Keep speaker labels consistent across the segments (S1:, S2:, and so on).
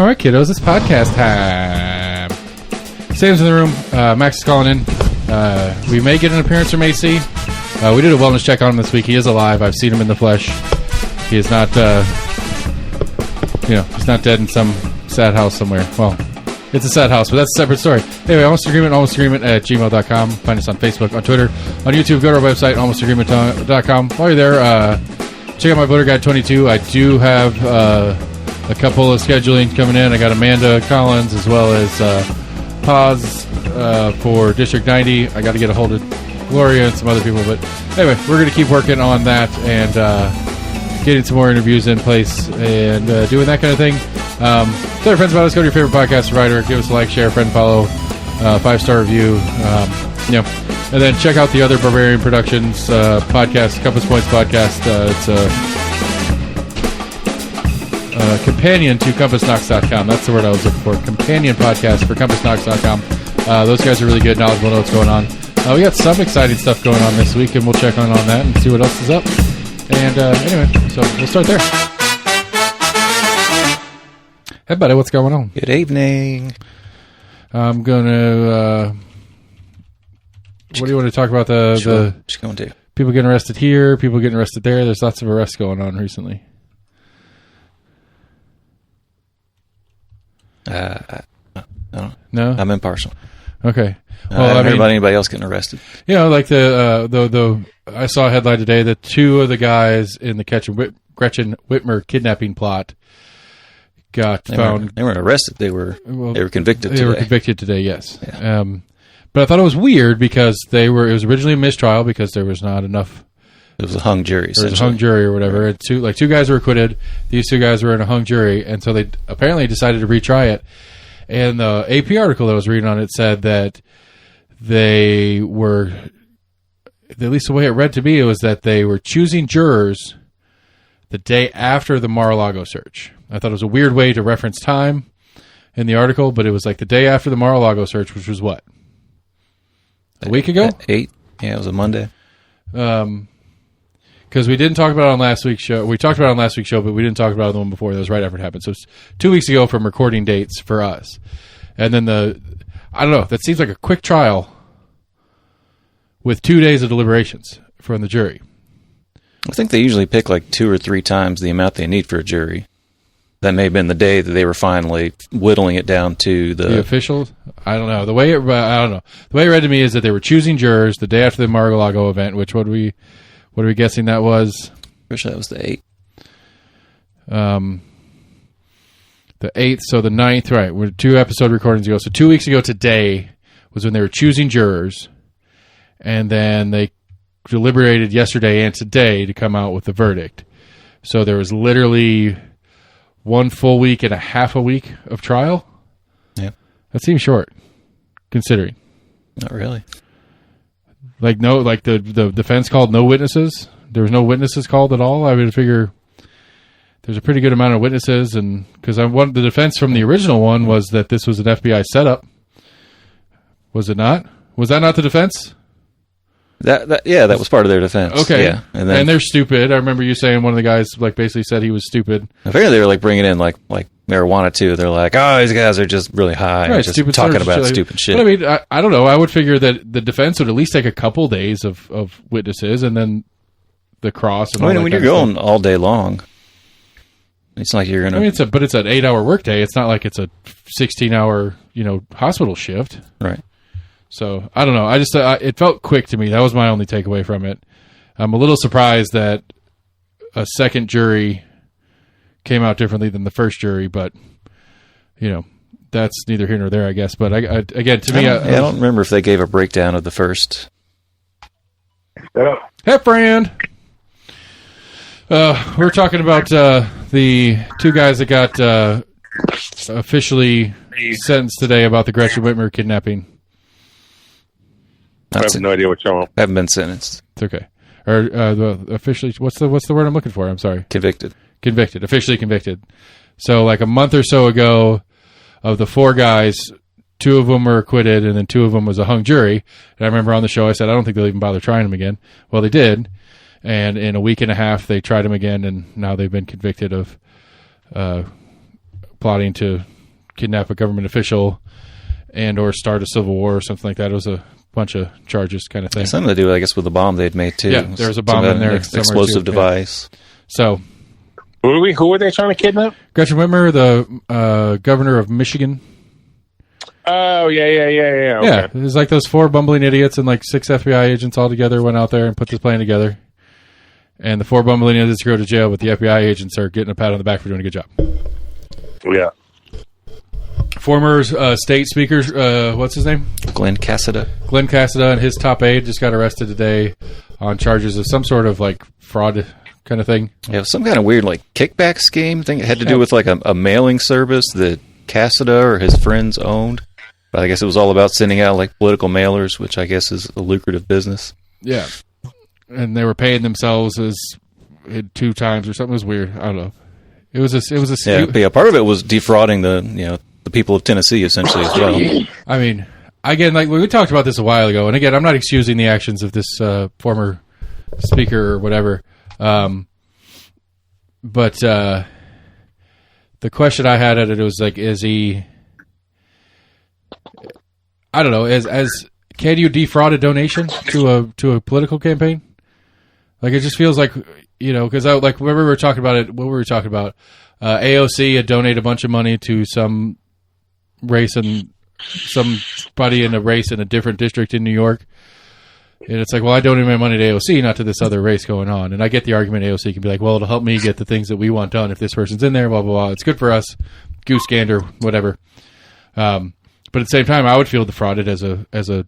S1: All right, kiddos, it's podcast time. Sam's in the room. Max is calling in. We may get an appearance from AC. We did a wellness check on him this week. He is alive. I've seen him in the flesh. He is not, he's not dead in some sad house somewhere. Well, it's a sad house, but that's a separate story. Anyway, almostagreement at gmail.com. Find us on Facebook, on Twitter, on YouTube. Go to our website, almostagreement.com. While you're there, check out my voter guide 22. I do have a couple of scheduling coming in. I got Amanda Collins as well as Paz for District 90. I got to get a hold of Gloria and some other people. But anyway, we're going to keep working on that and getting some more interviews in place and doing that kind of thing. Tell your friends about us. Go to your favorite podcast provider. Give us a like, share, friend, follow, 5-star review. And then check out the other Barberian Productions podcast, Compass Points podcast. It's a companion to CompassKnox.com. That's the word I was looking for. Companion podcast for CompassKnox.com. Those guys are really good, knowledgeable, know what's going on. We got some exciting stuff going on this week, and we'll check on that and see what else is up. And anyway, so we'll start there. Hey, buddy, what's going on?
S2: Good evening.
S1: I'm going to... what do you want to talk about?
S2: Just going to.
S1: People getting arrested here, people getting arrested there. There's lots of arrests going on recently. No?
S2: I'm impartial.
S1: Okay.
S2: Well, I haven't heard about anybody else getting arrested.
S1: You know, like I saw a headline today that two of the guys in the Gretchen Whitmer kidnapping plot got found.
S2: They weren't arrested. They were convicted today.
S1: They were convicted today, yes.
S2: Yeah.
S1: But I thought it was weird because it was originally a mistrial because there was not enough.
S2: It was a hung jury, essentially.
S1: It was a hung jury or whatever. And two guys were acquitted. These two guys were in a hung jury, and so they apparently decided to retry it. And the AP article that I was reading on it said that they were, at least the way it read to me, it was that they were choosing jurors the day after the Mar-a-Lago search. I thought it was a weird way to reference time in the article, but it was like the day after the Mar-a-Lago search, which was what? A week ago?
S2: 8. Yeah, it was a Monday.
S1: Because we didn't talk about it on last week's show. We talked about it on last week's show, but we didn't talk about it the one before. That was right after it happened. So it's 2 weeks ago from recording dates for us. And then I don't know, that seems like a quick trial with 2 days of deliberations from the jury.
S2: I think they usually pick like 2 or 3 times the amount they need for a jury. That may have been the day that they were finally whittling it down to the
S1: officials. I don't know. I don't know. The way it read to me is that they were choosing jurors the day after the Mar-a-Lago event. Which what are we guessing that was?
S2: I wish that was the
S1: 8th. The 8th, so the 9th, right? We're 2 episode recordings ago. So 2 weeks ago today was when they were choosing jurors, and then they deliberated yesterday and today to come out with the verdict. So there was literally 1 full week and a half a week of trial.
S2: Yeah.
S1: That seems short, considering.
S2: Not really.
S1: Like the defense called no witnesses. There was no witnesses called at all. I would figure there's a pretty good amount of witnesses, and because the defense from the original one was that this was an FBI setup. Was it not? Was that not the defense?
S2: That was part of their defense.
S1: Okay,
S2: yeah,
S1: and they're stupid. I remember you saying one of the guys basically said he was stupid.
S2: Apparently, they were bringing in like marijuana too. They're like, oh, these guys are just really high,
S1: right?
S2: And just talking about stupid shit.
S1: But I mean, I don't know. I would figure that the defense would at least take a couple days of witnesses, and then the cross. And
S2: when you're going all day long, it's like you're gonna.
S1: I mean, it's an 8-hour workday. It's not like it's a 16-hour hospital shift,
S2: right?
S1: So, I don't know. I just it felt quick to me. That was my only takeaway from it. I'm a little surprised that a second jury came out differently than the first jury, but, that's neither here nor there, I guess. But, again, to me...
S2: I don't remember if they gave a breakdown of the first.
S1: Hey, friend! We're talking about the 2 guys that got officially sentenced today about the Gretchen Whitmer kidnapping.
S3: I have no idea what you're on.
S2: Haven't been sentenced.
S1: It's okay. Or officially, what's the word I'm looking for? I'm sorry.
S2: Convicted.
S1: Officially convicted. So like a month or so ago, of the 4 guys, 2 of them were acquitted, and then 2 of them was a hung jury. And I remember on the show I said I don't think they'll even bother trying them again. Well, they did, and in a week and a half they tried them again, and now they've been convicted of plotting to kidnap a government official and or start a civil war or something like that. It was a bunch of charges kind of thing.
S2: Something to do, I guess, with the bomb they'd made, too.
S1: Yeah, there was a bomb in there.
S2: Explosive device.
S1: Yeah. So,
S3: who were they trying to kidnap?
S1: Gretchen Whitmer, the governor of Michigan.
S3: Oh, yeah. Okay.
S1: Yeah, it was like those 4 bumbling idiots and like 6 FBI agents all together went out there and put this plan together. And the 4 bumbling idiots go to jail, but the FBI agents are getting a pat on the back for doing a good job.
S3: Yeah.
S1: Former state speaker, what's his name?
S2: Glenn Cassida.
S1: Glenn Cassida and his top aide just got arrested today on charges of some sort of like fraud kind of thing.
S2: Yeah, some kind of weird like kickback scheme thing. It had to do with like a mailing service that Cassida or his friends owned. But I guess it was all about sending out like political mailers, which I guess is a lucrative business.
S1: Yeah. And they were paying themselves as 2 times or something. It was weird. I don't know. It was a
S2: part of it was defrauding the people of Tennessee essentially as well.
S1: I mean, again, like we talked about this a while ago, and again, I'm not excusing the actions of this former speaker or whatever. But the question I had at it was like, is he? I don't know. As can you defraud a donation to a political campaign? Like it just feels like because like remember we were talking about it. What were we talking about? AOC had donated a bunch of money to some race and somebody in a race in a different district in New York. And it's like, well, I donated my money to AOC, not to this other race going on. And I get the argument AOC can be like, well, it'll help me get the things that we want done if this person's in there, blah, blah, blah. It's good for us, goose gander, whatever. But at the same time, I would feel defrauded as a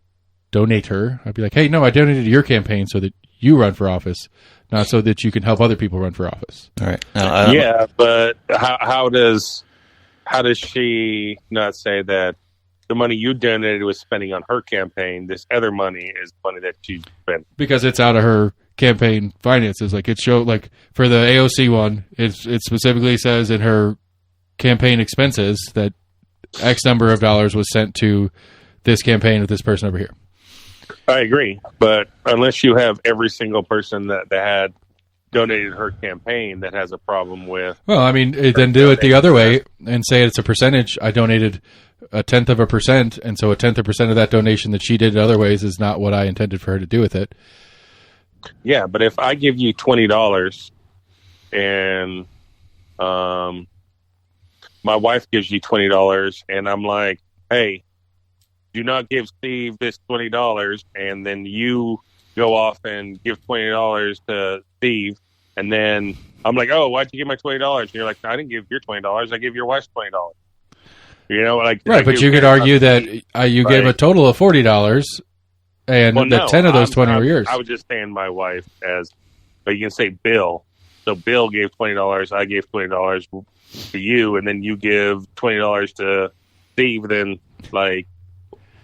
S1: donator. I'd be like, hey, no, I donated to your campaign so that you run for office, not so that you can help other people run for office.
S2: All right.
S3: But how does she not say that the money you donated was spending on her campaign? This other money is money that she spent
S1: because it's out of her campaign finances. Like it showed, like for the AOC one, it specifically says in her campaign expenses that X number of dollars was sent to this campaign with this person over here.
S3: I agree, but unless you have every single person that had donated her campaign that has a problem with...
S1: Well, I mean, then do it the other way and say it's a percentage. I donated 0.1%, and so 0.1% of that donation that she did in other ways is not what I intended for her to do with it.
S3: Yeah, but if I give you $20 and my wife gives you $20 and I'm like, hey, do not give Steve this $20, and then you go off and give $20 to Steve, and then I'm like, oh, why'd you give my $20? And you're like, I didn't give your $20. I gave your wife's $20. Like
S1: right, but you could argue that you gave a total of $40, and that 10 of those 20 were yours.
S3: I was just saying my wife but you can say Bill. So Bill gave $20. I gave $20 to you, and then you give $20 to Steve. Then like.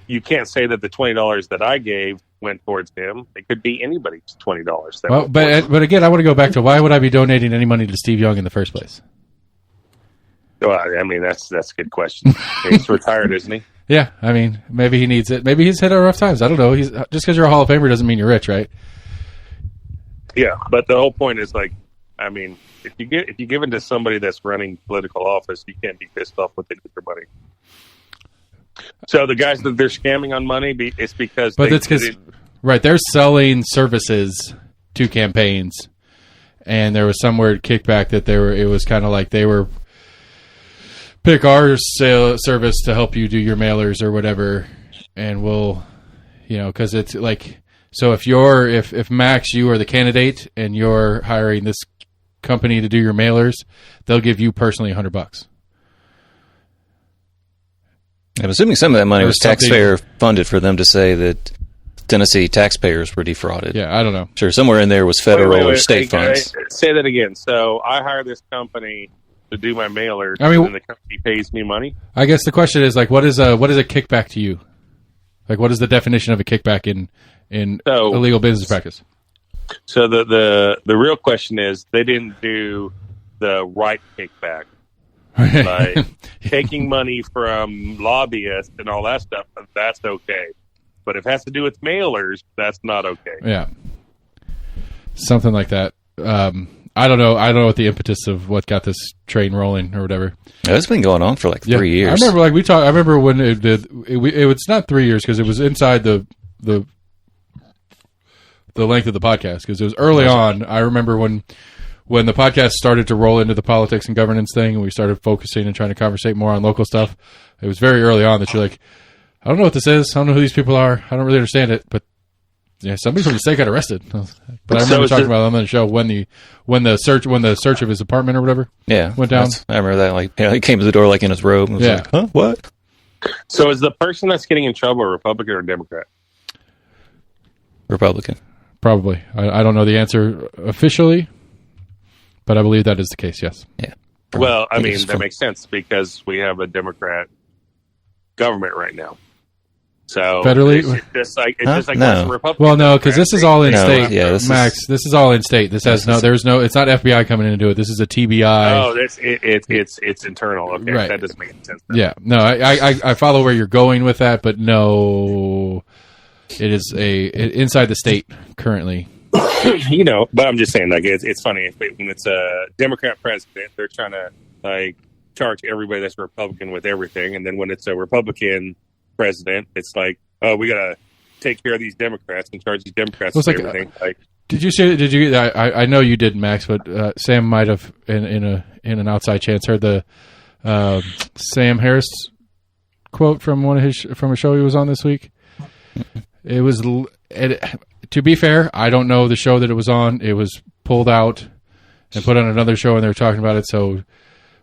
S3: You can't say that the $20 that I gave went towards him. It could be anybody's $20.
S1: Well, but again, I want to go back to why would I be donating any money to Steve Young in the first place?
S3: Well, I mean, that's a good question. He's retired, isn't he?
S1: Yeah, I mean, maybe he needs it. Maybe he's hit rough times. I don't know. Just because you're a Hall of Famer doesn't mean you're rich, right?
S3: Yeah, but the whole point is like, I mean, if you give it to somebody that's running political office, you can't be pissed off with their money. So the guys that they're scamming on money, it's because...
S1: But it's because... Right, they're selling services to campaigns, and there was some weird kickback that it was kind of like they were... Pick our service to help you do your mailers or whatever, and we'll... because it's like... So if Max, you are the candidate, and you're hiring this company to do your mailers, they'll give you personally $100.
S2: I'm assuming some of that money was taxpayer funded for them to say that Tennessee taxpayers were defrauded.
S1: Yeah, I don't know.
S2: Sure, somewhere in there was federal or state funds.
S3: Say that again. So I hire this company to do my mailers, and the company pays me money? I
S1: guess the question is, like, what is a kickback to you? Like, what is the definition of a kickback in illegal business practice?
S3: So the real question is, they didn't do the right kickback. Like taking money from lobbyists and all that stuff, that's okay. But if it has to do with mailers, that's not okay.
S1: Yeah. Something like that. I don't know. I don't know what the impetus of what got this train rolling or whatever.
S2: It's been going on for like 3 years.
S1: I remember, like we talked. I remember when it did. It was not 3 years because it was inside the length of the podcast because it was early on. I remember when the podcast started to roll into the politics and governance thing, and we started focusing and trying to conversate more on local stuff. It was very early on that you're like, I don't know what this is. I don't know who these people are. I don't really understand it, but. Yeah, somebody from the state got arrested, but I remember talking about them on the show when the search of his apartment or whatever went down.
S2: I remember that. Like, he came to the door like in his robe. And was like, huh? What?
S3: So is the person that's getting in trouble a Republican or Democrat?
S2: Republican,
S1: probably. I don't know the answer officially, but I believe that is the case. Yes.
S2: Yeah.
S3: Well, I mean that makes sense because we have a Democrat government right now. So
S1: federally,
S3: it's just like
S2: No.
S3: Republican.
S1: well, no, because this is all in state.
S2: Yeah,
S1: Max, this is all in state. This has there's no. It's not FBI coming in to do it. This is a TBI.
S3: Oh, it's internal. Okay,
S1: right.
S3: That doesn't make sense. Then.
S1: Yeah, no, I follow where you're going with that, but no, it is inside the state currently.
S3: But I'm just saying, like it's funny when it's a Democrat president, they're trying to like charge everybody that's a Republican with everything, and then when it's a Republican president, it's like, oh, we gotta take care of these Democrats and charge these Democrats with everything.
S1: Did you say? Did you? I know you didn't, Max, but Sam might have in an outside chance heard the Sam Harris quote from from a show he was on this week. It was. To be fair, I don't know the show that it was on. It was pulled out and put on another show, and they were talking about it. So,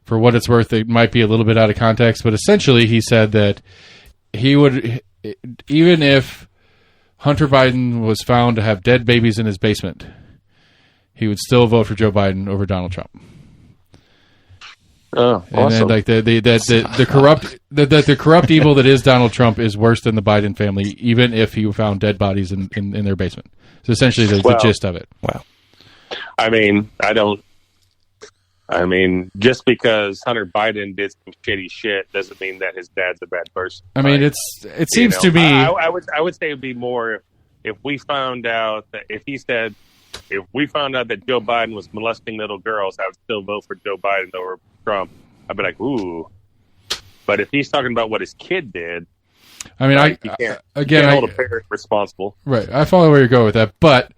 S1: for what it's worth, it might be a little bit out of context. But essentially, he said that he would, even if Hunter Biden was found to have dead babies in his basement, he would still vote for Joe Biden over Donald Trump.
S3: Oh, awesome!
S1: And then, like the corrupt evil that is Donald Trump is worse than the Biden family, even if he found dead bodies in their basement. So essentially, the gist of it.
S2: Wow.
S3: I mean, just because Hunter Biden did some shitty shit doesn't mean that his dad's a bad person.
S1: I mean, it seems to me.
S3: I would say it'd be more if we found out that if we found out that Joe Biden was molesting little girls, I would still vote for Joe Biden over Trump. I'd be like, ooh. But if he's talking about what his kid did,
S1: I mean,
S3: you can't hold a parent responsible.
S1: Right. I follow where you're going with that, but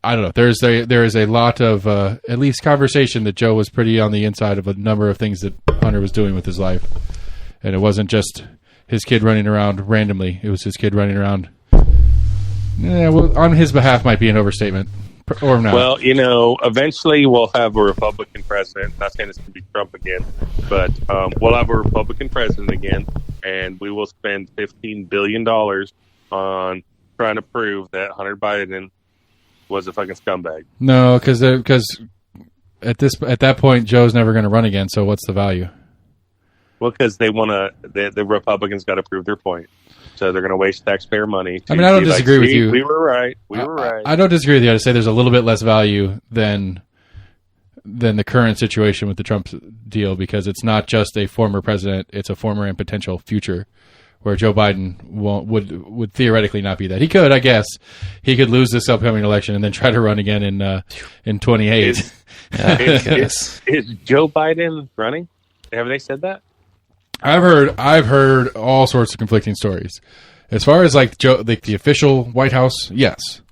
S1: I don't know. There is a lot of at least conversation that Joe was pretty on the inside of a number of things that Hunter was doing with his life, and it wasn't just his kid running around randomly. It was his kid running around. Yeah, well, on his behalf might be an overstatement, or not.
S3: Well, eventually we'll have a Republican president. Not saying it's going to be Trump again, but we'll have a Republican president again, and we will spend $15 billion on trying to prove that Hunter Biden was a fucking scumbag.
S1: No, because at that point Joe's never going to run again. So what's the value?
S3: Well, because they want to. The Republicans got to prove their point, so they're going to waste taxpayer money.
S1: I don't disagree with you.
S3: We were right. We were right.
S1: I don't disagree with you. I say there's a little bit less value than the current situation with the Trump deal because it's not just a former president; it's a former and potential future. Where Joe Biden would theoretically not be that. He could, I guess, he could lose this upcoming election and then try to run again in 28.
S3: Is Joe Biden running? Have they said that?
S1: I've heard all sorts of conflicting stories. As far as like the official White House, yes,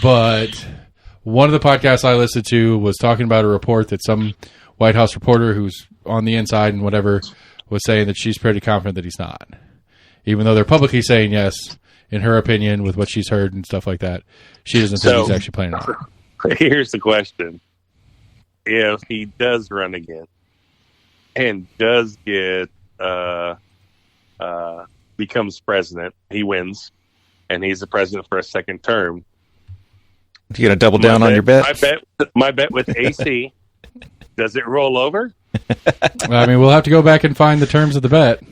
S1: but one of the podcasts I listened to was talking about a report that some White House reporter who's on the inside and whatever was saying that she's pretty confident that he's not. Even though they're publicly saying yes, in her opinion, with what she's heard and stuff like that, she doesn't think he's actually playing it.
S3: Here's the question. If he does run again and does get becomes president, he wins, and he's the president for a second term.
S2: You going to double down on your bet?
S3: My bet with AC, does it roll over?
S1: I mean, we'll have to go back and find the terms of the bet.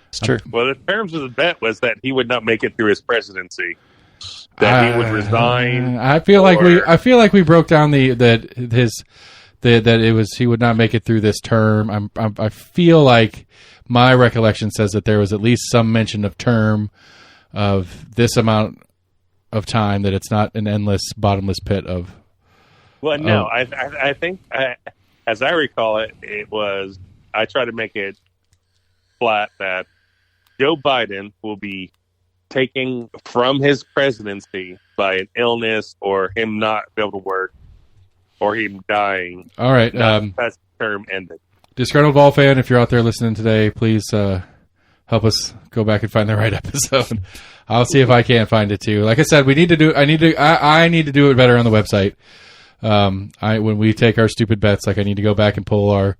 S2: It's true.
S3: Well, the terms of the bet was that he would not make it through his presidency. That he would resign.
S1: I feel like we broke down that it was he would not make it through this term. I feel like my recollection says that there was at least some mention of term of this amount of time, that it's not an endless bottomless pit of
S3: Well, no, I think, as I recall it, I tried to make it flat that Joe Biden will be taken from his presidency by an illness or him not be able to work or him dying.
S1: All right.
S3: That's the term ended.
S1: Disgruntled Ball fan, if you're out there listening today, please help us go back and find the right episode. I'll see if I can't find it too. Like I said, I need to do it better on the website. When we take our stupid bets, like I need to go back and pull our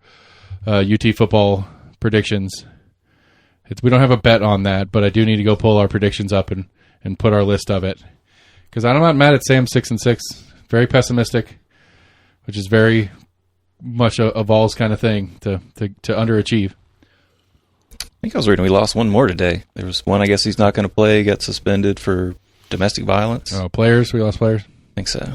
S1: UT football predictions. We don't have a bet on that, but I do need to go pull our predictions up and put our list of it. Because I'm not mad at Sam 6-6. Very pessimistic, which is very much a Vols kind of thing to underachieve.
S2: I think I was reading we lost one more today. There was one, I guess he's not going to play, got suspended for domestic violence.
S1: Oh, players? We lost players?
S2: I think so.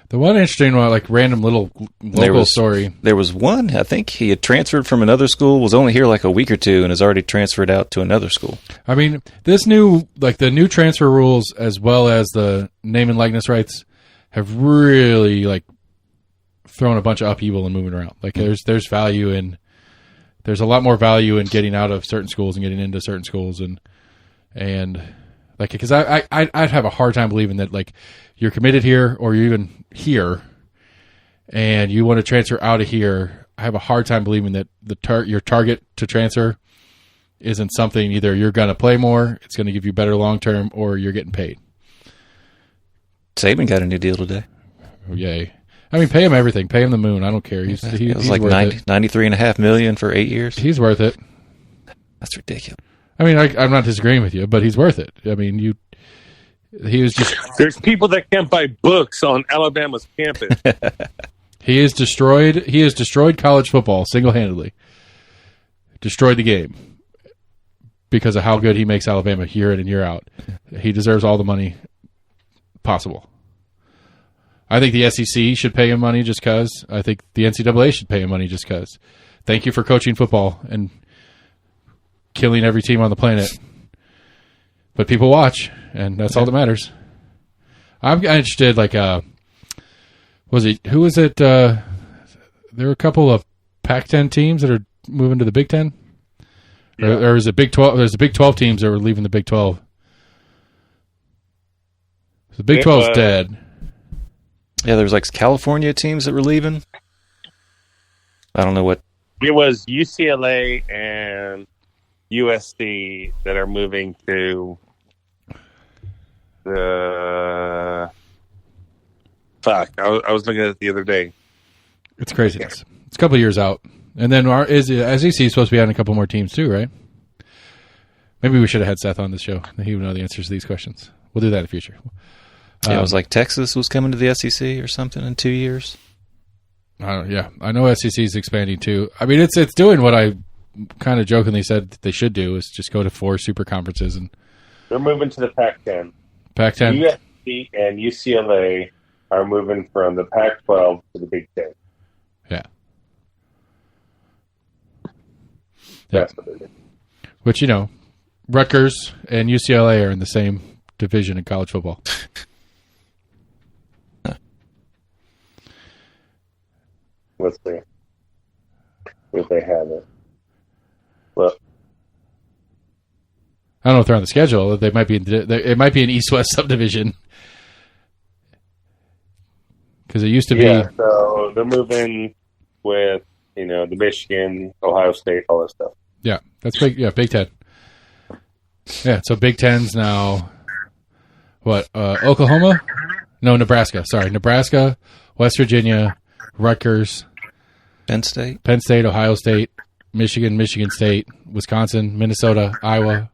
S1: The one interesting one, like random little local story.
S2: There was one, I think he had transferred from another school, was only here like a week or two, and has already transferred out to another school.
S1: I mean, the new transfer rules as well as the name and likeness rights have really thrown a bunch of upheaval and moving around. Like there's value in, there's a lot more value in getting out of certain schools and getting into certain schools and like, because I'd have a hard time believing that like you're committed here or you're even here and you want to transfer out of here. I have a hard time believing that your target to transfer isn't something either you're going to play more, it's going to give you better long term, or you're getting paid.
S2: Saban got a new deal today.
S1: Oh, yay. I mean, pay him everything. Pay him the moon. I don't care. He's
S2: like $93.5 million for 8 years.
S1: He's worth it.
S2: That's ridiculous.
S1: I mean, I'm not disagreeing with you, but he's worth it. I mean, he was just.
S3: There's people that can't buy books on Alabama's campus.
S1: He has destroyed college football single-handedly. Destroyed the game because of how good he makes Alabama year in and year out. He deserves all the money possible. I think the SEC should pay him money just because. I think the NCAA should pay him money just because. Thank you for coaching football and killing every team on the planet. But people watch, and that's all that matters. I'm interested, who was it? There were a couple of Pac-10 teams that are moving to the Big Ten? Yeah. Or is it Big 12? There's the Big 12 teams that were leaving the Big 12. The Big 12's dead.
S2: Yeah, there was California teams that were leaving. I don't know what.
S3: It was UCLA and USC that are moving to the. Fuck! I was looking at it the other day.
S1: It's crazy. It's a couple of years out, and then our SEC is supposed to be adding a couple more teams too, right? Maybe we should have had Seth on the show. He would know the answers to these questions. We'll do that in the future.
S2: Yeah, it was Texas was coming to the SEC or something in 2 years.
S1: Yeah, I know SEC is expanding too. I mean, it's doing what I kind of jokingly said that they should do, is just go to 4 super conferences, and
S3: they're moving to the Pac-10.
S1: Pac-10.
S3: USC and UCLA are moving from the Pac-12 to the Big Ten.
S1: Yeah.
S3: That's what they're doing.
S1: Which, Rutgers and UCLA are in the same division in college football.
S3: Let's see if they have it. Well,
S1: I don't know if they're on the schedule. They might be. It might be an East-West subdivision because it used to be.
S3: Yeah, so they're moving with the Michigan, Ohio State, all that stuff.
S1: Yeah, that's big. Yeah, Big Ten. Yeah, so Big Ten's now what? Oklahoma? No, Nebraska. Sorry, Nebraska, West Virginia, Rutgers,
S2: Penn State,
S1: Ohio State, Michigan State, Wisconsin, Minnesota, Iowa,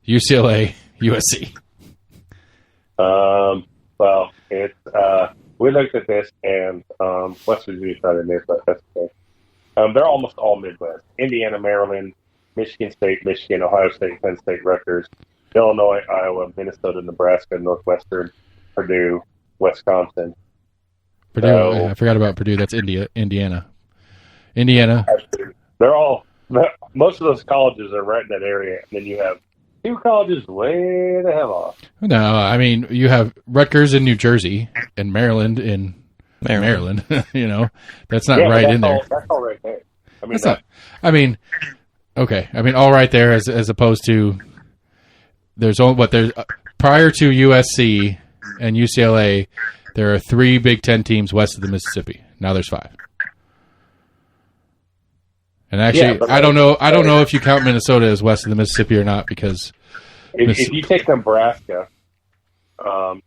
S1: UCLA, USC.
S3: Well, it's we looked at this, and West Virginia's not in there, but that's okay. They're almost all Midwest: Indiana, Maryland, Michigan State, Michigan, Ohio State, Penn State, Rutgers, Illinois, Iowa, Minnesota, Nebraska, Northwestern, Purdue, Wisconsin.
S1: Purdue. I forgot about Purdue. That's Indiana.
S3: They're all. Most of those colleges are right in that area, and then you have 2 colleges way the hell off.
S1: No, I mean you have Rutgers in New Jersey and Maryland in Maryland. That's not
S3: Yeah,
S1: right
S3: that's
S1: in there.
S3: That's all right there. I mean,
S1: That's not. I mean, okay. I mean, all right there as opposed to there's prior to USC and UCLA, there are 3 Big Ten teams west of the Mississippi. Now there's 5. And actually, I don't know if you count Minnesota as west of the Mississippi or not, because
S3: if you take Nebraska,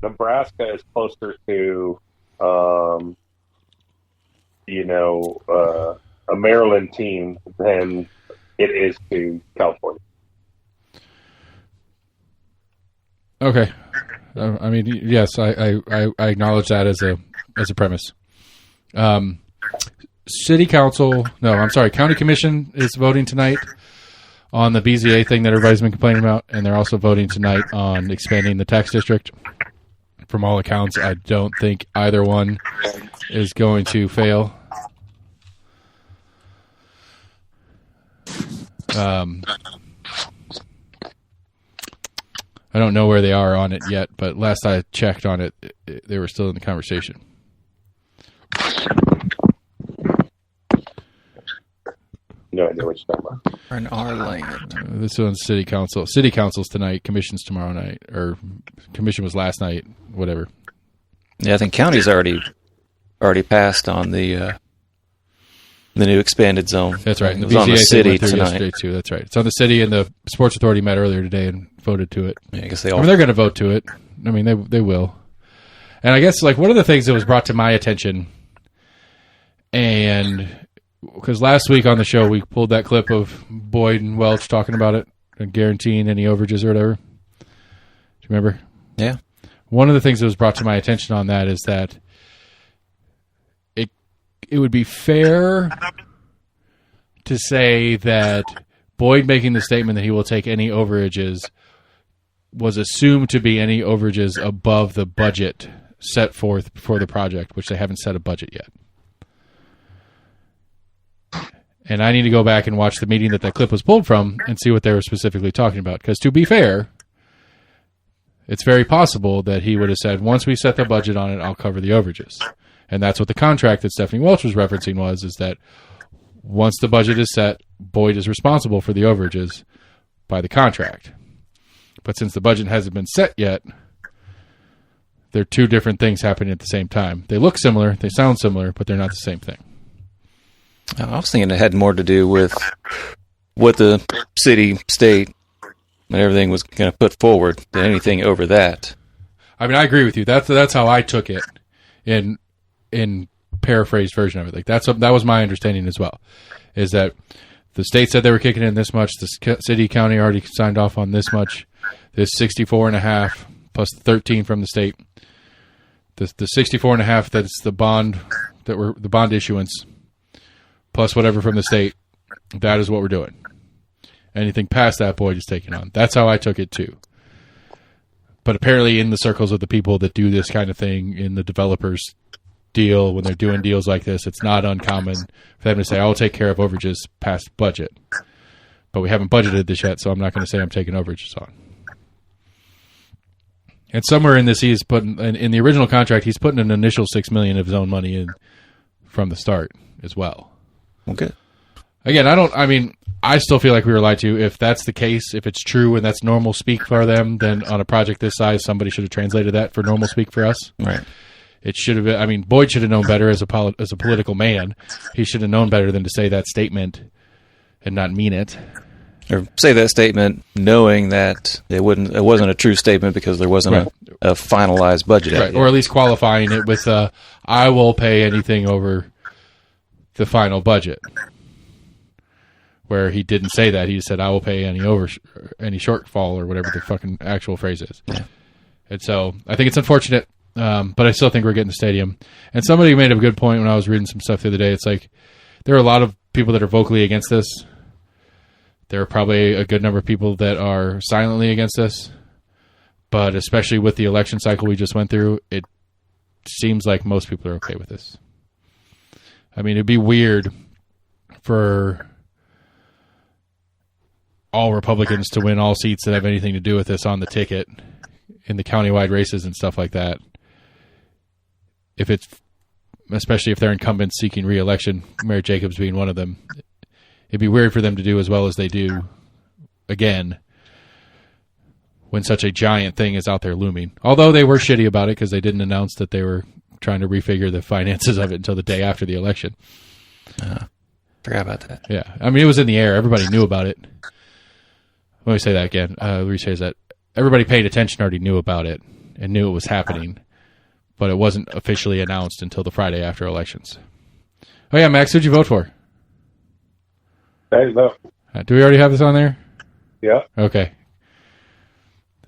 S3: Nebraska is closer to, a Maryland team than it is to California.
S1: Okay. I mean, yes, I acknowledge that as a premise. County Commission is voting tonight on the BZA thing that everybody's been complaining about, and they're also voting tonight on expanding the tax district. From all accounts, I don't think either one is going to fail. I don't know where they are on it yet, but last I checked on it, they were still in the conversation.
S3: No idea what you're talking about.
S2: In our land.
S1: This one's city council. City council's tonight. Commission's tomorrow night, or commission was last night. Whatever.
S2: Yeah, I think county's already passed on the new expanded zone.
S1: That's right.
S2: It was on the city tonight
S1: too. That's right. It's on the city, and the Sports Authority met earlier today and voted to it.
S2: Yeah, I guess
S1: they're going to vote to it. I mean, they will. And I guess one of the things that was brought to my attention, and because last week on the show we pulled that clip of Boyd and Welch talking about it and guaranteeing any overages or whatever. Do you remember?
S2: Yeah.
S1: One of the things that was brought to my attention on that is that it would be fair to say that Boyd making the statement that he will take any overages was assumed to be any overages above the budget set forth for the project, which they haven't set a budget yet. And I need to go back and watch the meeting that clip was pulled from and see what they were specifically talking about. Because to be fair, it's very possible that he would have said, once we set the budget on it, I'll cover the overages. And that's what the contract that Stephanie Welch was referencing is that once the budget is set, Boyd is responsible for the overages by the contract. But since the budget hasn't been set yet, they're 2 different things happening at the same time. They look similar, they sound similar, but they're not the same thing.
S2: I was thinking it had more to do with what the city, state, and everything was going to put forward than anything over that.
S1: I mean, I agree with you. That's how I took it in paraphrased version of it. That was my understanding as well, is that the state said they were kicking in this much, the city, county already signed off on this much, this 64.5 plus 13 from the state, the 64.5 that's the bond issuance plus whatever from the state. That is what we're doing. Anything past that, Boyd is taking on. That's how I took it too. But apparently in the circles of the people that do this kind of thing, in the developers deal, when they're doing deals like this, it's not uncommon for them to say, I'll take care of overages past budget. But we haven't budgeted this yet, so I'm not going to say I'm taking overages on. And somewhere in this, he's putting, in the original contract, he's putting an initial $6 million of his own money in from the start as well.
S2: Okay.
S1: Again, I still feel like we were lied to. If that's the case, if it's true and that's normal speak for them, then on a project this size, somebody should have translated that for normal speak for us.
S2: Right.
S1: It should have been, Boyd should have known better as a political man. He should have known better than to say that statement and not mean it.
S2: Or say that statement knowing that it wasn't a true statement because there wasn't a finalized budget.
S1: Right. Or at least qualifying it with, I will pay anything over the final budget. Where he didn't say that. He just said, I will pay any shortfall or whatever the fucking actual phrase is. Yeah. And so I think it's unfortunate, but I still think we're getting the stadium. And somebody made a good point when I was reading some stuff the other day. It's like there are a lot of people that are vocally against this. There are probably a good number of people that are silently against this. But especially with the election cycle we just went through, it seems like most people are okay with this. I mean, it'd be weird for all Republicans to win all seats that have anything to do with this on the ticket in the countywide races and stuff like that. If it's especially if they're incumbents seeking re-election, Mayor Jacobs being one of them. It'd be weird for them to do as well as they do again when such a giant thing is out there looming. Although they were shitty about it because they didn't announce that they were trying to refigure the finances of it until the day after the election.
S2: Forgot about that.
S1: Yeah. I mean, it was in the air. Everybody knew about it. Let me say that again. Let me say that. Everybody paying attention already knew about it and knew it was happening, but it wasn't officially announced until the Friday after elections. Oh, yeah, Max, who'd you vote for?
S4: Hey, look.
S1: Do we already have this on there?
S4: Yeah.
S1: Okay.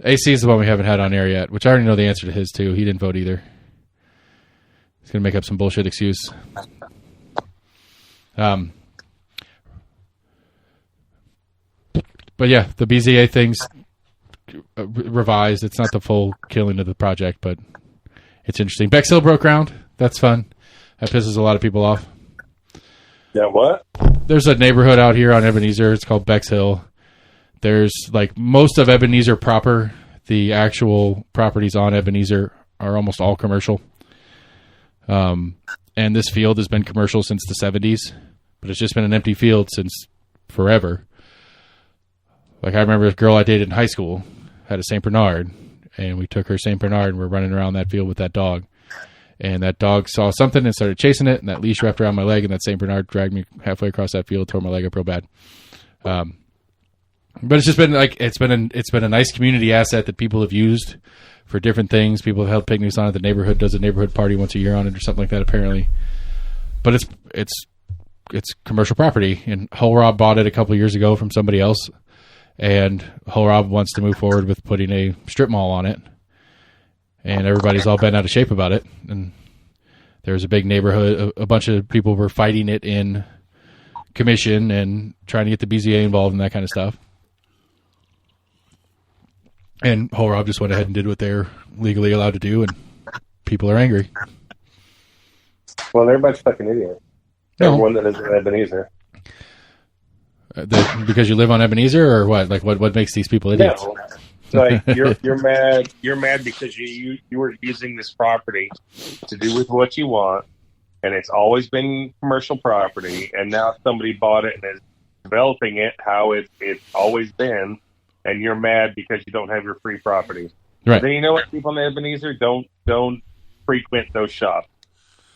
S1: AC is the one we haven't had on air yet, which I already know the answer to his, too. He didn't vote either. He's going to make up some bullshit excuse. But yeah, the BZA thing's revised. It's not the full killing of the project, but it's interesting. Bexhill broke ground. That's fun. That pisses a lot of people off.
S4: Yeah, what?
S1: There's a neighborhood out here on Ebenezer. It's called Bexhill. There's like most of Ebenezer proper. The actual properties on Ebenezer are almost all commercial. And this field has been commercial since the 70s, but it's just been an empty field since forever. Like I remember a girl I dated in high school had a St. Bernard, and we took her St. Bernard and we're running around that field with that dog. And that dog saw something and started chasing it, and that leash wrapped around my leg, and that St. Bernard dragged me halfway across that field, tore my leg up real bad. But it's just been like it's been a nice community asset that people have used for different things. People have held picnics on it. The neighborhood does a neighborhood party once a year on it or something like that, apparently. But it's commercial property, and Hull Rob bought it a couple of years ago from somebody else, and Hull Rob wants to move forward with putting a strip mall on it. And everybody's all bent out of shape about it. And there's a big neighborhood. A bunch of people were fighting it in commission and trying to get the BZA involved in that kind of stuff. And Hull Rob just went ahead and did what they're legally allowed to do, and people are angry.
S4: Well, everybody's fucking idiot.
S1: No.
S4: Everyone that is in Ebenezer.
S1: Because you live on Ebenezer, or what? Like, what makes these people idiots?
S4: No. Like you're mad. You're mad because you were using this property to do with what you want, and it's always been commercial property. And now somebody bought it and is developing it how it's always been, and you're mad because you don't have your free property.
S1: Right.
S4: Then you know what? People in Ebenezer don't frequent those shops.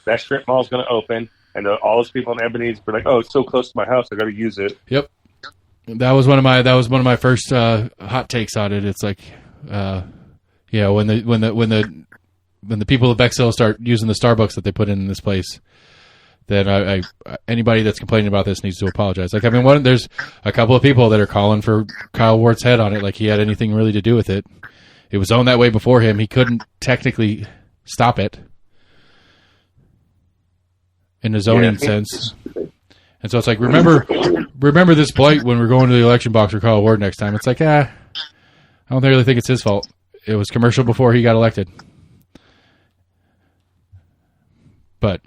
S4: That strip mall is going to open, and all those people in Ebenezer are like, "Oh, it's so close to my house, I got to use it."
S1: Yep. That was one of my first hot takes on it. It's like, when the people of Bexhill start using the Starbucks that they put in this place, then anybody that's complaining about this needs to apologize. Like, I mean, there's a couple of people that are calling for Kyle Ward's head on it, like he had anything really to do with it. It was owned that way before him. He couldn't technically stop it in a zoning sense. And so it's like, remember this blight when we're going to the election box for Kyle Ward next time. It's like, I don't really think it's his fault. It was commercial before he got elected. But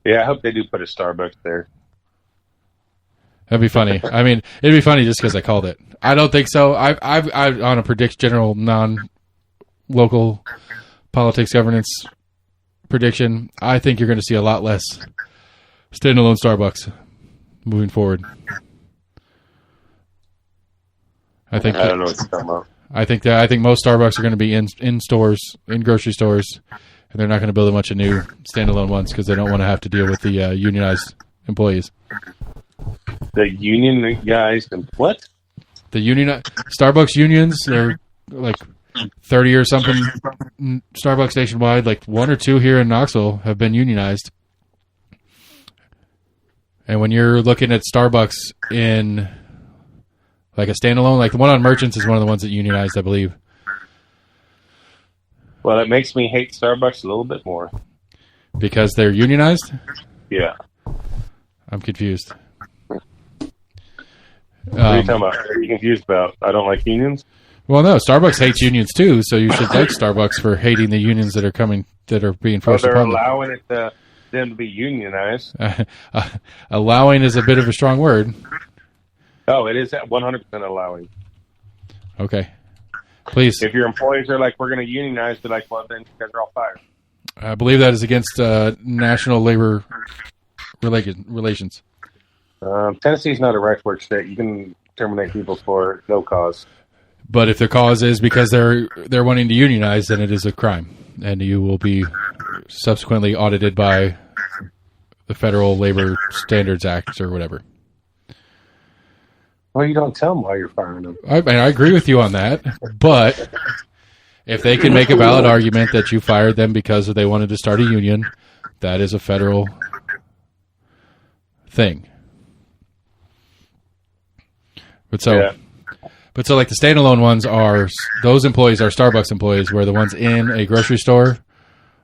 S4: yeah, I hope they do put a Starbucks there.
S1: That'd be funny. I mean, it'd be funny just because I called it. I don't think so. I on a general non-local politics governance prediction, I think you're going to see a lot less standalone Starbucks moving forward. I don't know what you're talking about. I think most Starbucks are going to be in stores, in grocery stores, and they're not going to build a bunch of new standalone ones because they don't want to have to deal with the unionized employees.
S4: The unionized and what?
S1: The Starbucks unions, they're like 30 or something Starbucks nationwide, like one or two here in Knoxville have been unionized. And when you're looking at Starbucks in like a standalone, like the one on Merchants is one of the ones that unionized, I believe.
S4: Well, it makes me hate Starbucks a little bit more.
S1: Because they're unionized?
S4: Yeah.
S1: I'm confused.
S4: What are you talking about? What are you confused about? I don't like unions?
S1: Well, no, Starbucks hates unions too, so you should like Starbucks for hating the unions that are being forced upon them.
S4: They're allowing them to be unionized.
S1: Allowing is a bit of a strong word.
S4: Oh, it is 100% allowing.
S1: Okay. Please.
S4: If your employees are like, we're going to unionize, they're like, well, then you guys are all fired.
S1: I believe that is against national labor relations.
S4: Tennessee's not a right work state. You can terminate people for no cause.
S1: But if the cause is because they're wanting to unionize, then it is a crime, and you will be subsequently audited by the Federal Labor Standards Act or whatever.
S4: Well, you don't tell them why you're firing them.
S1: I agree with you on that, but if they can make a valid argument that you fired them because they wanted to start a union, that is a federal thing. But so like the standalone ones those employees are Starbucks employees, where the ones in a grocery store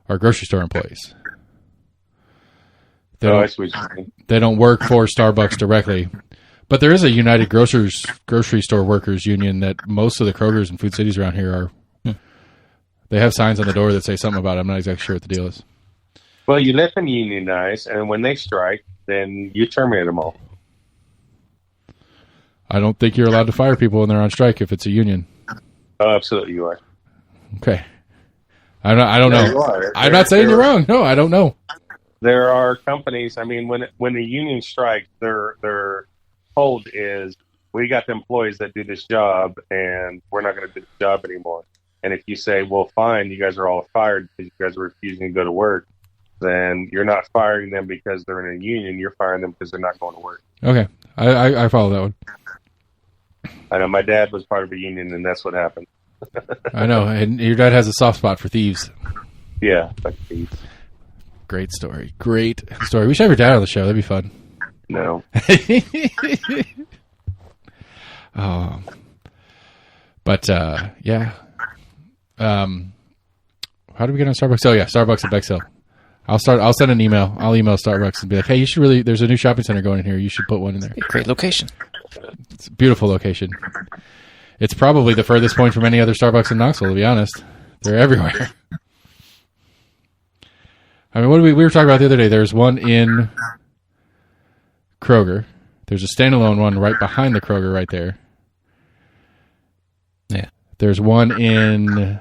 S1: are grocery store employees. They don't work for Starbucks directly. But there is a United Grocery Store Workers Union that most of the Krogers and Food Cities around here are. They have signs on the door that say something about it. I'm not exactly sure what the deal is.
S4: Well, you let them unionize, and when they strike, then you terminate them all.
S1: I don't think you're allowed to fire people when they're on strike if it's a union.
S4: Oh, absolutely you are.
S1: Okay. I don't know.
S4: You are.
S1: I'm not saying you're wrong. No, I don't know.
S4: There are companies, I mean, when the union strikes, their hold is, we got the employees that do this job, and we're not going to do the job anymore. And if you say, well, fine, you guys are all fired because you guys are refusing to go to work, then you're not firing them because they're in a union. You're firing them because they're not going to work.
S1: Okay. I follow that one.
S4: I know my dad was part of a union, and that's what happened.
S1: I know. And your dad has a soft spot for thieves.
S4: Yeah, like thieves.
S1: Great story. Great story. We should have your dad on the show. That'd be fun.
S4: No.
S1: But yeah. How do we get on Starbucks? Oh yeah, Starbucks at Bexhill. I'll send an email. I'll email Starbucks and be like, hey, you should really, there's a new shopping center going in here. You should put one in there.
S2: Great location.
S1: It's a beautiful location. It's probably the furthest point from any other Starbucks in Knoxville, to be honest. They're everywhere. I mean, what we were talking about the other day. There's one in Kroger. There's a standalone one right behind the Kroger right there.
S2: Yeah.
S1: There's one in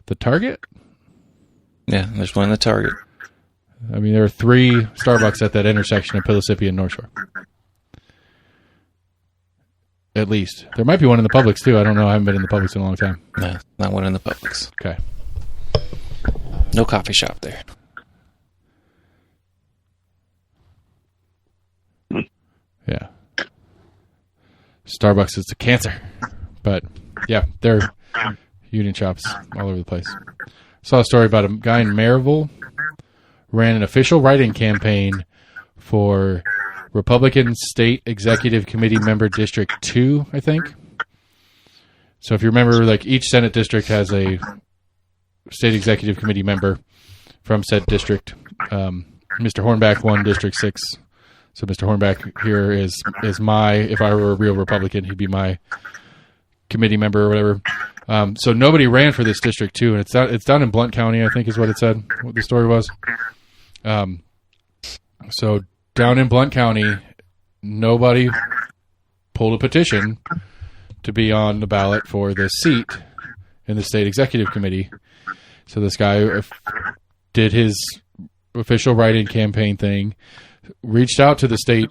S1: the Target.
S2: Yeah, there's one in the Target.
S1: I mean, there are 3 Starbucks at that intersection of Pellissippi and North Shore. At least. There might be one in the Publix, too. I don't know. I haven't been in the Publix in a long time.
S2: No, not one in the Publix.
S1: Okay.
S2: No coffee shop there.
S1: Yeah. Starbucks is a cancer. But, yeah, they're union shops all over the place. Saw a story about a guy in Maryville ran an official write-in campaign for Republican State Executive Committee member District 2, I think. So if you remember, like, each Senate district has a State Executive Committee member from said district. Mr. Hornback won District 6. So Mr. Hornback here is my, if I were a real Republican, he'd be my committee member or whatever. So nobody ran for this District 2, and it's down in Blount County, I think is what it said, what the story was. So down in Blount County, nobody pulled a petition to be on the ballot for this seat in the State Executive Committee. So this guy did his official write-in campaign thing, reached out to the state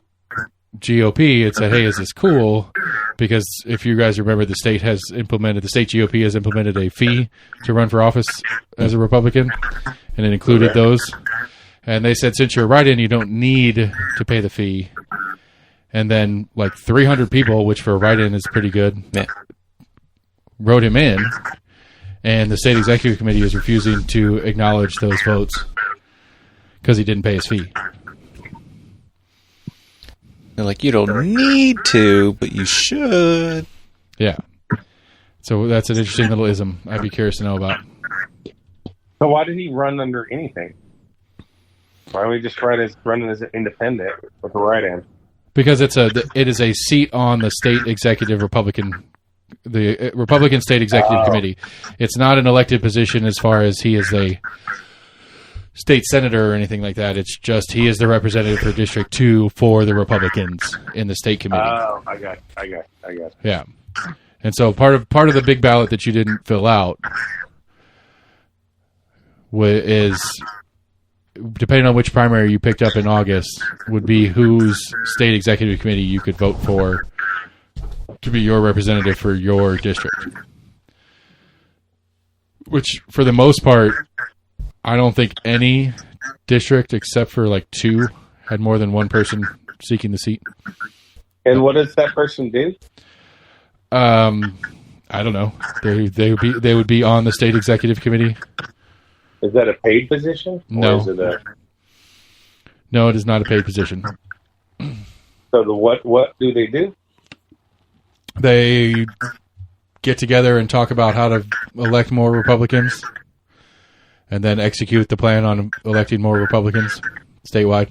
S1: GOP and said, hey, is this cool? Because if you guys remember, the state GOP has implemented a fee to run for office as a Republican, and it included those. And they said, since you're a write-in, you don't need to pay the fee. And then like 300 people, which for a write-in is pretty good, wrote him in. And the state executive committee is refusing to acknowledge those votes because he didn't pay his fee.
S2: They're like, you don't need to, but you should.
S1: Yeah. So that's an interesting little ism I'd be curious to know about.
S4: So why did he run under anything? Why don't we just run as an independent with a write-in?
S1: Because it is a seat on the state executive Republican State Executive Committee. It's not an elected position as far as he is a state senator or anything like that. It's just he is the representative for District 2 for the Republicans in the state committee.
S4: Oh, I got.
S1: Yeah. And so part of the big ballot that you didn't fill out is, depending on which primary you picked up in August, would be whose state executive committee you could vote for to be your representative for your district. Which, for the most part, I don't think any district, except for like 2, had more than one person seeking the seat.
S4: And what does that person do?
S1: I don't know. They would be on the state executive committee.
S4: Is that a paid position?
S1: No.
S4: Or is it
S1: No, it is not a paid position.
S4: So what do they do?
S1: They get together and talk about how to elect more Republicans, and then execute the plan on electing more Republicans statewide.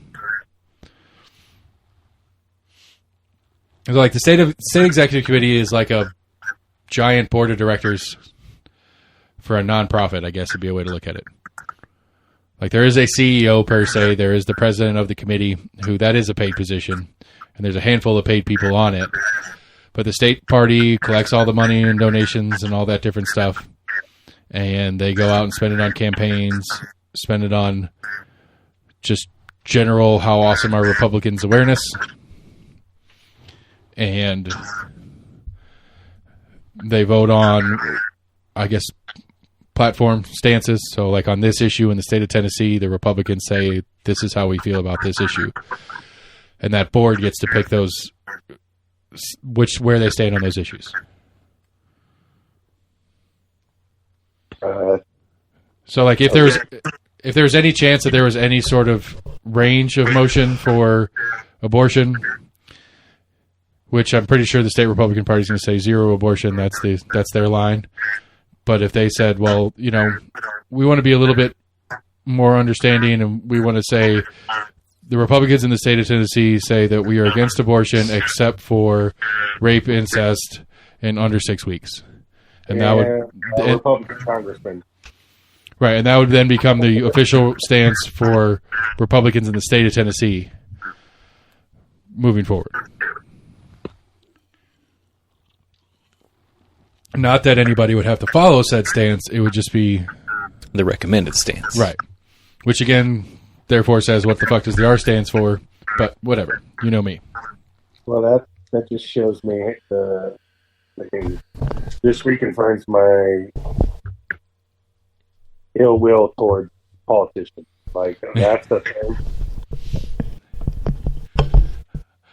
S1: Like the state executive committee is like a giant board of directors for a nonprofit, I guess would be a way to look at it. Like there is a CEO per se, there is the president of the committee, who that is a paid position, and there's a handful of paid people on it. But the state party collects all the money and donations and all that different stuff, and they go out and spend it on campaigns, spend it on just general how awesome are Republicans awareness, and they vote on, I guess, platform stances. So like on this issue in the state of Tennessee, the Republicans say, this is how we feel about this issue. And that board gets to pick those, where they stand on those issues. So like if there's any chance that there was any sort of range of motion for abortion, which I'm pretty sure the state Republican Party is going to say 0 abortion, that's their line. But if they said, well, you know, we want to be a little bit more understanding, and we want to say the Republicans in the state of Tennessee say that we are against abortion except for rape, incest, and under 6 weeks. And that would
S4: Republican congressman.
S1: Right, and that would then become the official stance for Republicans in the state of Tennessee moving forward. Not that anybody would have to follow said stance, it would just be
S2: the recommended stance.
S1: Right. Which again, therefore says what the fuck does the R stands for, but whatever. You know me.
S4: Well, that just shows me this reconfirms my ill will toward politicians. Like, that's the thing.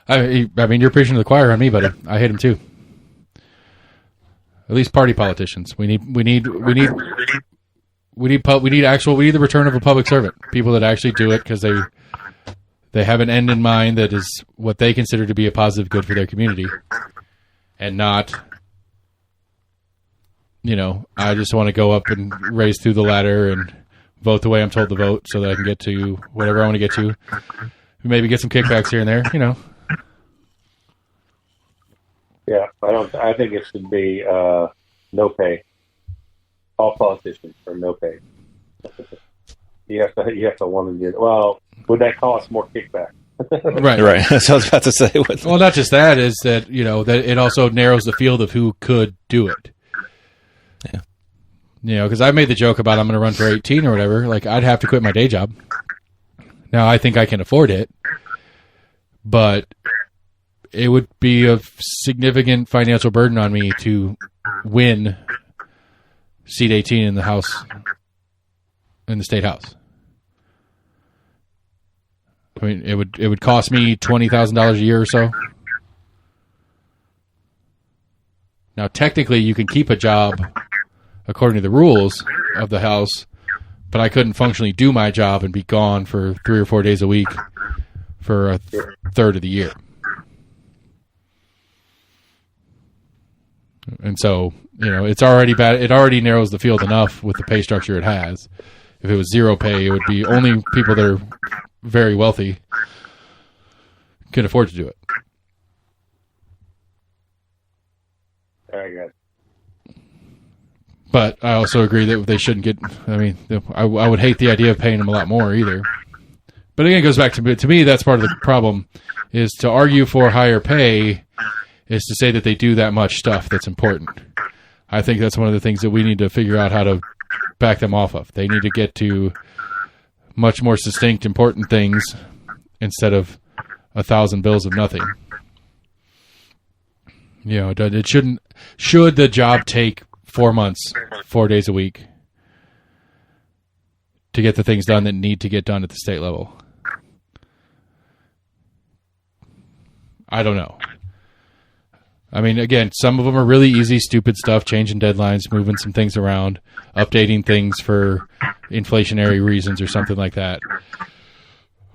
S1: I mean, you're preaching to the choir on me, buddy. I hate him too. At least party politicians. We need the return of a public servant. People that actually do it because they have an end in mind that is what they consider to be a positive good for their community, and not, you know, I just want to go up and race through the ladder and vote the way I'm told to vote so that I can get to whatever I want to get to. Maybe get some kickbacks here and there, you know.
S4: Yeah, I think it should be no pay. All politicians are no pay. You have to want to get. Well, would that cost more kickback?
S1: Right.
S2: That's what I was about to say.
S1: Well, not just that, is that, you know, that it also narrows the field of who could do it.
S2: Yeah.
S1: You know, because I made the joke about I'm going to run for 18 or whatever. Like, I'd have to quit my day job. Now, I think I can afford it, but it would be a significant financial burden on me to win seat 18 in the House, in the State House. I mean, it would cost me $20,000 a year or so. Now, technically, you can keep a job according to the rules of the House, but I couldn't functionally do my job and be gone for 3 or 4 days a week for a third of the year. And so, you know, it's already bad. It already narrows the field enough with the pay structure it has. If it was 0 pay, it would be only people that are very wealthy can afford to do it.
S4: Very good.
S1: But I also agree that they shouldn't get. I mean, I would hate the idea of paying them a lot more either. But again, it goes back to me. That's part of the problem, is to argue for higher pay is to say that they do that much stuff that's important. I think that's one of the things that we need to figure out how to back them off of. They need to get to much more succinct, important things instead of 1,000 bills of nothing. You know, it shouldn't. Should the job take 4 months, 4 days a week, to get the things done that need to get done at the state level? I don't know. I mean, again, some of them are really easy, stupid stuff, changing deadlines, moving some things around, updating things for inflationary reasons or something like that.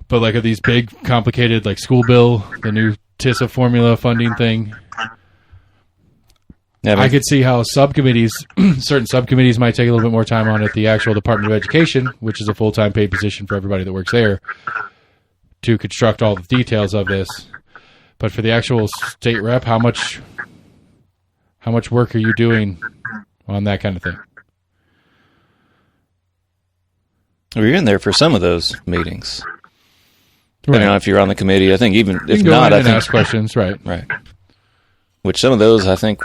S1: But like these big, complicated, like school bill, the new TISA formula funding thing, yeah, I could see how subcommittees, certain subcommittees might take a little bit more time on it. The actual Department of Education, which is a full-time paid position for everybody that works there, to construct all the details of this. But for the actual state rep, how much work are you doing on that kind of thing?
S2: Well, you're in there for some of those meetings. Depending
S1: Right.
S2: on if you're on the committee. I think even
S1: You
S2: if
S1: can go
S2: not,
S1: in
S2: I
S1: and
S2: think
S1: ask questions, right?
S2: right. Which some of those I think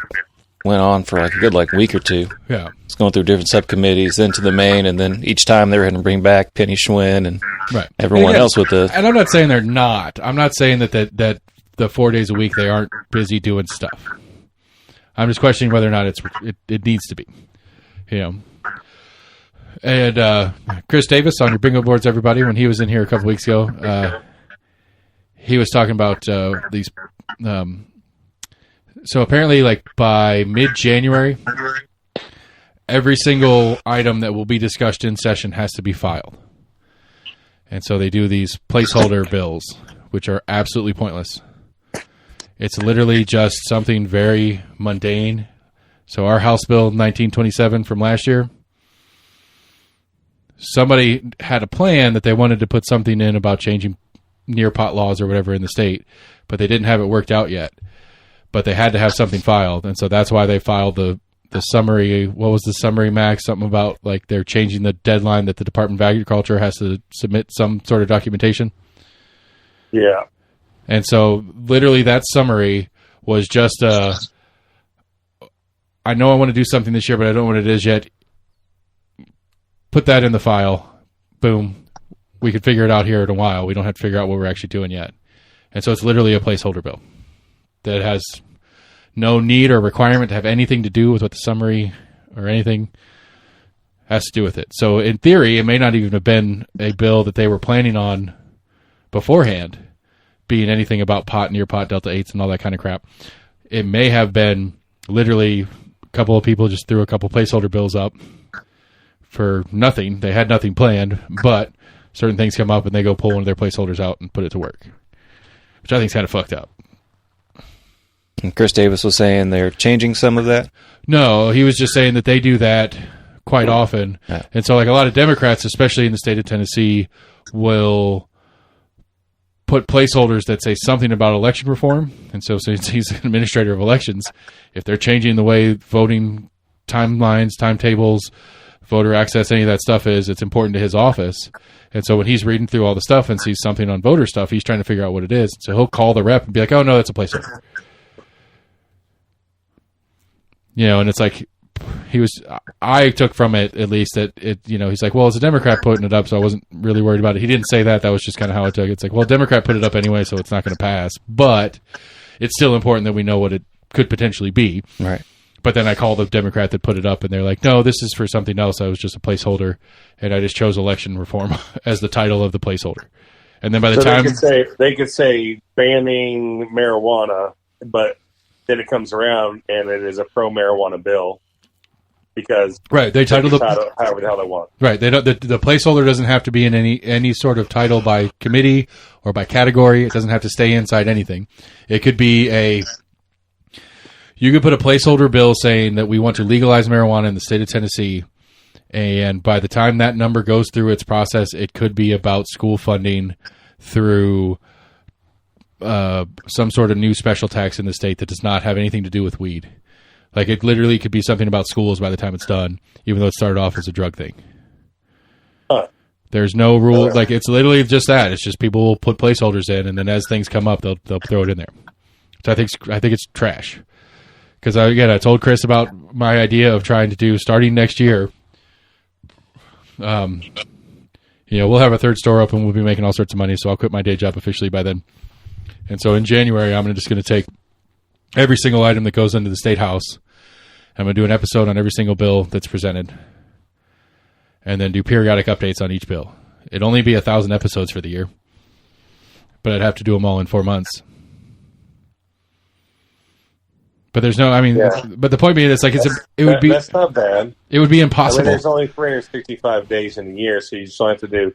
S2: went on for like a good week or two.
S1: Yeah.
S2: It's going through different subcommittees, then to the main, and then each time they were going to bring back Penny Schwinn and
S1: Right.
S2: everyone
S1: And again,
S2: else with the.
S1: And I'm not saying they're not. I'm not saying that the 4 days a week they aren't busy doing stuff. I'm just questioning whether or not it needs to be. You know. And Chris Davis on your bingo boards, everybody, when he was in here a couple weeks ago, he was talking about these. So apparently, like by mid-January, every single item that will be discussed in session has to be filed. And so they do these placeholder bills, which are absolutely pointless. It's literally just something very mundane. So our House Bill 1927 from last year, somebody had a plan that they wanted to put something in about changing near pot laws or whatever in the state, but they didn't have it worked out yet. But they had to have something filed, and so that's why they filed the summary. What was the summary, Max? Something about like they're changing the deadline that the Department of Agriculture has to submit some sort of documentation.
S4: Yeah.
S1: And so literally that summary was just I know I want to do something this year, but I don't know what it is yet. Put that in the file. Boom. We could figure it out here in a while. We don't have to figure out what we're actually doing yet. And so it's literally a placeholder bill that has no need or requirement to have anything to do with what the summary or anything has to do with it. So in theory, it may not even have been a bill that they were planning on beforehand, being anything about pot, near pot, Delta 8s, and all that kind of crap. It may have been literally a couple of people just threw a couple placeholder bills up for nothing. They had nothing planned, but certain things come up and they go pull one of their placeholders out and put it to work, which I think is kind of fucked up.
S2: And Chris Davis was saying they're changing some of that.
S1: No, he was just saying that they do that quite often.
S2: Yeah.
S1: And so like a lot of Democrats, especially in the state of Tennessee, will put placeholders that say something about election reform. And so since he's an administrator of elections, if they're changing the way voting timelines, timetables, voter access, any of that stuff is, it's important to his office. And so when he's reading through all the stuff and sees something on voter stuff, he's trying to figure out what it is. So he'll call the rep and be like, oh, no, that's a placeholder. You know, and it's like, I took from it at least that it, you know, he's like, well, it's a Democrat putting it up, so I wasn't really worried about it. He didn't say that. That was just kind of how I took it. It's like, well, Democrat put it up anyway, so it's not going to pass. But it's still important that we know what it could potentially be.
S2: Right.
S1: But then I called the Democrat that put it up, and they're like, no, this is for something else. I was just a placeholder, and I just chose election reform as the title of the placeholder. And then by the time
S4: they could say banning marijuana, but then it comes around and it is a pro marijuana bill because
S1: they titled
S4: it however the hell they want.
S1: Right. They don't. The placeholder doesn't have to be in any sort of title by committee or by category. It doesn't have to stay inside anything. It could be you could put a placeholder bill saying that we want to legalize marijuana in the state of Tennessee, and by the time that number goes through its process, it could be about school funding through some sort of new special tax in the state that does not have anything to do with weed. Like it literally could be something about schools by the time it's done, even though it started off as a drug thing. There's no rule. Like it's literally just that. It's just people will put placeholders in, and then as things come up, they'll throw it in there. So I think it's trash. Because I told Chris about my idea of trying to do starting next year, We'll have a third store open. We'll be making all sorts of money, so I'll quit my day job officially by then. And so in January, I'm just going to take every single item that goes into the State House. I'm going to do an episode on every single bill that's presented, and then do periodic updates on each bill. It'd only be 1,000 episodes for the year, but I'd have to do them all in 4 months. But there's no, but the point being, it's like
S4: that's not bad.
S1: It would be impossible.
S4: There's only 365 days in a year, so you just don't have to do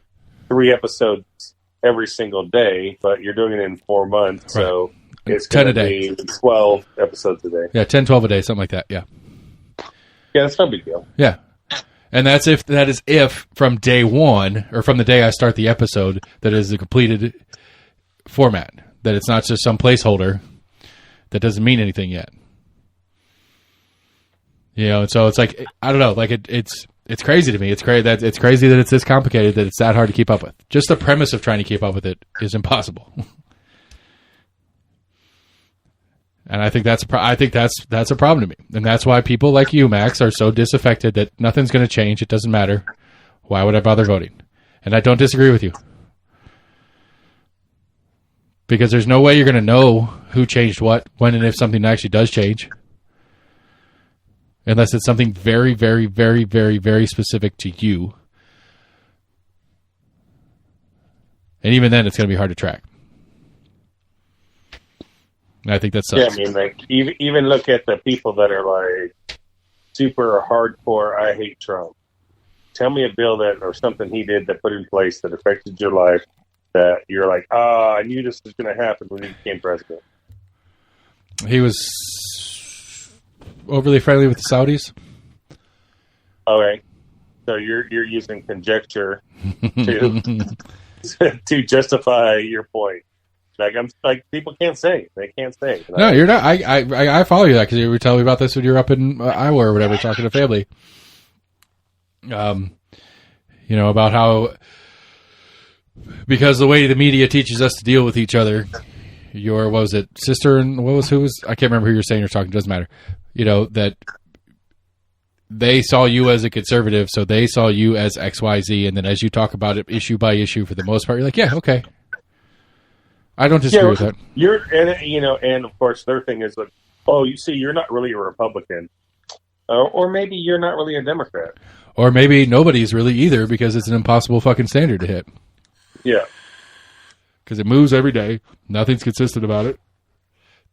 S4: 3 episodes every single day, but you're doing it in 4 months,
S1: right.
S4: So it's 10 a day. 12 episodes a day.
S1: Yeah, 10, 12 a day, something like that, yeah.
S4: Yeah, that's no big deal.
S1: Yeah. And that is if from day one, or from the day I start the episode, that is the completed format. That it's not just some placeholder that doesn't mean anything yet. And so it's like, I don't know, like it's crazy to me. It's crazy that it's this complicated, that it's that hard to keep up with. Just the premise of trying to keep up with it is impossible. And I think that's a problem to me. And that's why people like you, Max, are so disaffected that nothing's going to change. It doesn't matter. Why would I bother voting? And I don't disagree with you. Because there's no way you're going to know who changed what, when, and if something actually does change. Unless it's something very, very, very, very, very specific to you. And even then, it's going to be hard to track. And I think that's
S4: like even look at the people that are like super hardcore. I hate Trump. Tell me a bill that or something he did that put in place that affected your life that you're like, I knew this was going to happen when he became president.
S1: He was overly friendly with the Saudis.
S4: Okay, so you're using conjecture to justify your point. Like people can't say. They can't say.
S1: No, you're not. I follow you that because you were telling me about this when you were up in Iowa or whatever, talking to family. About how, because the way the media teaches us to deal with each other, your, what was it, sister and who was, I can't remember who you're saying you're talking, doesn't matter. That they saw you as a conservative, so they saw you as XYZ, and then as you talk about it issue by issue for the most part, you're like, yeah, okay. I don't disagree with that. And
S4: of course, their thing is like, oh, you see, you're not really a Republican, or maybe you're not really a Democrat,
S1: or maybe nobody's really either because it's an impossible fucking standard to hit.
S4: Yeah,
S1: because it moves every day. Nothing's consistent about it.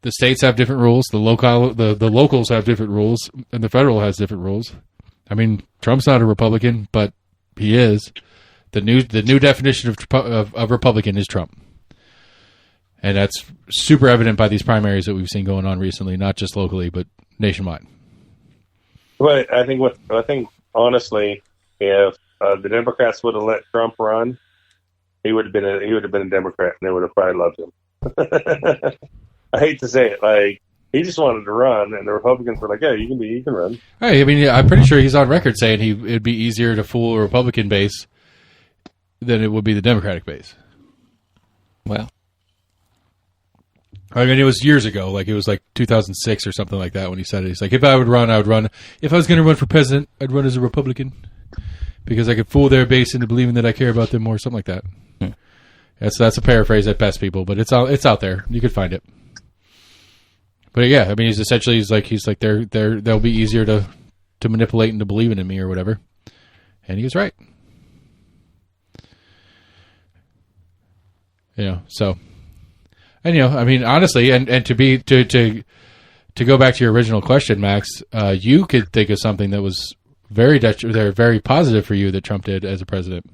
S1: The states have different rules. The locals have different rules, and the federal has different rules. I mean, Trump's not a Republican, but he is. The new definition of Republican is Trump. And that's super evident by these primaries that we've seen going on recently, not just locally, but nationwide.
S4: But I think honestly, if the Democrats would have let Trump run, he would have been a Democrat, and they would have probably loved him. I hate to say it, like he just wanted to run, and the Republicans were like, "Yeah, you can run."
S1: Hey, I mean, I'm pretty sure he's on record saying it'd be easier to fool a Republican base than it would be the Democratic base.
S2: Well.
S1: I mean, it was years ago. Like, it was like 2006 or something like that when he said it. He's like, if I would run, I would run. If I was going to run for president, I'd run as a Republican because I could fool their base into believing that I care about them more, something like that. That's a paraphrase at best, people, but it's out there. You could find it. But yeah, I mean, he's like they'll be easier to manipulate into believing in me or whatever, and he was right. So. And I mean, honestly, and to go back to your original question, Max, you could think of something that was very positive for you that Trump did as a president.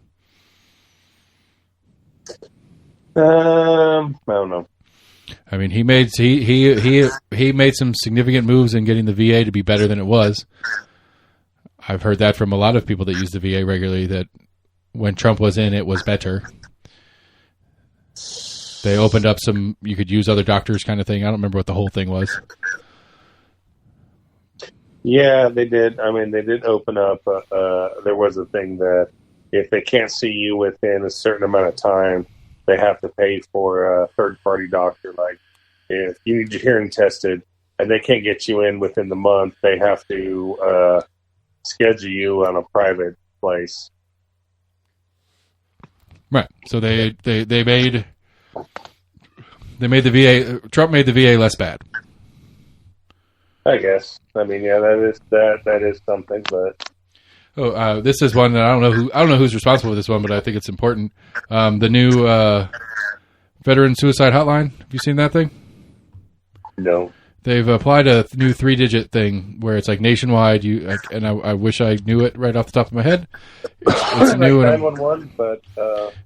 S4: I don't know.
S1: I mean, he made some significant moves in getting the VA to be better than it was. I've heard that from a lot of people that use the VA regularly, that when Trump was in, it was better. They opened up you could use other doctors kind of thing. I don't remember what the whole thing was.
S4: Yeah, they did. I mean, they did open up. There was a thing that if they can't see you within a certain amount of time, they have to pay for a third-party doctor. Like, if you need your hearing tested and they can't get you in within the month, they have to schedule you on a private place.
S1: Right. So they made the VA. Trump made the VA less bad.
S4: I guess. I mean, yeah, that is something, but.
S1: This is one that I don't know who's responsible for this one, but I think it's important. The new veteran suicide hotline. Have you seen that thing?
S4: No.
S1: They've applied a new 3-digit thing where it's like nationwide. I wish I knew it right off the top of my head. It's new.
S4: 911, but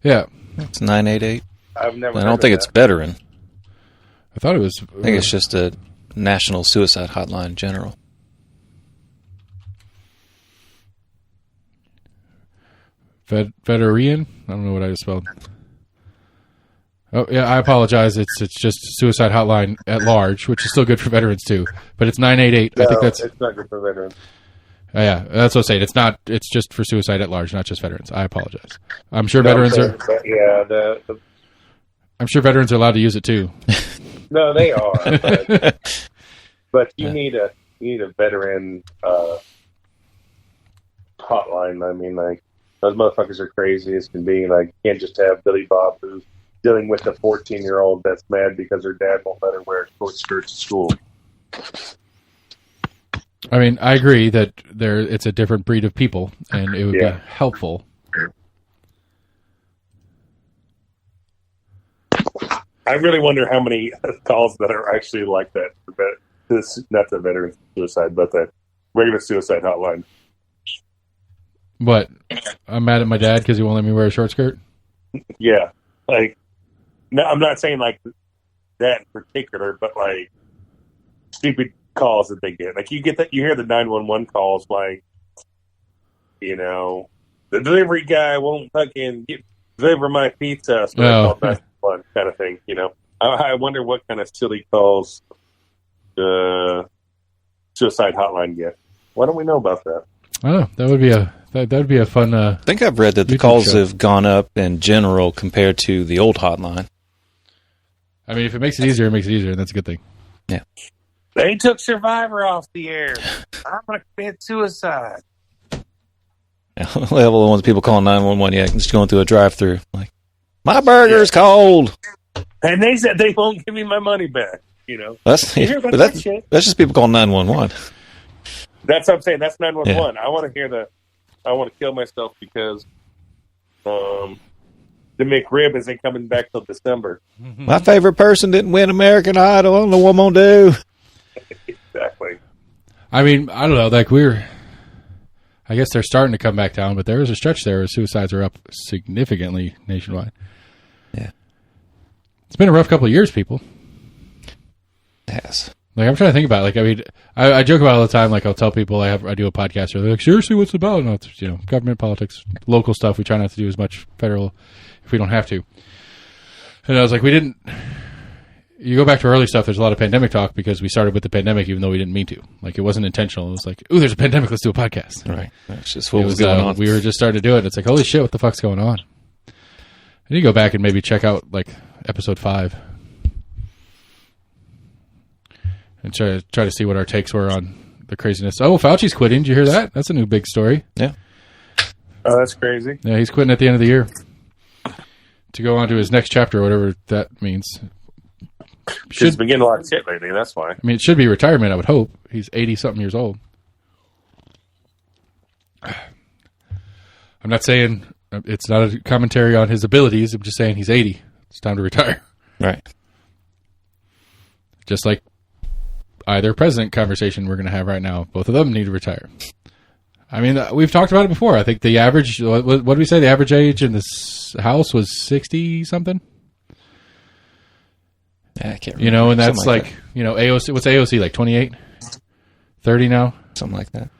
S1: yeah,
S2: it's 988.
S4: I've never.
S2: I don't think it's veteran.
S1: I thought it was.
S2: I think it's just a national suicide hotline in general.
S1: Veteran? I don't know what I just spelled. Oh, yeah, I apologize. It's just suicide hotline at large, which is still good for veterans, too. But it's 988.
S4: No,
S1: I think that's...
S4: it's not good for veterans.
S1: Yeah, that's what I'm saying. It's not. It's just for suicide at large, not just veterans. I apologize. I'm sure veterans are...
S4: Yeah,
S1: I'm sure veterans are allowed to use it, too.
S4: No, they are. But you need a veteran hotline. I mean, like, those motherfuckers are crazy as can be. Like, you can't just have Billy Bob who's dealing with a 14-year-old that's mad because her dad won't let her wear short skirts to school.
S1: I mean, I agree that it's a different breed of people, and it would be helpful.
S4: I really wonder how many calls that are actually like that. Not the veteran suicide, but the regular suicide hotline.
S1: What? I'm mad at my dad because he won't let me wear a short skirt?
S4: Yeah. Like, no, I'm not saying like that in particular, but like stupid calls that they get. Like you hear the 911 calls, like, you know, the delivery guy won't fucking deliver my pizza, so I call 911 kind of thing. You know, I wonder what kind of silly calls the suicide hotline get. Why don't we know about that?
S1: I don't know. That would be a fun.
S2: I think I've read that the calls have gone up in general compared to the old hotline.
S1: I mean, if it makes it easier, and that's a good thing.
S2: Yeah.
S4: They took Survivor off the air. I'm going to commit suicide.
S2: Yeah, the ones people calling 911, just going through a drive-through. Like, my burger's cold.
S4: And they said they won't give me my money back, you know.
S2: That's just people calling 911.
S4: That's what I'm saying. That's 911. Yeah. I want to kill myself because the McRib isn't coming back till December.
S2: My favorite person didn't win American Idol. I don't know what I'm going to do.
S4: Exactly.
S1: I mean, I don't know. Like I guess they're starting to come back down, but there was a stretch there where suicides are up significantly nationwide.
S2: Yeah.
S1: It's been a rough couple of years, people.
S2: Yes.
S1: Like, I'm trying to think about it. Like, I mean, I joke about it all the time. Like, I'll tell people I do a podcast, or they're like, seriously, what's it about? No, it's, government, politics, local stuff. We try not to do as much federal if we don't have to. And I was like, you go back to early stuff, there's a lot of pandemic talk because we started with the pandemic even though we didn't mean to. Like, it wasn't intentional. It was like, ooh, there's a pandemic, let's do a podcast.
S2: Right. That's just what was going on.
S1: We were just starting to do it. It's like, holy shit, what the fuck's going on? And you go back and maybe check out, like, episode 5. And try to see what our takes were on the craziness. Oh, Fauci's quitting. Did you hear that? That's a new big story.
S2: Yeah.
S4: Oh, that's crazy.
S1: Yeah, he's quitting at the end of the year to go on to his next chapter, whatever that means.
S4: He's been getting a lot of shit lately, that's why.
S1: I mean, it should be retirement, I would hope. He's 80-something years old. I'm not saying it's not a commentary on his abilities. I'm just saying he's 80. It's time to retire.
S2: Right.
S1: Just like either president conversation we're going to have right now. Both of them need to retire. I mean, we've talked about it before. I think the average, what did we say? The average age in this house was 60-something?
S2: Yeah, I can't remember.
S1: And that's like AOC, what's AOC, like 28? 30 now?
S2: Something like that.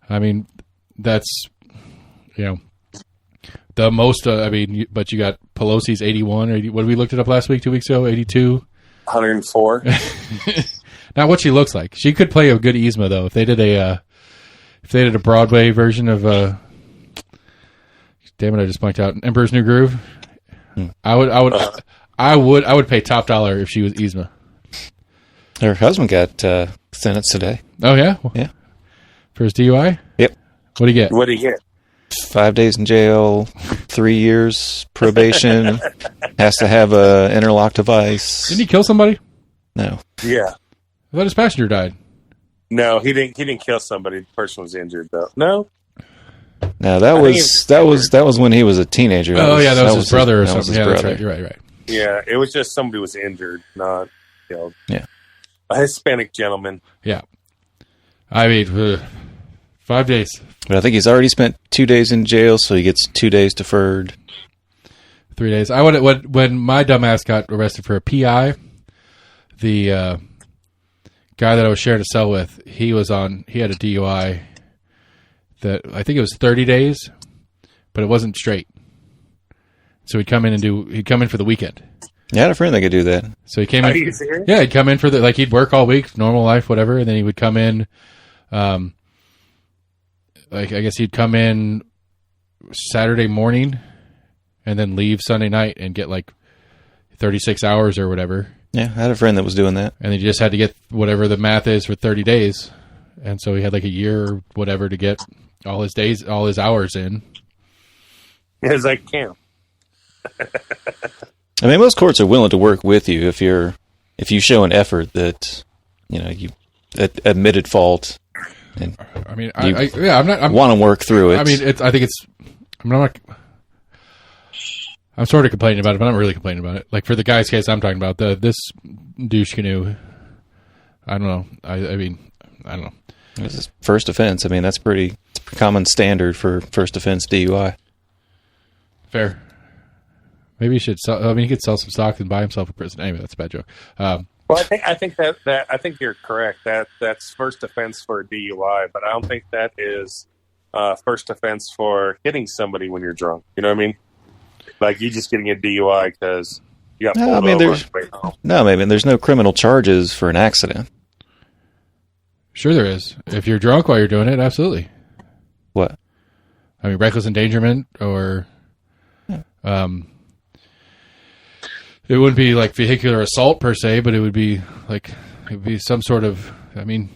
S1: I mean, that's, the most, but you got Pelosi's 81. Or what we looked it up last week, 2 weeks ago, 82?
S4: 104.
S1: Not what she looks like. She could play a good Yzma, though. If they did a Broadway version of damn it, I just blanked out, Emperor's New Groove. I would pay top dollar if she was Yzma.
S2: Her husband got sentenced today.
S1: Oh yeah,
S2: yeah,
S1: for his DUI.
S2: Yep.
S1: What did he get?
S4: What did he get?
S2: 5 days in jail, 3 years probation, has to have a interlock device.
S1: Didn't he kill somebody?
S2: No.
S4: Yeah.
S1: I thought his passenger died.
S4: No, he didn't. He didn't kill somebody. The person was injured though. No.
S2: No, that was when he was a teenager.
S1: That was his brother or something. Yeah,
S2: brother.
S1: that's right. You're right.
S4: Yeah, it was just somebody was injured, not killed.
S2: Yeah.
S4: A Hispanic gentleman.
S1: Yeah. I mean, 5 days.
S2: But I think he's already spent 2 days in jail, so he gets 2 days deferred.
S1: 3 days. When my dumbass got arrested for a PI, the guy that I was sharing a cell with, he had a DUI that I think it was 30 days, but it wasn't straight. So he'd come in for the weekend.
S2: Yeah, I had a friend that could do that.
S1: So he came
S4: Are
S1: in.
S4: you serious?
S1: Yeah, he'd come in he'd work all week, normal life, whatever, and then he would come in. I guess he'd come in Saturday morning and then leave Sunday night and get 36 hours or whatever.
S2: Yeah, I had a friend that was doing that.
S1: And then you just had to get whatever the math is for 30 days. And so he had a year or whatever to get all his hours in.
S4: It was like camp.
S2: I mean, most courts are willing to work with you if you show an effort that, you admitted fault. And
S1: I mean, I'm
S2: want to work through it.
S1: I mean, I'm sort of complaining about it, but I'm not really complaining about it. For the guy's case I'm talking about, this douche canoe, I don't know. I mean, I don't know.
S2: This is first offense. I mean, that's pretty common standard for first offense DUI.
S1: Fair. Maybe he should sell. I mean, he could sell some stock and buy himself a prison. Anyway, that's a bad joke.
S4: Well, I think you're correct. That's first offense for a DUI, but I don't think that is first offense for hitting somebody when you're drunk. You know what I mean? You just getting a DUI because you got pulled over on the way home.
S2: No, maybe there's no criminal charges for an accident.
S1: Sure, there is. If you're drunk while you're doing it, absolutely.
S2: What?
S1: I mean, reckless endangerment or, it wouldn't be vehicular assault per se, but it would be some sort of. I mean,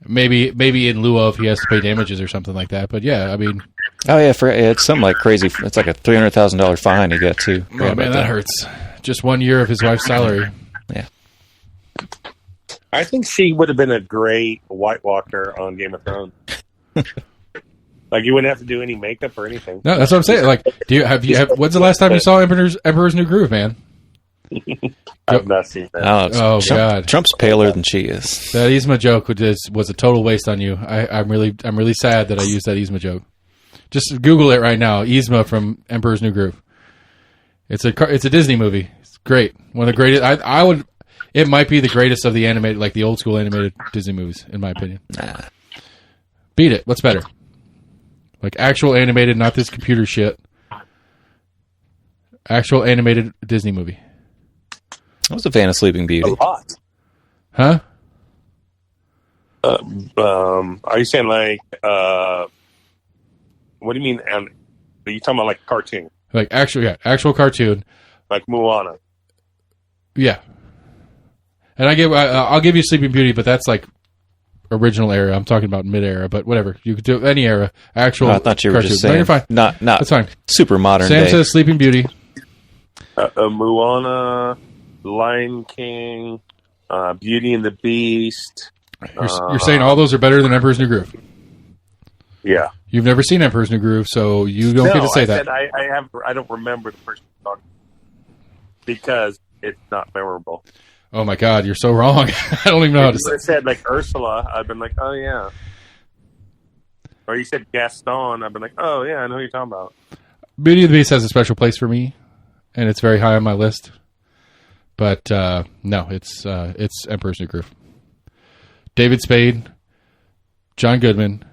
S1: maybe in lieu of he has to pay damages or something like that. But yeah, I mean.
S2: Oh yeah, it's something crazy. It's a $300,000 fine he got too.
S1: Oh man, that hurts. Just 1 year of his wife's salary.
S2: Yeah.
S4: I think she would have been a great White Walker on Game of Thrones. You wouldn't have to do any makeup or anything.
S1: No, that's what I'm saying. When's the last time you saw Emperor's New Groove, man?
S4: I've not seen that.
S1: God,
S2: Trump's paler than she is.
S1: That Yzma joke was a total waste on you. I'm really sad that I used that Yzma joke. Just Google it right now. Yzma from Emperor's New Groove. It's a Disney movie. It's great. One of the greatest. It might be the greatest of the animated, the old school animated Disney movies, in my opinion.
S2: Nah.
S1: Beat it. What's better? Actual animated, not this computer shit. Actual animated Disney movie.
S2: I was a fan of Sleeping Beauty.
S4: A lot.
S1: Huh?
S4: Are you saying what do you mean? Are you talking about cartoon?
S1: Actual cartoon.
S4: Like Moana.
S1: Yeah. And I'll give you Sleeping Beauty, but that's original era. I'm talking about mid-era, but whatever. You could do any era. Actual.
S2: I thought you were
S1: cartoon.
S2: just saying.
S1: No, you're fine.
S2: Not
S1: that's fine.
S2: Super modern
S1: Sam
S2: day.
S1: says Sleeping Beauty.
S4: Moana, Lion King, Beauty and the Beast.
S1: You're saying all those are better than Emperor's New Groove?
S4: Yeah.
S1: You've never seen Emperor's New Groove, so you don't get to say that.
S4: I don't remember the person talking because it's not memorable.
S1: Oh my God, you're so wrong. I don't even know how to say.
S4: If you said Ursula, I've been like, oh yeah. Or you said Gaston, I've been like, oh yeah, I know who you're talking about.
S1: Beauty and the Beast has a special place for me, and it's very high on my list. But no, it's Emperor's New Groove. David Spade, John Goodman.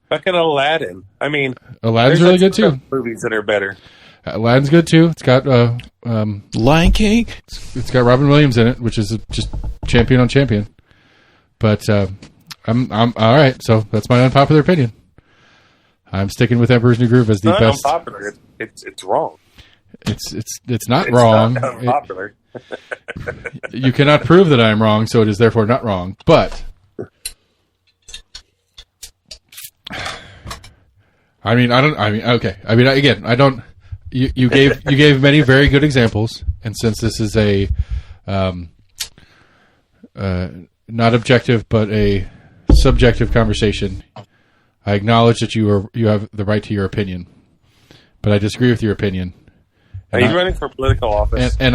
S4: Fucking Aladdin. I mean,
S1: Aladdin's really good too.
S4: Movies that are better.
S1: Aladdin's good too. It's got
S2: Lion King.
S1: It's got Robin Williams in it, which is just champion on champion. But I'm all right. So that's my unpopular opinion. I'm sticking with Emperor's New Groove as the best.
S4: Unpopular. It's wrong.
S1: It's not wrong.
S4: Not unpopular.
S1: You cannot prove that I am wrong, so it is therefore not wrong. But I mean, okay. I mean, again, I don't. You gave many very good examples, and since this is a not objective but a subjective conversation, I acknowledge that you have the right to your opinion, but I disagree with your opinion.
S3: And he's running for political office,
S1: and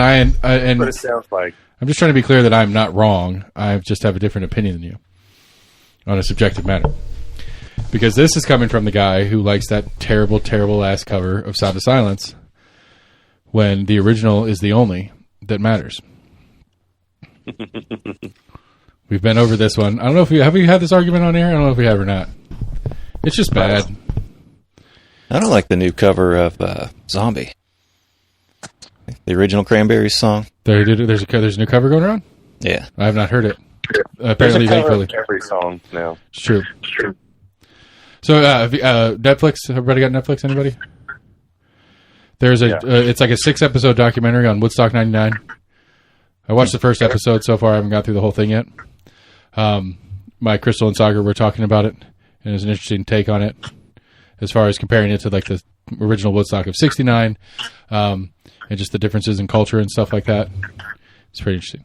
S3: what it sounds like.
S1: I'm just trying to be clear that I'm not wrong. I just have a different opinion than you on a subjective matter. Because this is coming from the guy who likes that terrible, terrible ass cover of Sound of Silence when the original is the only that matters. We've been over this one. I don't know if have we had this argument on air? I don't know if we have or not. It's just bad.
S2: I don't like the new cover of Zombie. The original Cranberries song.
S1: There's a new cover going around?
S2: Yeah.
S1: I have not heard it. Apparently, thankfully.
S3: Every song now.
S1: It's true. So, Netflix. Everybody got Netflix? Anybody? There's it's like a 6-episode documentary on Woodstock '99. I watched the first episode so far. I haven't got through the whole thing yet. My Crystal and Sagar were talking about it, and it was an interesting take on it as far as comparing it to like the original Woodstock of '69, and just the differences in culture and stuff like that. It's pretty interesting.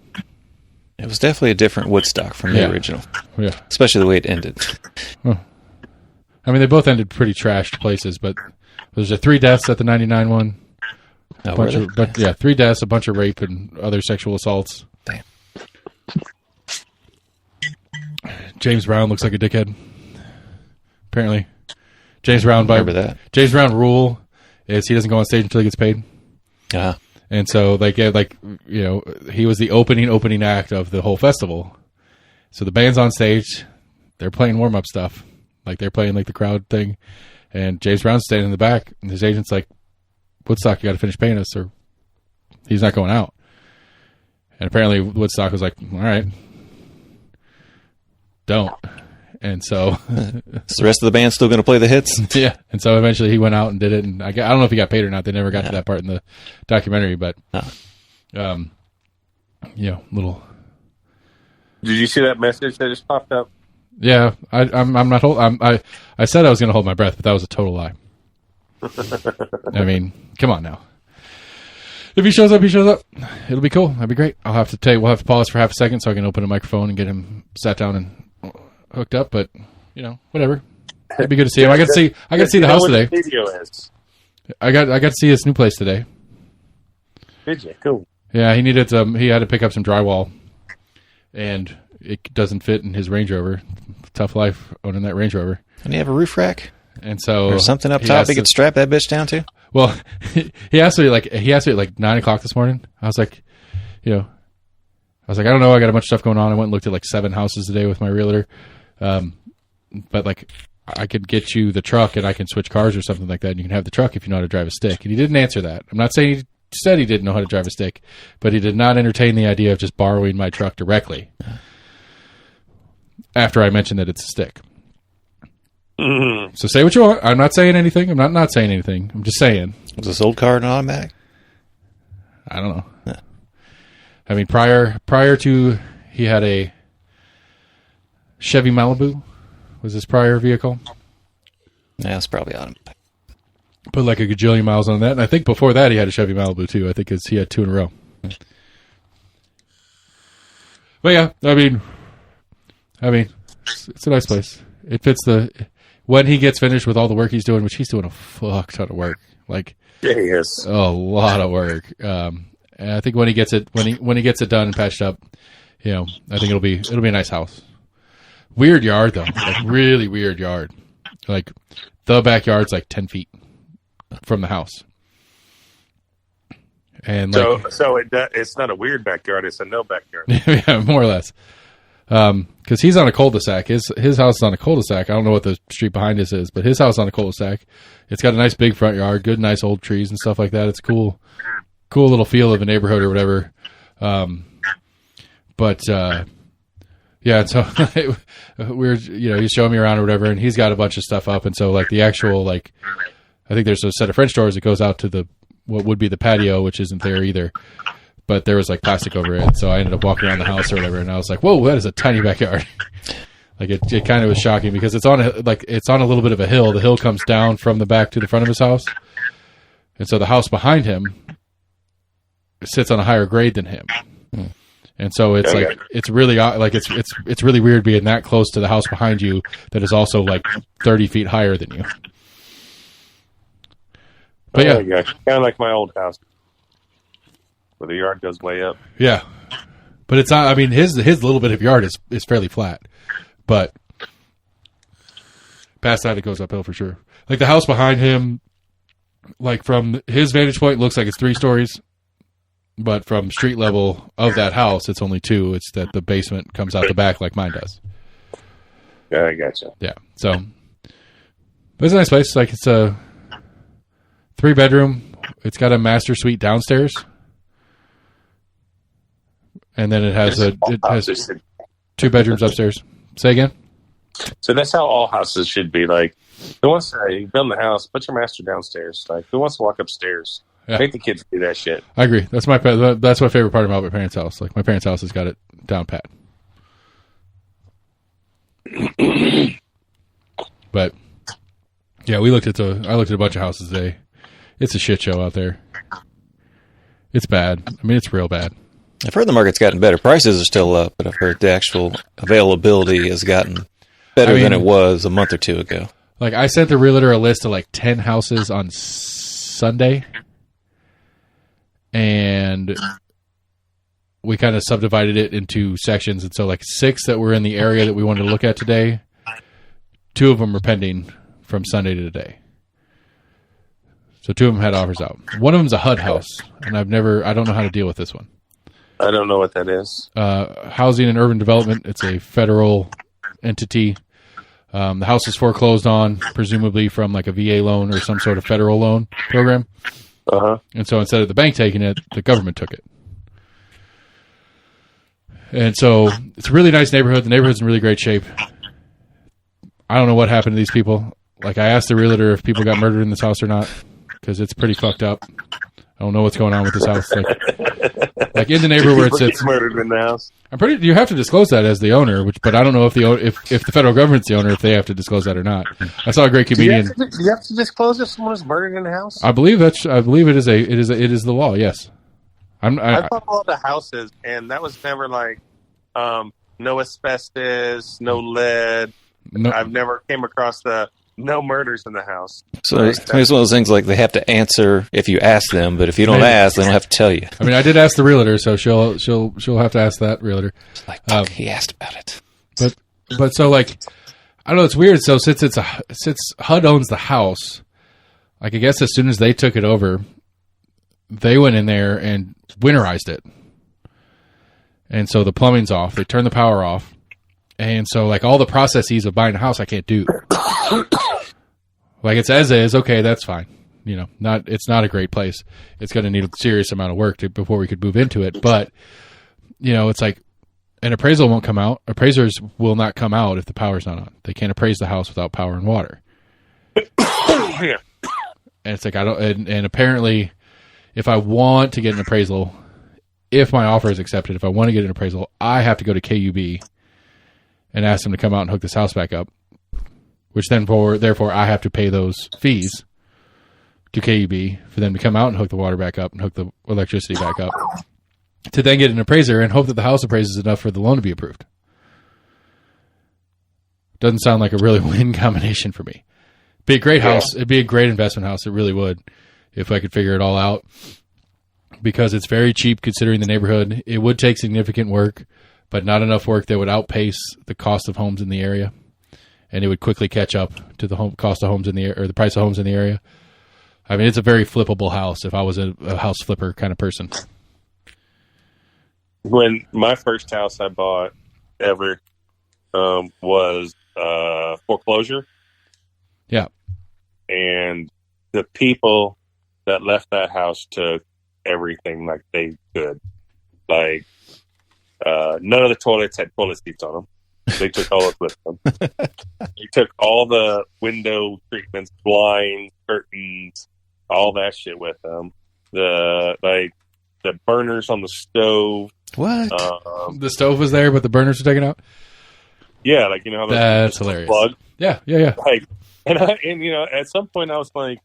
S2: It was definitely a different Woodstock from the original.
S1: Yeah.
S2: Especially the way it ended.
S1: Huh. I mean, they both ended pretty trashed places, but there's 3 deaths at the '99 one.
S2: Oh, really?
S1: 3 deaths, a bunch of rape and other sexual assaults.
S2: Damn.
S1: James Brown looks like a dickhead. Apparently, James Brown
S2: remember that.
S1: James Brown rule is he doesn't go on stage until he gets paid. And so, he was the opening act of the whole festival. So the band's on stage, they're playing warm up stuff, like they're playing like the crowd thing, and James Brown's standing in the back, and his agent's like, "Woodstock, you got to finish paying us, or he's not going out." And apparently, Woodstock was like, "All right, don't." And so,
S2: is the rest of the band still going to play the hits?
S1: Yeah. And so eventually he went out and did it. And I don't know if he got paid or not. They never got to that part in the documentary, but, little.
S3: Did you see that message that just popped up?
S1: Yeah. I'm not I said I was going to hold my breath, but that was a total lie. I mean, come on now. If he shows up, he shows up. It'll be cool. That'd be great. We'll have to pause for half a second so I can open a microphone and get him sat down and hooked up, but whatever. It'd be good to see him. I got to see the house today.
S3: What the video is.
S1: I got to see his new place today.
S3: Did you? Cool.
S1: Yeah, he needed he had to pick up some drywall, and it doesn't fit in his Range Rover. Tough life owning that Range Rover.
S2: Doesn't he have a roof rack?
S1: And so
S2: or something up top he could strap that bitch down to?
S1: Well, he asked me at 9:00 this morning. I was like, I don't know. I got a bunch of stuff going on. I went and looked at 7 houses today with my realtor. But I could get you the truck and I can switch cars or something like that. And you can have the truck if you know how to drive a stick. And he didn't answer that. I'm not saying he said he didn't know how to drive a stick, but he did not entertain the idea of just borrowing my truck directly after I mentioned that it's a stick.
S3: Mm-hmm.
S1: So say what you want. I'm not saying anything. I'm not saying anything. I'm just saying.
S2: Was this old car an automatic?
S1: I don't know. Yeah. I mean, prior to he had a Chevy Malibu was his prior vehicle.
S2: Yeah, it's probably automatic.
S1: Put a gajillion miles on that, and I think before that he had a Chevy Malibu too. I think he had 2 in a row. But yeah, I mean, it's a nice place. It fits when he gets finished with all the work he's doing, which he's doing a fuck ton of work, yeah,
S3: he is
S1: a lot of work. And I think when he gets it done and patched up, I think it'll be a nice house. Weird yard though, really weird yard. The backyard's 10 feet from the house, and
S3: it's not a weird backyard; it's a no backyard.
S1: Yeah, more or less. Because he's on a cul-de-sac. His house is on a cul-de-sac. I don't know what the street behind this is, but his house is on a cul-de-sac. It's got a nice big front yard, good, nice old trees and stuff like that. It's cool little feel of a neighborhood or whatever. Yeah, so he's showing me around or whatever, and he's got a bunch of stuff up, and so the actual I think there's a set of French doors that goes out to what would be the patio, which isn't there either. But there was plastic over it, so I ended up walking around the house or whatever, and I was like, "Whoa, that is a tiny backyard." Like it kind of was shocking because it's on a little bit of a hill. The hill comes down from the back to the front of his house, and so the house behind him sits on a higher grade than him. And so it's it's really like it's really weird being that close to the house behind you that is also like 30 feet higher than you. But yeah,
S3: kind of like my old house, where the yard goes way up.
S1: Yeah, but it's not. I mean, his little bit of yard is fairly flat. But past that, it goes uphill for sure. Like the house behind him, like from his vantage point, looks like it's 3 stories. But from street level of that house, it's only 2. It's that the basement comes out the back like mine does.
S3: Yeah, I gotcha.
S1: Yeah. So, but it's a nice place. Like it's a 3-bedroom. It's got a master suite downstairs. And then it has 2 bedrooms upstairs. Say again?
S3: So that's how all houses should be. Like, who wants to build the house? Put your master downstairs. Like, who wants to walk upstairs?
S1: Yeah.
S3: Make the kids do that shit.
S1: I agree. That's my favorite part about my parents' house. Like my parents' house has got it down pat. But yeah, I looked at a bunch of houses today. It's a shit show out there. It's bad. I mean, it's real bad.
S2: I've heard the market's gotten better. Prices are still up, but I've heard the actual availability has gotten better than it was a month or 2 ago.
S1: Like, I sent the realtor a list of like 10 houses on Sunday, and we kind of subdivided it into sections. And so, like, 6 that were in the area that we wanted to look at today, 2 of them were pending from Sunday to today. So 2 of them had offers out. One of them's a HUD house, and I don't know how to deal with this one.
S3: I don't know what that is.
S1: Housing and Urban Development. It's a federal entity. The house is foreclosed on, presumably from like a VA loan or some sort of federal loan program.
S3: Uh-huh.
S1: And so instead of the bank taking it, the government took it. And so it's a really nice neighborhood. The neighborhood's in really great shape. I don't know what happened to these people. Like, I asked the realtor if people got murdered in this house or not, because it's pretty fucked up. I don't know what's going on with this house. Like in the neighborhood where it sits,
S3: murdered in the house.
S1: You have to disclose that as the owner, but I don't know if the federal government's the owner, if they have to disclose that or not. I saw a great comedian.
S3: Do you have to disclose if someone is murdered in the house?
S1: I believe it is the law. Yes.
S3: I bought all the houses, and that was never like no asbestos, no lead.
S1: No.
S3: I've never came across no murders in the house.
S2: So it's one of those things like they have to answer if you ask them, but if you don't ask, they don't have to tell you.
S1: I mean, I did ask the realtor, so she'll have to ask that realtor.
S2: Like, fuck, he asked about it.
S1: But so like, I don't know, it's weird. So since HUD owns the house, like I guess as soon as they took it over, they went in there and winterized it, and so the plumbing's off. They turned the power off, and so like all the processes of buying a house, I can't do. Like it's as is, okay, that's fine. You know, it's not a great place. It's going to need a serious amount of work before we could move into it. But you know, it's like an appraisal won't come out. Appraisers will not come out if the power's not on. They can't appraise the house without power and water.
S3: Yeah.
S1: And it's like and apparently, if I want to get an appraisal, if my offer is accepted, if I want to get an appraisal, I have to go to KUB and ask them to come out and hook this house back up. Which therefore I have to pay those fees to KUB for them to come out and hook the water back up and hook the electricity back up to then get an appraiser and hope that the house appraises enough for the loan to be approved. Doesn't sound like a really win combination for me. It'd be a great house. It'd be a great investment house. It really would if I could figure it all out because it's very cheap considering the neighborhood. It would take significant work, but not enough work that would outpace the cost of homes in the area. And it would quickly catch up to the cost of homes in the area, or the price of homes in the area. I mean, it's a very flippable house if I was a house flipper kind of person.
S3: When my first house I bought ever was foreclosure.
S1: Yeah.
S3: And the people that left that house took everything like they could. Like, none of the toilets had toilet seats on them. They took all of it with them. They took all the window treatments, blinds, curtains, all that shit with them. The burners on the stove.
S2: What?
S1: The stove was there, but the burners were taken out?
S3: Yeah, like you know how
S1: That's hilarious.
S3: Plug?
S1: Yeah.
S3: Like, and at some point I was like,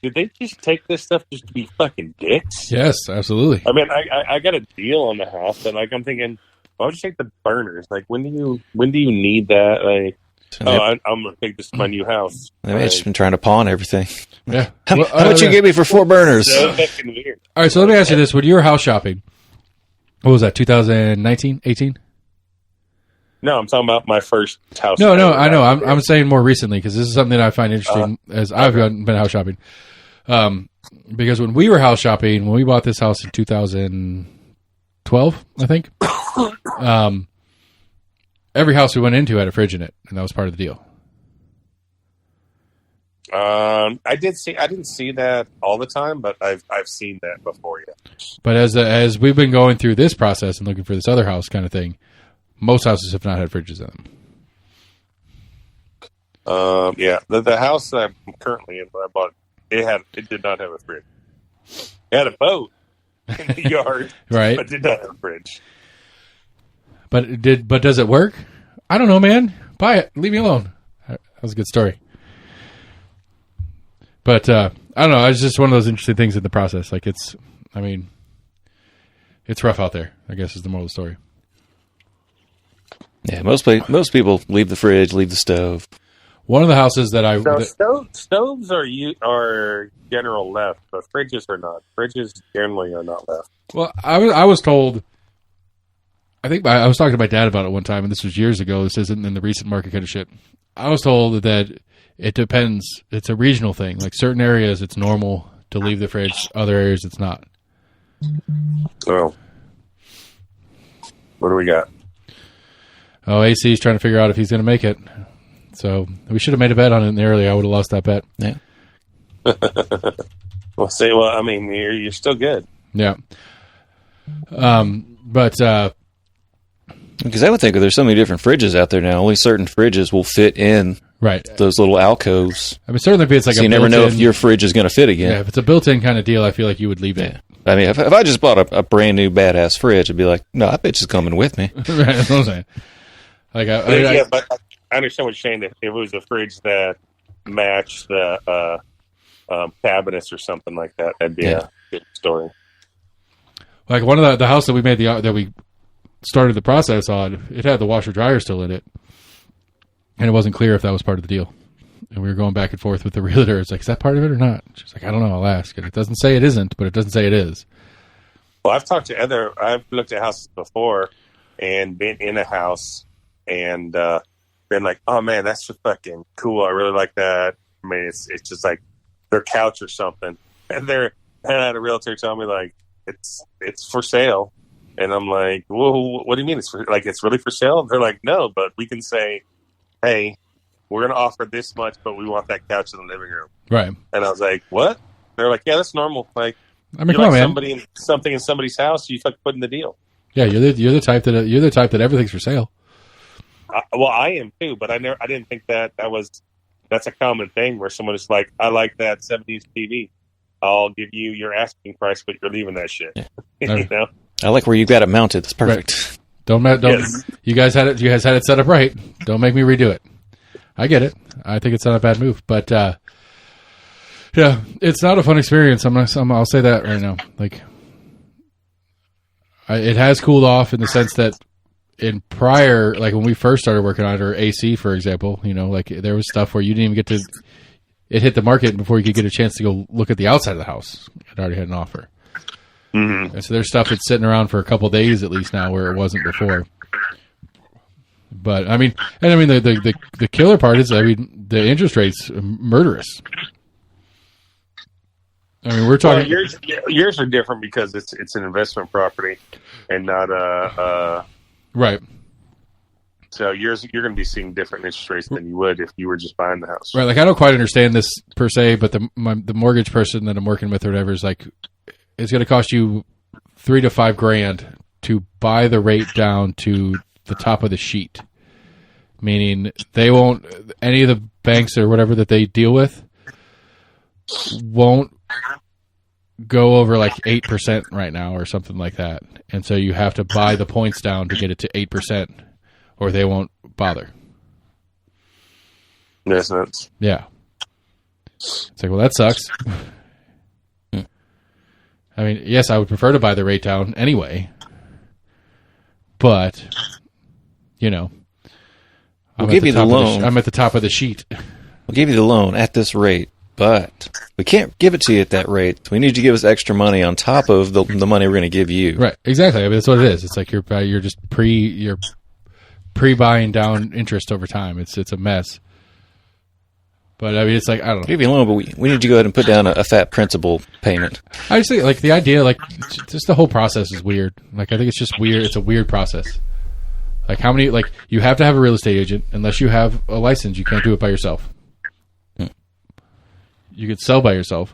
S3: did they just take this stuff just to be fucking dicks?
S1: Yes, absolutely.
S3: I mean, I got a deal on the house, but like I'm thinking, why would you take the burners? Like, when do you need that? Like, I'm gonna take this to my new house.
S2: They've just been trying to pawn everything.
S1: Yeah.
S2: How much you give me for 4 burners?
S3: So fucking weird.
S1: All right, so let me ask you this: when you were house shopping, what was that? 2019, 18?
S3: No, I'm talking about my first house.
S1: No, I know. I'm saying more recently because this is something that I find interesting as I've been house shopping. Because when we were house shopping, when we bought this house in 2012, I think, every house we went into had a fridge in it, and that was part of the deal.
S3: I didn't see that all the time, but I've seen that before. Yeah.
S1: But as we've been going through this process and looking for this other house kind of thing, most houses have not had fridges in them.
S3: Yeah, the house that I'm currently in, that I bought, it did not have a fridge. It had a boat in the yard,
S1: right?
S3: But did not have a fridge.
S1: But does it work? I don't know, man. Buy it. Leave me alone. That was a good story. But I don't know. It's just one of those interesting things in the process. Like it's rough out there, I guess is the moral of the story.
S2: Yeah, most people leave the fridge, leave the stove.
S1: One of the houses that
S3: stoves are general left, but fridges are not. Fridges generally are not left.
S1: Well, I was told. I think I was talking to my dad about it one time, and this was years ago. This isn't in the recent market kind of shit. I was told that it depends. It's a regional thing. Like certain areas, it's normal to leave the fridge. Other areas, it's not.
S3: Oh, what do we got?
S1: Oh, AC is trying to figure out if he's going to make it. So we should have made a bet on it in the early. I would have lost that bet.
S2: Yeah.
S3: Well, I mean, you're still good.
S1: Yeah. But
S2: because I would think there's so many different fridges out there now. Only certain fridges will fit in those little alcoves.
S1: I mean, certainly if it's like
S2: so you never know if your fridge is going to fit again.
S1: Yeah, if it's a built-in kind of deal, I feel like you would leave it.
S2: I mean, if I just bought a brand new badass fridge, I'd be like, no, that bitch is coming with me.
S1: Right, that's what I'm saying. Like,
S3: but I understand what you're saying. That if it was a fridge that matched the cabinets or something like that, that'd be a good story.
S1: Like one of the house that we made that we started the process on, it had the washer dryer still in it, and it wasn't clear if that was part of the deal. And we were going back and forth with the realtor. It's like, is that part of it or not? She's like, I don't know. I'll ask. And it doesn't say it isn't, but it doesn't say it is.
S3: Well, I've looked at houses before and been in a house and been like, oh man, that's just fucking cool. I really like that. I mean, it's just like their couch or something. And I had a realtor tell me like, it's for sale. And I'm like, whoa, what do you mean it's really for sale? They're like, no, but we can say, hey, we're going to offer this much, but we want that couch in the living room. Right. And I was like, what? They're like, yeah, that's normal. Like,
S1: I mean, come on, man.
S3: Something in somebody's house, you fucking put in the deal.
S1: Yeah, you're the type that everything's for sale.
S3: Well, I am too, but I didn't think that's a common thing where someone is like, I like that 70s TV. I'll give you your asking price, but you're leaving that shit.
S2: Yeah. You know? I like where you got it mounted. That's perfect.
S1: Right. Don't. Yes. You guys had it set up right. Don't make me redo it. I get it. I think it's not a bad move, but yeah, it's not a fun experience. I'll say that right now. Like, it has cooled off in the sense that in prior, like when we first started working on it, or AC, for example, like there was stuff where you didn't even get to. It hit the market before you could get a chance to go look at the outside of the house. It already had an offer. Mm-hmm. And so there's stuff that's sitting around for a couple of days at least now where it wasn't before. But the killer part is, the interest rate's murderous. I mean, we're talking.
S3: Well, yours are different because it's an investment property and not a
S1: right.
S3: So you're going to be seeing different interest rates than you would if you were just buying the house.
S1: Right. Like, I don't quite understand this per se, but the mortgage person that I'm working with or whatever is like, it's going to cost you $3,000 to $5,000 to buy the rate down to the top of the sheet. Meaning they won't, any of the banks or whatever that they deal with won't go over like 8% right now or something like that. And so you have to buy the points down to get it to 8%. or they won't bother.
S3: Isn't it?
S1: Yeah. It's like, well, that sucks. I mean, yes, I would prefer to buy the rate down anyway, but
S2: we'll give you the loan.
S1: I'm at the top of the sheet.
S2: We'll give you the loan at this rate, but we can't give it to you at that rate. We need you to give us extra money on top of the money we're going to give you.
S1: Right, exactly. I mean, that's what it is. It's like you're just pre-buying down interest over time. It's a mess. But I mean, it's like, I don't know.
S2: We'll give you a loan, but we need you to go ahead and put down a fat principal payment.
S1: I just think, like, the idea, like, just the whole process is weird. Like, I think it's just weird. It's a weird process. Like, how many, like, you have to have a real estate agent. Unless you have a license, you can't do it by yourself. You could sell by yourself.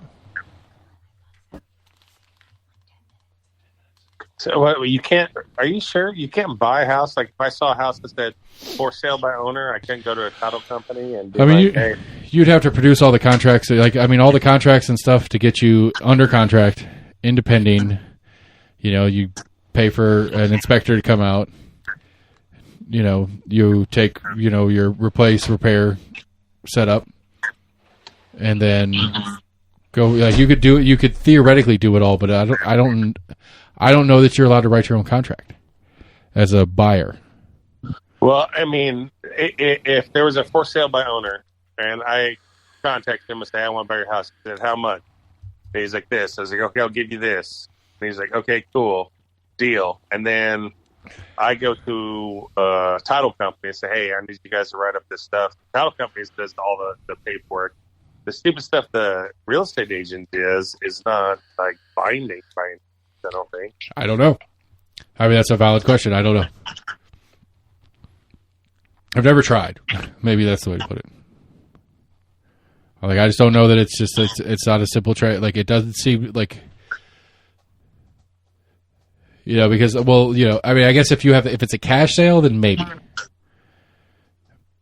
S3: So what, you can't? Are you sure you can't buy a house? Like if I saw a house that said for sale by owner, I can't go to a title company and.
S1: I mean, you'd have to produce all the contracts. Like I mean, all the contracts and stuff to get you under contract, independent. You pay for an inspector to come out. You take your replace, repair, setup, and then go. Like you could do it. You could theoretically do it all, but I don't know that you're allowed to write your own contract as a buyer.
S3: Well, I mean, if there was a for sale by owner and I contact him and say, I want to buy your house, he said, how much? And he's like this. I was like, okay, I'll give you this. And he's like, okay, cool, deal. And then I go to a title company and say, hey, I need you guys to write up this stuff. The title company does all the paperwork. The stupid stuff the real estate agent is not like binding. I don't think.
S1: I don't know. I mean, that's a valid question. I don't know. I've never tried. Maybe that's the way to put it. Like, I just don't know that it's not a simple trade. Like, it doesn't seem like, because, well, I mean, I guess if it's a cash sale, then maybe.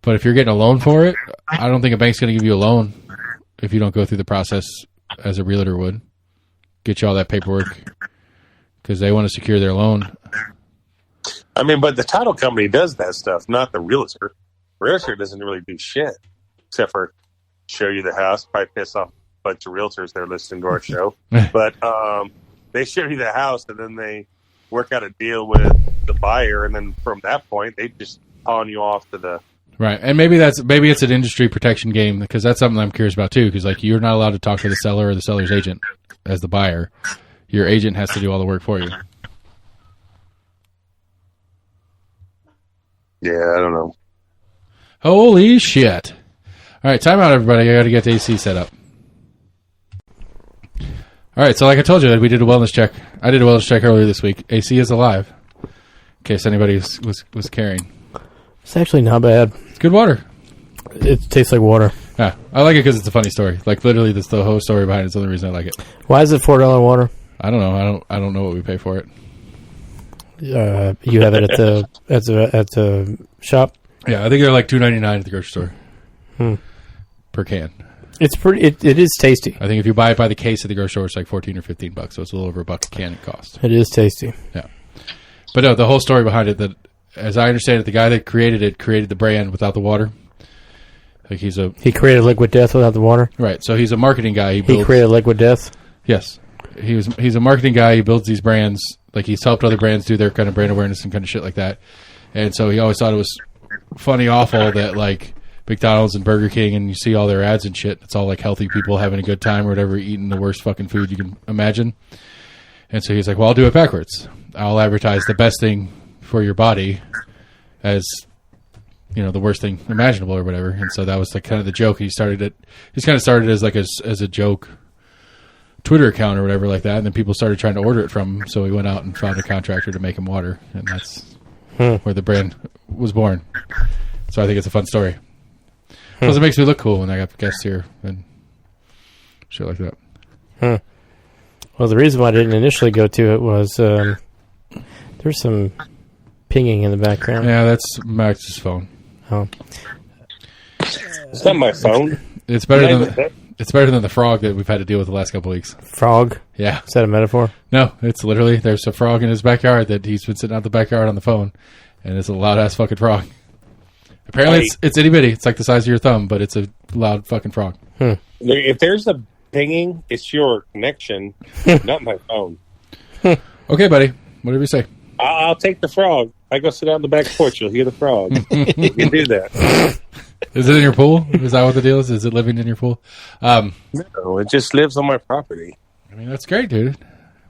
S1: But if you're getting a loan for it, I don't think a bank's going to give you a loan if you don't go through the process as a realtor would. Get you all that paperwork. Because they want to secure their loan.
S3: I mean, but the title company does that stuff, not the realtor. Realtor doesn't really do shit except for show you the house. Probably piss off a bunch of realtors that are listening to our show. But they show you the house, and then they work out a deal with the buyer, and then from that point, they just pawn you off to the.
S1: Right, and maybe it's an industry protection game because that's something I'm curious about too. Because like you're not allowed to talk to the seller or the seller's agent as the buyer. Your agent has to do all the work for you.
S3: Yeah, I don't know.
S1: Holy shit. All right, time out, everybody. I got to get the AC set up. All right, so like I told you, we did a wellness check. I did a wellness check earlier this week. AC is alive, in case anybody was caring.
S5: It's actually not bad.
S1: It's good water.
S5: It tastes like water.
S1: Yeah, I like it because it's a funny story. Like, literally, that's the whole story behind it. It's the only reason I like it.
S5: Why is it $4 water?
S1: I don't know. I don't know what we pay for it.
S5: You have it at the shop?
S1: Yeah, I think they're like $2.99 at the grocery store per can.
S5: It's pretty. It is tasty.
S1: I think if you buy it by the case at the grocery store, it's like $14 or $15, so it's a little over $1 a can it costs.
S5: It is tasty.
S1: Yeah, but no, the whole story behind it. That, as I understand it, the guy that created the brand without the water. Like he
S5: created Liquid Death without the water.
S1: Right, so he's a marketing guy.
S5: He created Liquid Death.
S1: Yes, he's a marketing guy. He builds these brands. Like, he's helped other brands do their kind of brand awareness and kind of shit like that. And so he always thought it was funny, awful that, like, McDonald's and Burger King, and you see all their ads and shit. It's all, like, healthy people having a good time or whatever, eating the worst fucking food you can imagine. And so he's like, well, I'll do it backwards. I'll advertise the best thing for your body as, the worst thing imaginable or whatever. And so that was, like, kind of the joke. He's kind of started as, like, as a joke Twitter account or whatever like that, and then people started trying to order it from him, so he went out and found a contractor to make him water, and that's where the brand was born. So I think it's a fun story. Plus it makes me look cool when I got guests here and shit like that.
S5: Well, the reason why I didn't initially go to it was there's some pinging in the background.
S1: Yeah, that's Max's phone.
S5: Oh.
S3: It's not my phone.
S1: It's better than It's better than the frog that we've had to deal with the last couple weeks.
S5: Frog?
S1: Yeah.
S5: Is that a metaphor?
S1: No, it's literally, there's a frog in his backyard that he's been sitting out the backyard on the phone, and it's a loud-ass fucking frog. Apparently it's itty-bitty. It's like the size of your thumb, but it's a loud fucking frog.
S4: If there's a pinging, it's your connection, not my phone.
S1: Okay, buddy. Whatever you say.
S4: I'll take the frog. I go sit out on the back porch. You'll hear the frog. You can do that.
S1: Is it in your pool? Is that what the deal is? Is it living in your pool?
S4: No, it just lives on my property.
S1: I mean, that's great, dude.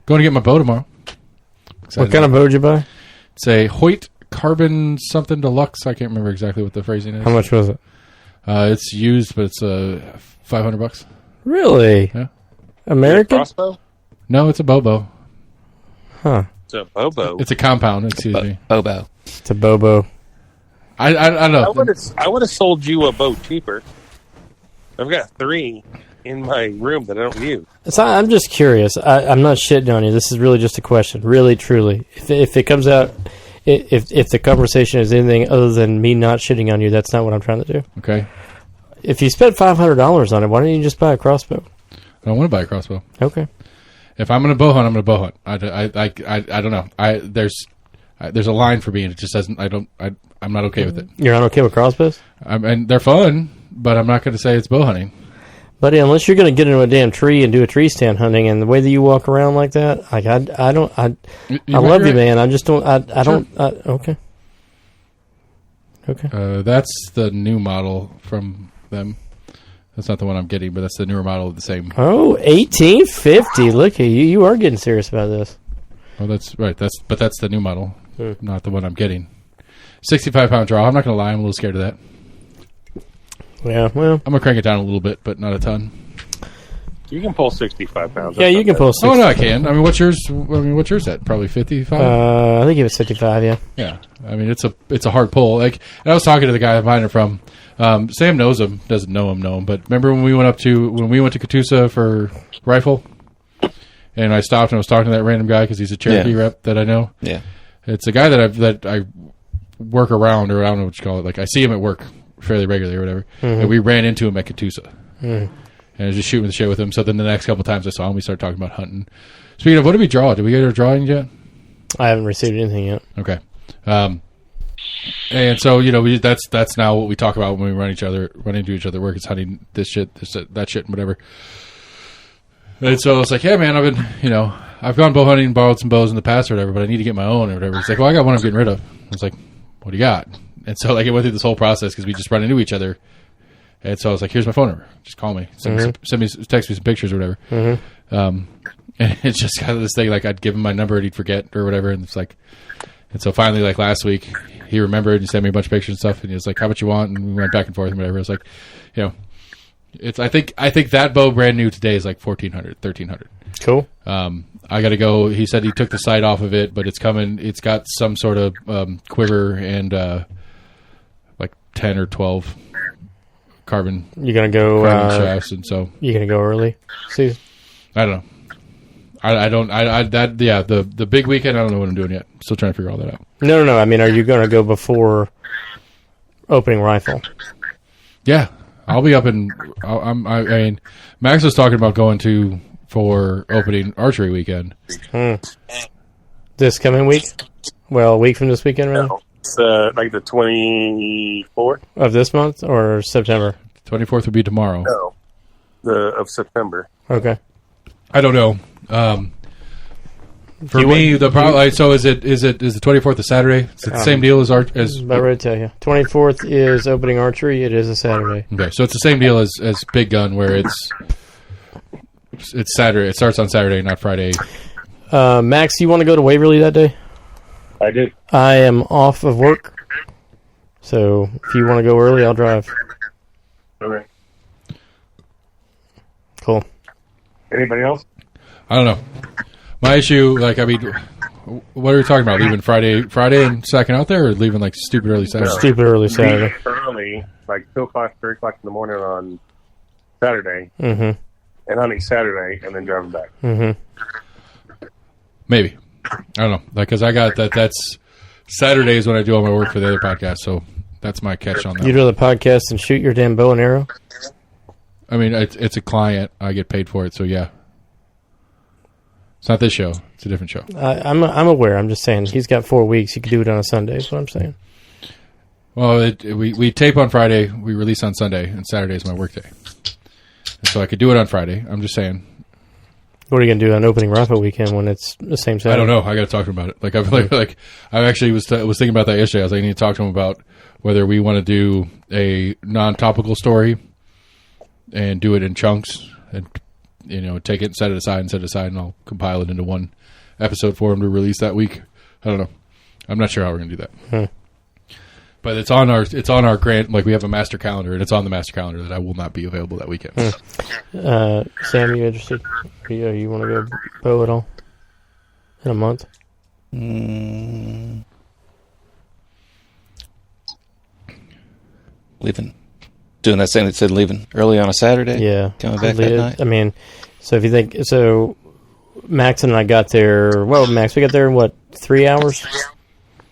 S1: Going to get my bow tomorrow.
S5: What kind of bow did you buy?
S1: It's a Hoyt Carbon something deluxe. I can't remember exactly what the phrasing is.
S5: How much was it?
S1: It's used, but it's $500.
S5: Really?
S1: Yeah.
S5: American?
S4: Crossbow?
S1: No, it's a bobo.
S5: Huh.
S4: It's a bobo.
S1: It's a compound. Excuse me.
S2: Bobo.
S5: It's a bobo.
S1: I don't know.
S4: I would have sold you a bow cheaper. I've got 3 in my room that I don't use.
S5: So I'm just curious. I'm not shitting on you. This is really just a question. Really, truly. If it comes out, if the conversation is anything other than me not shitting on you, that's not what I'm trying to do.
S1: Okay.
S5: If you spent $500 on it, why don't you just buy a crossbow?
S1: I don't want to buy a crossbow.
S5: Okay.
S1: If I'm going to bow hunt, I'm going to bow hunt. I don't know. There's a line for me, and it just doesn't. I'm not okay with it.
S5: You're not okay with crossbows?
S1: And they're fun, but I'm not going to say it's bow hunting.
S5: Buddy, unless you're going to get into a damn tree and do a tree stand hunting, and the way that you walk around like that, like I love you, man. I just don't. Okay. Okay.
S1: That's the new model from them. That's not the one I'm getting, but that's the newer model of the same.
S5: Oh, 1850. Look at you. You are getting serious about this.
S1: Oh, that's right. That's the new model, not the one I'm getting. 65-pound draw. I'm not going to lie. I'm a little scared of that.
S5: Yeah, well.
S1: I'm going to crank it down a little bit, but not a ton.
S4: You can pull 65 pounds.
S5: Yeah, you can pull 60.
S1: Oh, no, I can. I mean, what's yours at? Probably 55?
S5: I think it was 55, yeah.
S1: Yeah. I mean, it's a hard pull. Like, and I was talking to the guy I'm buying it from. Sam knows him. Doesn't know him. But remember when we went to Catoosa for rifle? And I stopped and I was talking to that random guy because he's a Cherokee rep that I know.
S2: Yeah.
S1: It's a guy that I work around, or I don't know what you call it. Like, I see him at work fairly regularly or whatever. Mm-hmm. And we ran into him at Catoosa. Mm-hmm. And I was just shooting the shit with him. So then the next couple times I saw him, we started talking about hunting. Speaking of, what did we draw? Did we get our drawing yet?
S5: I haven't received anything yet.
S1: Okay. And so, that's now what we talk about when we run into each other at work. It's hunting this shit, that shit, and whatever. And so it's like, yeah, man, I've gone bow hunting, borrowed some bows in the past or whatever, but I need to get my own or whatever. He's like, well, I got one I'm getting rid of. I was like, what do you got? And so, like, it went through this whole process because we just run into each other. And so I was like, here's my phone number. Just call me. Text me some pictures or whatever. Mm-hmm. And it's just kind of this thing, like, I'd give him my number and he'd forget or whatever. And it's like, and so finally, like, last week, he remembered and he sent me a bunch of pictures and stuff. And he was like, how much you want? And we went back and forth and whatever. It was like, it's, I think that bow brand new today is like $1,400, $1,300.
S5: Cool.
S1: I got to go. He said he took the sight off of it, but it's coming. It's got some sort of quiver and like 10 or 12 carbon.
S5: You're gonna go
S1: shafts, and so
S5: you're gonna go early season.
S1: I don't know. The big weekend. I don't know what I'm doing yet. Still trying to figure all that out.
S5: No. I mean, are you gonna go before opening rifle?
S1: Yeah, I'll be up in. I mean, Max was talking about going for opening archery weekend.
S5: This coming week? Well, a week from this weekend, really?
S4: No, it's like the 24th
S5: of this month or September.
S1: 24th would be tomorrow.
S4: No, of September.
S5: Okay.
S1: I don't know. For me, the problem. So is the 24th a Saturday? Is it the same deal as
S5: about ready to tell you. 24th is opening archery. It is a Saturday.
S1: Okay, so it's the same deal as Big Gun, where it's Saturday. It starts on Saturday, not Friday.
S5: Max, you want to go to Waverly that day?
S4: I do.
S5: I am off of work, so if you want to go early, I'll drive.
S4: Okay.
S5: Cool.
S4: Anybody else?
S1: I don't know. My issue, like, I mean, what are we talking about? Leaving Friday and sacking out there, or leaving like stupid early Saturday?
S5: Stupid early Saturday.
S4: Early, like 2 o'clock, 3 o'clock in the morning on Saturday,
S5: and
S4: hunting Saturday, and then driving back.
S1: Maybe. I don't know. Like, because I got that's Saturdays when I do all my work for the other podcast, so that's my catch on that.
S5: You do the podcast and shoot your damn bow and arrow?
S1: I mean, it's a client. I get paid for it, so yeah. It's not this show. It's a different show.
S5: I'm aware. I'm just saying he's got 4 weeks. He could do it on a Sunday. Is what I'm saying.
S1: Well, we tape on Friday. We release on Sunday, and Saturday is my work day. And so I could do it on Friday. I'm just saying.
S5: What are you gonna do on opening Raffle weekend when it's the same Saturday?
S1: I don't know. I got to talk to him about it. I actually was thinking about that yesterday. I was like, I need to talk to him about whether we want to do a non-topical story and do it in chunks and take it and set it aside, and I'll compile it into one episode for him to release that week. I don't know. I'm not sure how we're gonna do that. But it's on our grant. Like, we have a master calendar, and it's on the master calendar that I will not be available that weekend.
S5: Sam, you interested? You want to go bow at all in a month?
S2: Leaving, doing that thing that said leaving early on a Saturday.
S5: Yeah,
S2: coming back that night.
S5: I mean, so if you think so, Max and I got there. Well, Max, we got there in what, 3 hours?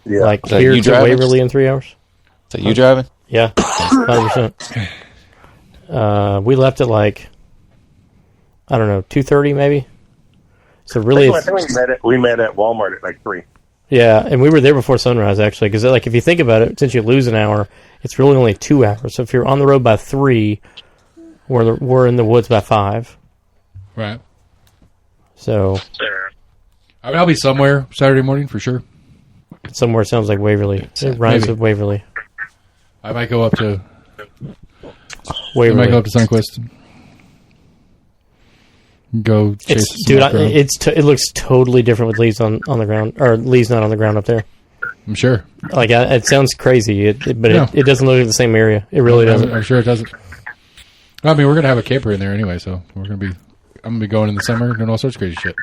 S4: Yeah.
S5: Like
S2: Is that
S5: here
S2: you
S5: to
S2: driving?
S5: Waverly in 3 hours.
S2: Is that you driving?
S5: Yeah, 100%. We left at like, I don't know, 2:30 maybe. So really,
S4: I think we met at Walmart at like 3.
S5: yeah, and we were there before sunrise actually, because like if you think about it, since you lose an hour, it's really only 2 hours. So if you're on the road by 3, we're in the woods by 5.
S1: Right.
S5: So
S1: I mean, I'll be somewhere Saturday morning for sure.
S5: somewhere sounds like Waverly. It rhymes with Waverly.
S1: I might go up to
S5: Waverly.
S1: Sunquist. Go chase some
S5: Dude,
S1: mackerel.
S5: it looks totally different with Lee's on the ground, or Lee's not on the ground up there.
S1: I'm sure.
S5: Like, it sounds crazy, but
S1: No.
S5: it doesn't look like the same area. It really doesn't.
S1: I'm sure it doesn't. I mean, we're gonna have a camper in there anyway, so I'm gonna be going in the summer doing all sorts of crazy shit.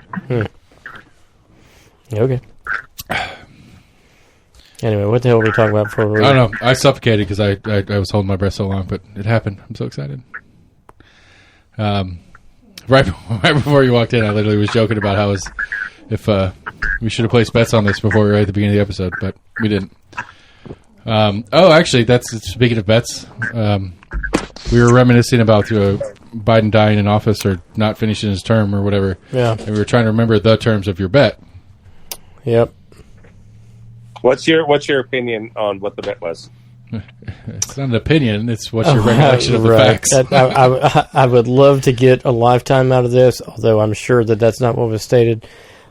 S5: Okay. Anyway, what the hell were we talking about before we...
S1: I don't know. I suffocated because I was holding my breath so long, but it happened. I'm so excited. Right before you walked in, I literally was joking about how if we should have placed bets on this before we were at the beginning of the episode, but we didn't. Actually, speaking of bets. We were reminiscing about Biden dying in office or not finishing his term or whatever.
S5: Yeah.
S1: And we were trying to remember the terms of your bet.
S5: Yep.
S4: What's your opinion on what the bet was?
S1: It's not an opinion. It's what's your recollection of the facts.
S5: I would love to get a lifetime out of this, although I'm sure that's not what was stated.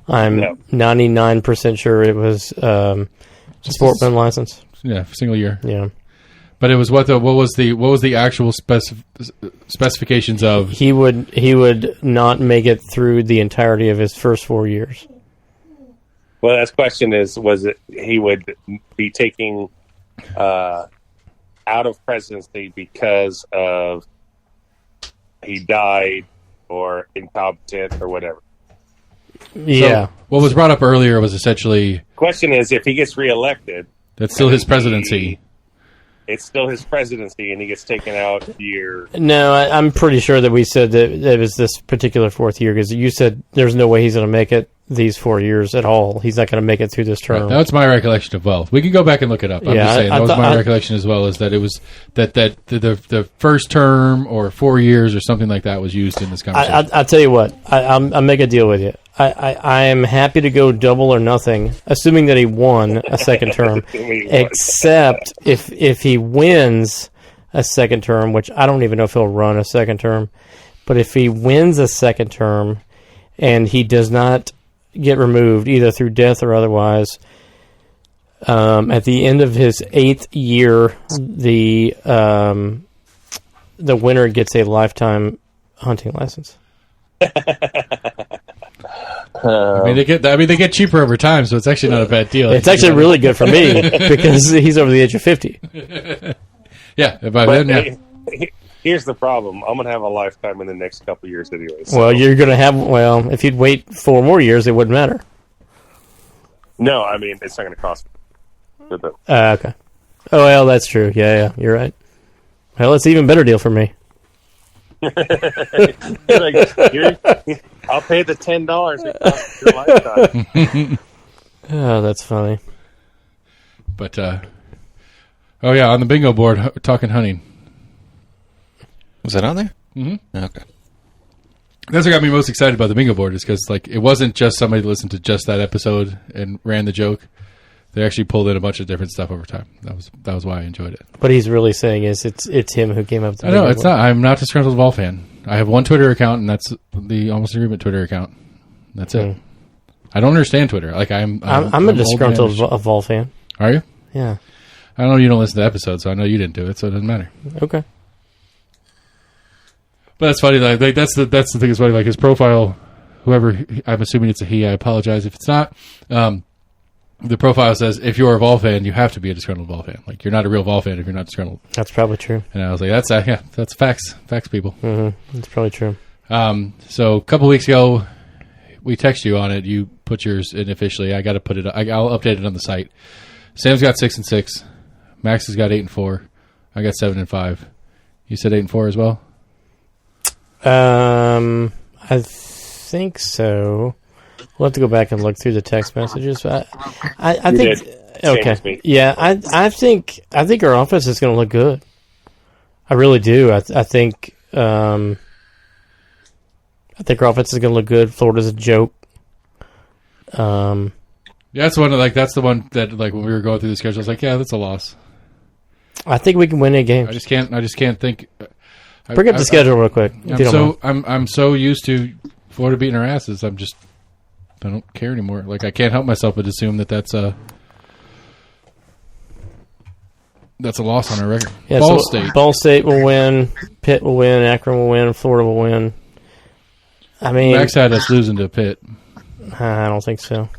S5: I'm 99% sure it was sportsman license.
S1: Yeah, single year.
S5: Yeah.
S1: But it was what was the actual specifications of?
S5: He would not make it through the entirety of his first 4 years.
S4: Well, that question was it he would be taking out of presidency because of he died or incompetent or whatever.
S5: Yeah.
S1: So what was brought up earlier was essentially...
S4: Question is, if he gets reelected...
S1: That's still his presidency.
S4: It's still his presidency, and he gets taken out year...
S5: No, I'm pretty sure that we said that it was this particular fourth year, because you said there's no way he's going to make it these 4 years at all. He's not going to make it through this term.
S1: Right, that's my recollection of wealth. We can go back and look it up. I'm just saying that was my recollection as well, is that it was that the first term or 4 years or something like that was used in this conversation.
S5: I'll tell you what. I'll make a deal with you. I am happy to go double or nothing, assuming that he won a second term, except if he wins a second term, which I don't even know if he'll run a second term, but if he wins a second term and he does not get removed, either through death or otherwise, at the end of his 8th year, the winner gets a lifetime hunting license.
S1: I mean, they get cheaper over time, so it's actually not a bad deal.
S5: It's actually really good for me because he's over the age of 50.
S1: Yeah, by then, yeah.
S4: Here's the problem. I'm going to have a lifetime in the next couple of years anyway. So.
S5: Well, you're going to have... Well, if you'd wait 4 more years, it wouldn't matter.
S4: No, I mean, it's not going to cost me.
S5: Okay. Oh, well, that's true. Yeah, you're right. Well, it's an even better deal for me.
S4: I'll pay the $10 it costs your lifetime.
S5: Oh, that's funny.
S1: But, oh yeah, on the bingo board, talking hunting.
S2: Was that on there?
S1: Mm-hmm.
S2: Okay.
S1: That's what got me most excited about the bingo board is because like it wasn't just somebody that listened to just that episode and ran the joke. They actually pulled in a bunch of different stuff over time. That was why I enjoyed it.
S5: What he's really saying is it's him who came up with the
S1: I know
S5: bingo
S1: it's
S5: board.
S1: not. I'm not a disgruntled Vol fan. I have one Twitter account, and that's the Almost Agreement Twitter account. That's it. I don't understand Twitter. Like I'm
S5: a disgruntled Vol fan.
S1: Are you?
S5: Yeah.
S1: I don't know. You don't listen to episodes, so I know you didn't do it, so it doesn't matter.
S5: Okay.
S1: But that's funny. Like that's the thing that's funny. Like his profile, whoever I'm assuming it's a he. I apologize if it's not. The profile says if you're a Vol fan, you have to be a disgruntled Vol fan. Like you're not a real Vol fan if you're not disgruntled.
S5: That's probably true.
S1: And I was like, that's facts, people.
S5: Mm-hmm. That's probably true.
S1: So a couple weeks ago, we text you on it. You put yours in officially. I got to put it. I'll update it on the site. Sam's got 6-6. Max has got 8-4. I got 7-5. You said 8-4 as well.
S5: I think so. We'll have to go back and look through the text messages. But I think okay. Yeah, I think our offense is going to look good. I really do. I think our offense is going to look good. Florida's a joke.
S1: Yeah, that's the one that like when we were going through the schedule, I was like, yeah, that's a loss.
S5: I think we can win a game.
S1: I just can't think.
S5: Bring up the schedule real quick.
S1: I'm so used to Florida beating our asses. I don't care anymore. Like I can't help myself but assume that's a loss on our record.
S5: Yeah, Ball State will win. Pitt will win. Akron will win. Florida will win. I mean,
S1: Max had us losing to Pitt.
S5: I don't think so.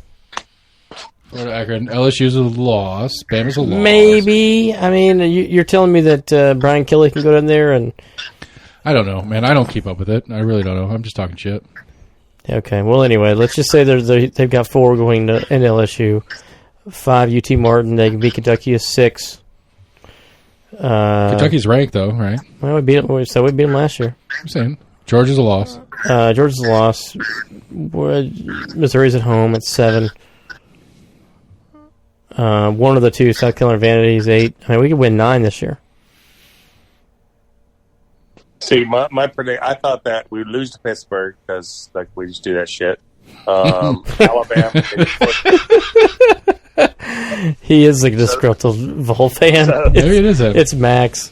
S1: Florida, Akron, LSU's a loss. Bama's a loss.
S5: Maybe. I mean, you're telling me that Brian Kelly can go down there and.
S1: I don't know, man. I don't keep up with it. I really don't know. I'm just talking shit.
S5: Okay. Well, anyway, let's just say they've got 4 going to in LSU, 5 UT Martin. They can beat Kentucky a 6.
S1: Kentucky's ranked though, right?
S5: Well, we beat them last year.
S1: I'm saying Georgia's a loss.
S5: Georgia's a loss. Missouri's at home at 7. One of the two, South Carolina Vanity's 8. I mean, we could win 9 this year.
S4: See, my prediction, I thought that we would lose to Pittsburgh because like we just do that shit. Alabama.
S5: He is a disgruntled Vol fan.
S1: Maybe it is.
S5: It's Max.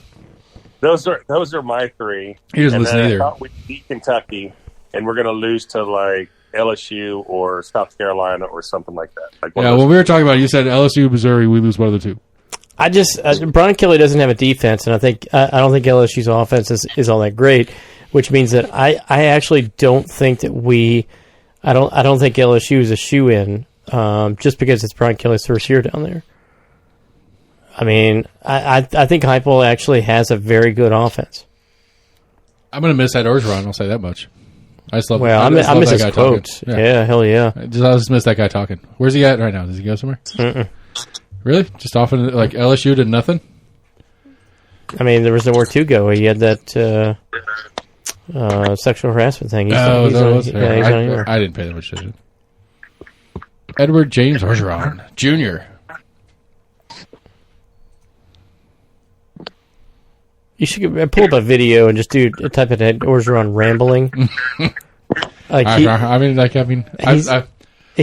S4: Those are my 3.
S1: He doesn't listen either.
S4: I thought we'd beat Kentucky, and we're going to lose to like LSU or South Carolina or something like that. Like
S1: when we were talking about it, you said LSU, Missouri, we lose one of the 2.
S5: I just Brian Kelly doesn't have a defense, and I don't think LSU's offense is all that great, which means that I actually don't think that I don't think LSU is a shoe-in just because it's Brian Kelly's first year down there. I mean, I think Heupel actually has a very good offense.
S1: I'm going to miss Ed Orgeron, I'll say that much. I just love.
S5: Well, I miss his quotes. Yeah, hell yeah.
S1: I just miss that guy talking. Where's he at right now? Does he go somewhere?
S5: Mm-mm.
S1: Really? Just off in like LSU did nothing?
S5: I mean, there was nowhere to go. He had that sexual harassment thing.
S1: I didn't pay that much attention. Edward James Orgeron Jr.
S5: You should pull up a video and just type it Ed Orgeron rambling. I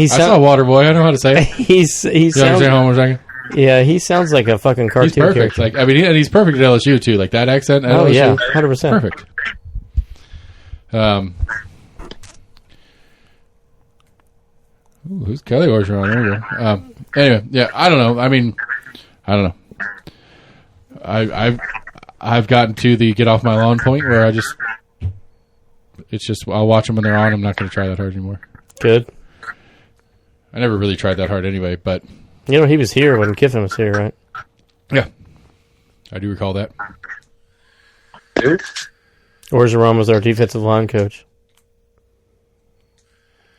S5: saw
S1: Waterboy. I know how to say it.
S5: He sounds. Yeah, he sounds like a fucking cartoon.
S1: He's perfect.
S5: Character.
S1: Like and he's perfect at LSU too. Like that accent. At
S5: LSU,
S1: yeah,
S5: 100%.
S1: Perfect. Who's Kelly Orgeron? There we go. Anyway, yeah, I don't know. I mean, I don't know. I've gotten to the get off my lawn point where I'll watch them when they're on. I'm not going to try that hard anymore.
S5: Good.
S1: I never really tried that hard anyway, but
S5: he was here when Kiffin was here, right?
S1: Yeah, I do recall that.
S5: Orgeron was our defensive line coach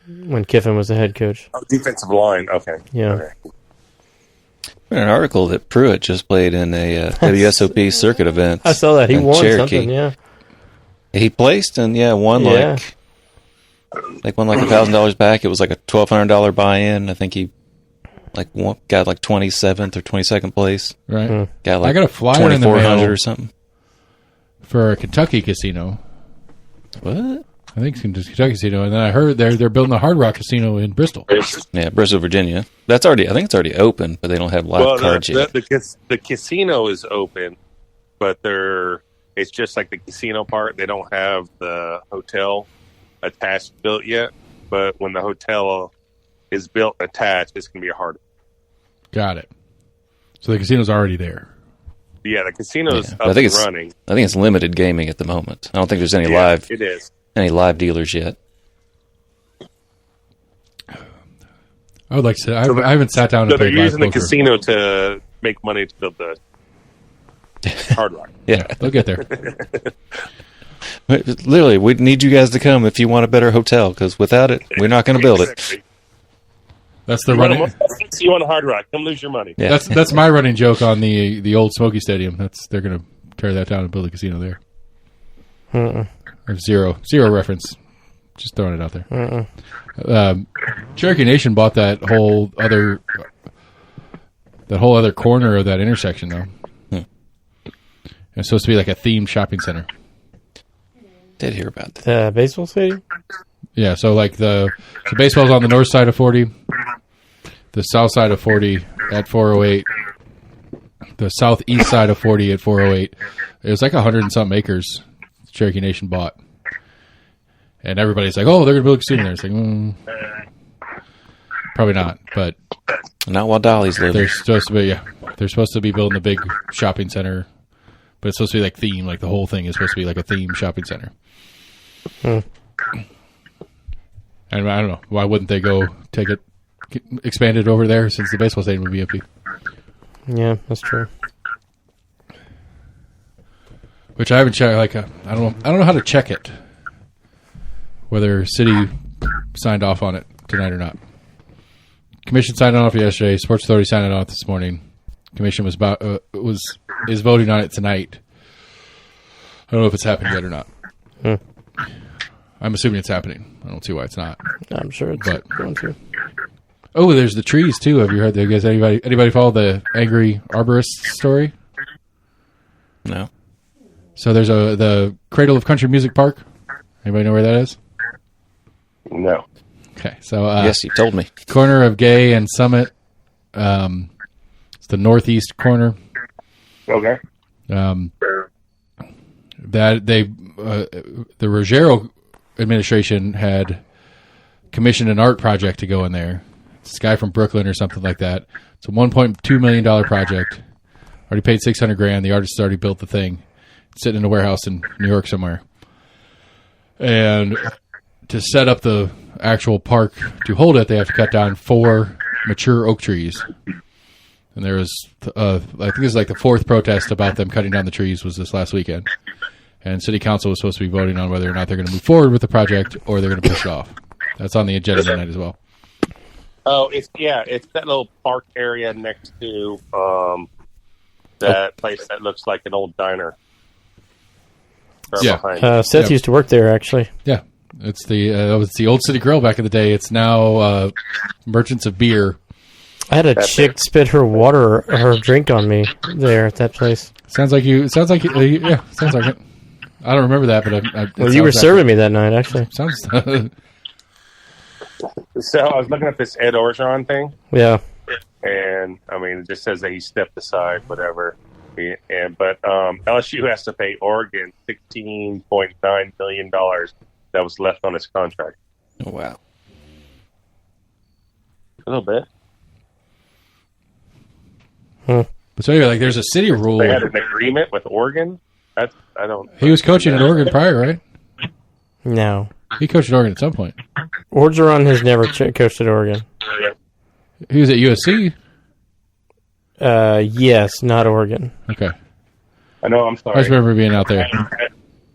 S5: when Kiffin was the head coach.
S4: Oh, defensive line. Okay.
S5: Yeah.
S4: Okay.
S2: An article that Pruitt just played in a WSOP circuit event.
S5: I saw that. He won
S2: Cherokee.
S5: Something, yeah.
S2: He placed and won won like $1,000 back. It was like a $1,200 buy-in. I think he got like 27th or 22nd place.
S1: Right.
S2: Got
S1: I got a flyer in the mail
S2: or something
S1: for a Kentucky casino.
S2: What?
S1: I think it's Kentucky Casino, and then I heard they're building a Hard Rock Casino in Bristol.
S2: Yeah, Bristol, Virginia. I think it's already open, but they don't have live cards yet.
S3: The casino is open, but it's just like the casino part. They don't have the hotel attached built yet. But when the hotel is built attached, it's going to be a Hard Rock.
S1: Got it. So the casino's already there.
S3: Yeah, the casino's up
S2: I think
S3: and running.
S2: I think it's limited gaming at the moment. I don't think there's any
S3: It is.
S2: any live dealers yet.
S1: I would like to say I haven't sat down
S3: So
S1: and
S3: they're
S1: played live
S3: using the
S1: poker.
S3: casino to make money to build the Hard Rock.
S2: Yeah.
S1: They'll get there.
S2: Literally, we need you guys to come if you want a better hotel, because without it, we're not going to build it.
S3: Exactly.
S1: That's the
S3: You
S1: running.
S3: want a Hard Rock? Come lose your money.
S2: Yeah.
S1: That's my running joke on the old Smoky Stadium. They're going to tear that down and build a casino there. Or zero reference. Just throwing it out there. Cherokee Nation bought that whole other corner of that intersection though. It's supposed to be like a themed shopping center.
S2: Did hear about that.
S5: Baseball stadium?
S1: Yeah, so like the baseball's on the north side of 40, the south side of 40 at 408, the southeast side of 40 at 408. It was like 100 and something acres Cherokee Nation bought. And everybody's like, oh, they're going to build a casino there. It's like, probably not, but
S2: Not while Dolly's living.
S1: they're supposed to be building a big shopping center, but it's supposed to be like themed, like the whole thing is supposed to be like a themed shopping center. And I don't know, why wouldn't they go take it, expand it over there since the baseball stadium would be empty?
S5: Yeah, that's true.
S1: Which I haven't checked. Like I don't know how to check it, whether city signed off on it tonight or not. Commission signed it off yesterday. Sports Authority signed it off this morning. Commission is voting on it tonight. I don't know if it's happened yet or not. I'm assuming it's happening. I don't see why it's not.
S5: I'm sure it's going to.
S1: Oh, there's the trees too. Have you heard? You guys, anybody follow the angry arborist story?
S2: No.
S1: So there's the Cradle of Country Music Park. Anybody know where that is?
S3: No.
S1: Okay, so
S2: Yes, you told me.
S1: corner of Gay and Summit. It's the northeast corner.
S3: Okay.
S1: That the Ruggiero administration had commissioned an art project to go in there. It's this guy from Brooklyn or something like that. It's a $1.2 million project. Already paid $600,000. The artist has already built the thing. It's sitting in a warehouse in New York somewhere. And to set up the actual park to hold it, they have to cut down 4 mature oak trees. And there was, I think this is like the 4th protest about them cutting down the trees was this last weekend. And city council was supposed to be voting on whether or not they're going to move forward with the project or they're going to push it off. That's on the agenda tonight as well.
S3: Oh, it's that little park area next to that place that looks like an old diner. Right
S1: Yeah.
S3: behind.
S5: Seth used to work there, actually.
S1: Yeah, it's the Old City Grill back in the day. It's now Merchants of Beer.
S5: I had a chick spit her drink on me there at that place.
S1: Sounds like it. Sounds like it. I don't remember that, but
S5: Well, you were serving me that night, actually.
S1: Sounds.
S3: So I was looking at this Ed Orgeron thing,
S5: Yeah.
S3: and I mean, it just says that he stepped aside, whatever. But LSU has to pay Oregon $16.9 million that was left on his contract.
S2: Oh, wow.
S3: A little bit.
S1: So anyway, like there's a city rule.
S3: They had an agreement with Oregon.
S1: He was coaching at Oregon prior, right?
S5: No.
S1: He coached at Oregon at some point.
S5: Orgeron has never coached at Oregon.
S1: He was at USC.
S5: Yes, not Oregon.
S1: Okay.
S3: I know. I'm
S1: I
S3: sorry.
S1: just remember being out there.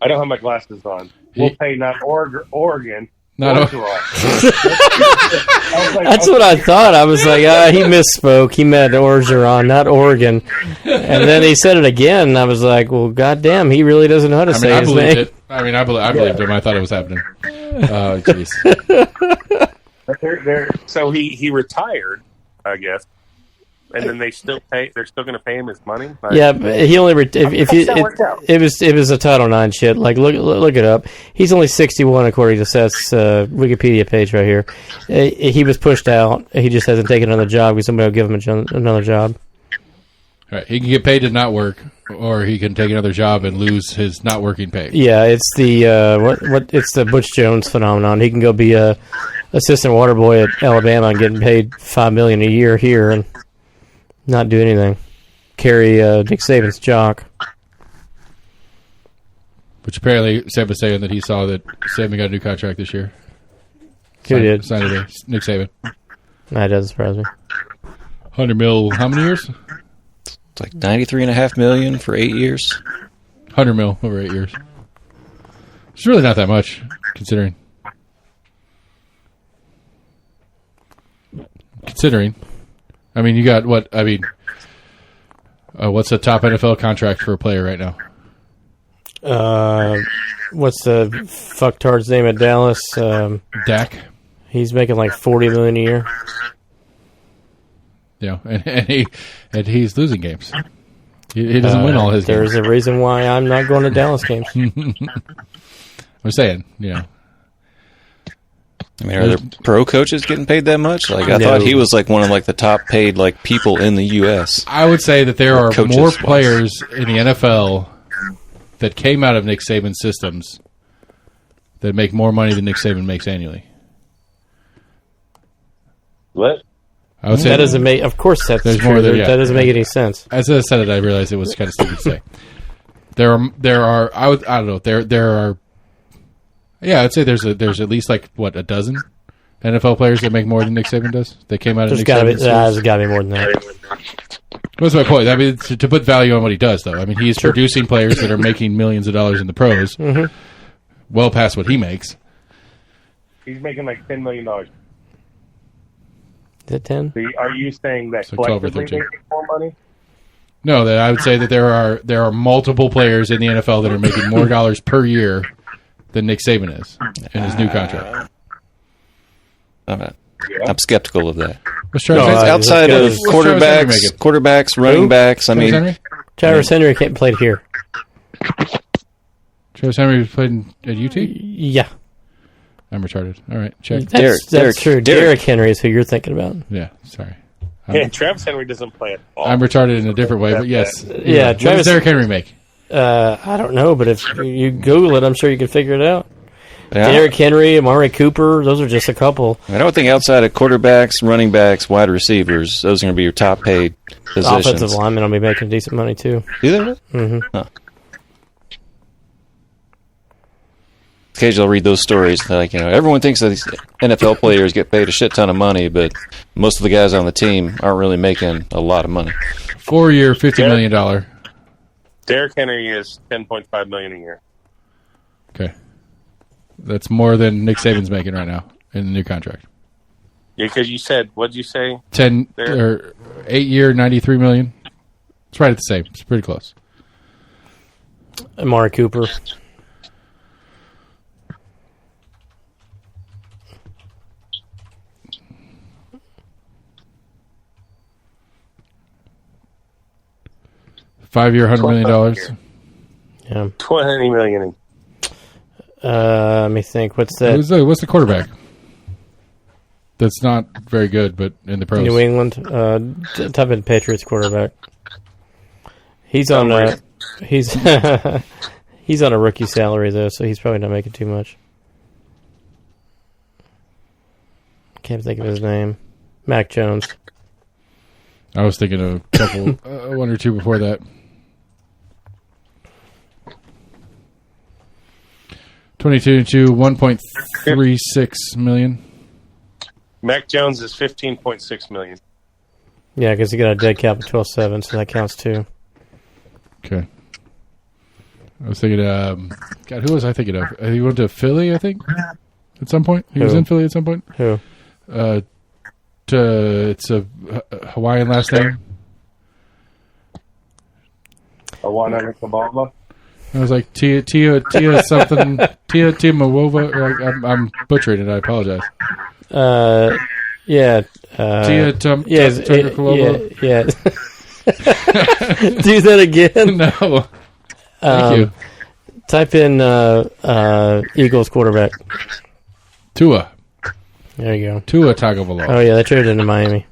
S3: I don't have my glasses on. We'll pay not Oregon.
S1: Not
S3: Orgeron.
S5: That's what I thought. I was like, he misspoke. He meant Orgeron, not Oregon. And then he said it again, and I was like, well, goddamn, he really doesn't know how to say
S1: I
S5: his
S1: believed
S5: name.
S1: it. I mean, I believed him. I thought it was happening. Oh, jeez.
S3: So he retired, I guess.
S4: and then they're still going to pay him his money. Like,
S5: Yeah, but he only it was a Title IX shit. Like look it up. He's only 61 according to Seth's Wikipedia page right here. He was pushed out. He just hasn't taken another job because somebody will give him another job.
S1: Right. He can get paid to not work, or he can take another job and lose his not working pay.
S5: Yeah, it's the it's the Butch Jones phenomenon. He can go be a assistant water boy at Alabama and getting paid $5 million a year here and not do anything. Carry Nick Saban's jock.
S1: Which apparently Seb was saying that he saw that Saban got a new contract this year.
S5: Who did?
S1: Signed today. Nick Saban.
S5: That doesn't surprise me.
S1: $100 million, how many years?
S2: It's like $93.5 million for 8 years.
S1: $100 million over 8 years. It's really not that much, considering. I mean, you got what? I mean, what's the top NFL contract for a player right now?
S5: What's the fucktard's name at Dallas?
S1: Dak.
S5: He's making like $40 million a year.
S1: Yeah, and he's losing games. He doesn't win all his games.
S5: There's a reason why I'm not going to Dallas games.
S1: I'm saying, you know.
S2: I mean, are there pro coaches getting paid that much? Like, I thought he was like one of like the top paid like people in the U.S.
S1: I would say that there are more players in the NFL that came out of Nick Saban's systems that make more money than Nick Saban makes annually.
S4: What?
S1: I would say
S5: that doesn't make. Of course, that's
S1: there's
S5: true.
S1: More
S5: that doesn't make any sense.
S1: As I said it, I realized it was kind of stupid to say. There are. I don't know. There are. Yeah, I'd say there's at least like what, a dozen NFL players that make more than Nick Saban does. They came out of Nick Saban's systems.
S5: There's got to be more than that.
S1: What's my point? I mean, to put value on what he does, though. I mean, he's producing players that are making millions of dollars in the pros, well past what he makes.
S4: He's making like $10 million.
S5: Is it 10?
S4: Are you saying that
S1: like 12 or
S4: collectively
S1: 13.
S4: they make more money?
S1: No, that I would say that there are multiple players in the NFL that are making more dollars per year than Nick Saban is in his new contract.
S2: I'm skeptical of that.
S1: Outside
S2: of quarterbacks, running backs. I mean,
S5: Travis Henry played here.
S1: Travis Henry played at UT?
S5: Yeah.
S1: I'm retarded. All right, check.
S5: That's true. Derrick Henry is who you're thinking about.
S1: Yeah, sorry.
S4: Travis Henry doesn't play at all.
S1: I'm retarded in a different way, but yes.
S5: Yeah,
S1: what does Derrick Henry make?
S5: I don't know, but if you Google it, I'm sure you can figure it out.
S2: Yeah.
S5: Derrick Henry, Amari Cooper, those are just a couple.
S2: I don't think outside of quarterbacks, running backs, wide receivers, those are going to be your top paid positions.
S5: Offensive linemen will be making decent money too.
S2: Do they?
S5: Mm-hmm.
S2: Huh. Occasionally I'll read those stories. Like, everyone thinks that these NFL players get paid a shit ton of money, but most of the guys on the team aren't really making a lot of money.
S1: 4-year, $50 million.
S4: Derrick Henry is $10.5 million a year.
S1: Okay, that's more than Nick Saban's making right now in the new contract.
S4: Yeah, because you said, what did you say?
S1: 8-year, $93 million. It's right at the same. It's pretty close.
S5: Amari Cooper.
S1: $5-year, $100 million.
S5: Yeah.
S4: $20 million.
S5: Let me think. What's that?
S1: What's the quarterback? That's not very good, but in the pros.
S5: New England, top end Patriots quarterback. He's on he's he's on a rookie salary though, so he's probably not making too much. Can't think of his name. Mac Jones.
S1: I was thinking of a couple, one or two before that. 22 to $1.36 million.
S4: Mac Jones is $15.6 million.
S5: Yeah, because he got a dead cap of 12.7, so that counts too.
S1: Okay. I was thinking, God, who was I thinking of? He went to Philly, I think, at some point. He was in Philly at some point.
S5: Who?
S1: It's a Hawaiian last name.
S4: Awana Kabala.
S1: I was like Tia something. Tia Mawova. I'm butchering it. I apologize.
S5: Yeah.
S1: Tia Tucker Colombo?
S5: Yeah. Do that again.
S1: No. Thank you.
S5: Type in Eagles quarterback.
S1: Tua.
S5: There you go.
S1: Tua Tagovailoa.
S5: Oh yeah, they traded into Miami.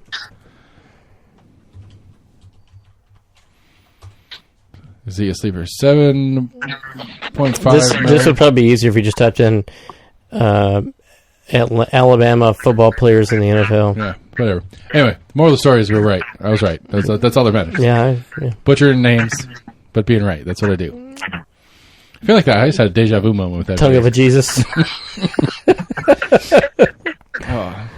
S1: Is he a sleeper? 7.5.
S5: This would probably be easier if you just typed in Alabama football players in the NFL.
S1: Yeah, whatever. Anyway, the moral of the story is we're right. I was right. That's all that matters.
S5: Yeah.
S1: Butchering names, but being right. That's what I do. I feel like I just had a deja vu moment with that.
S5: Tongue of a Jesus.
S1: Oh.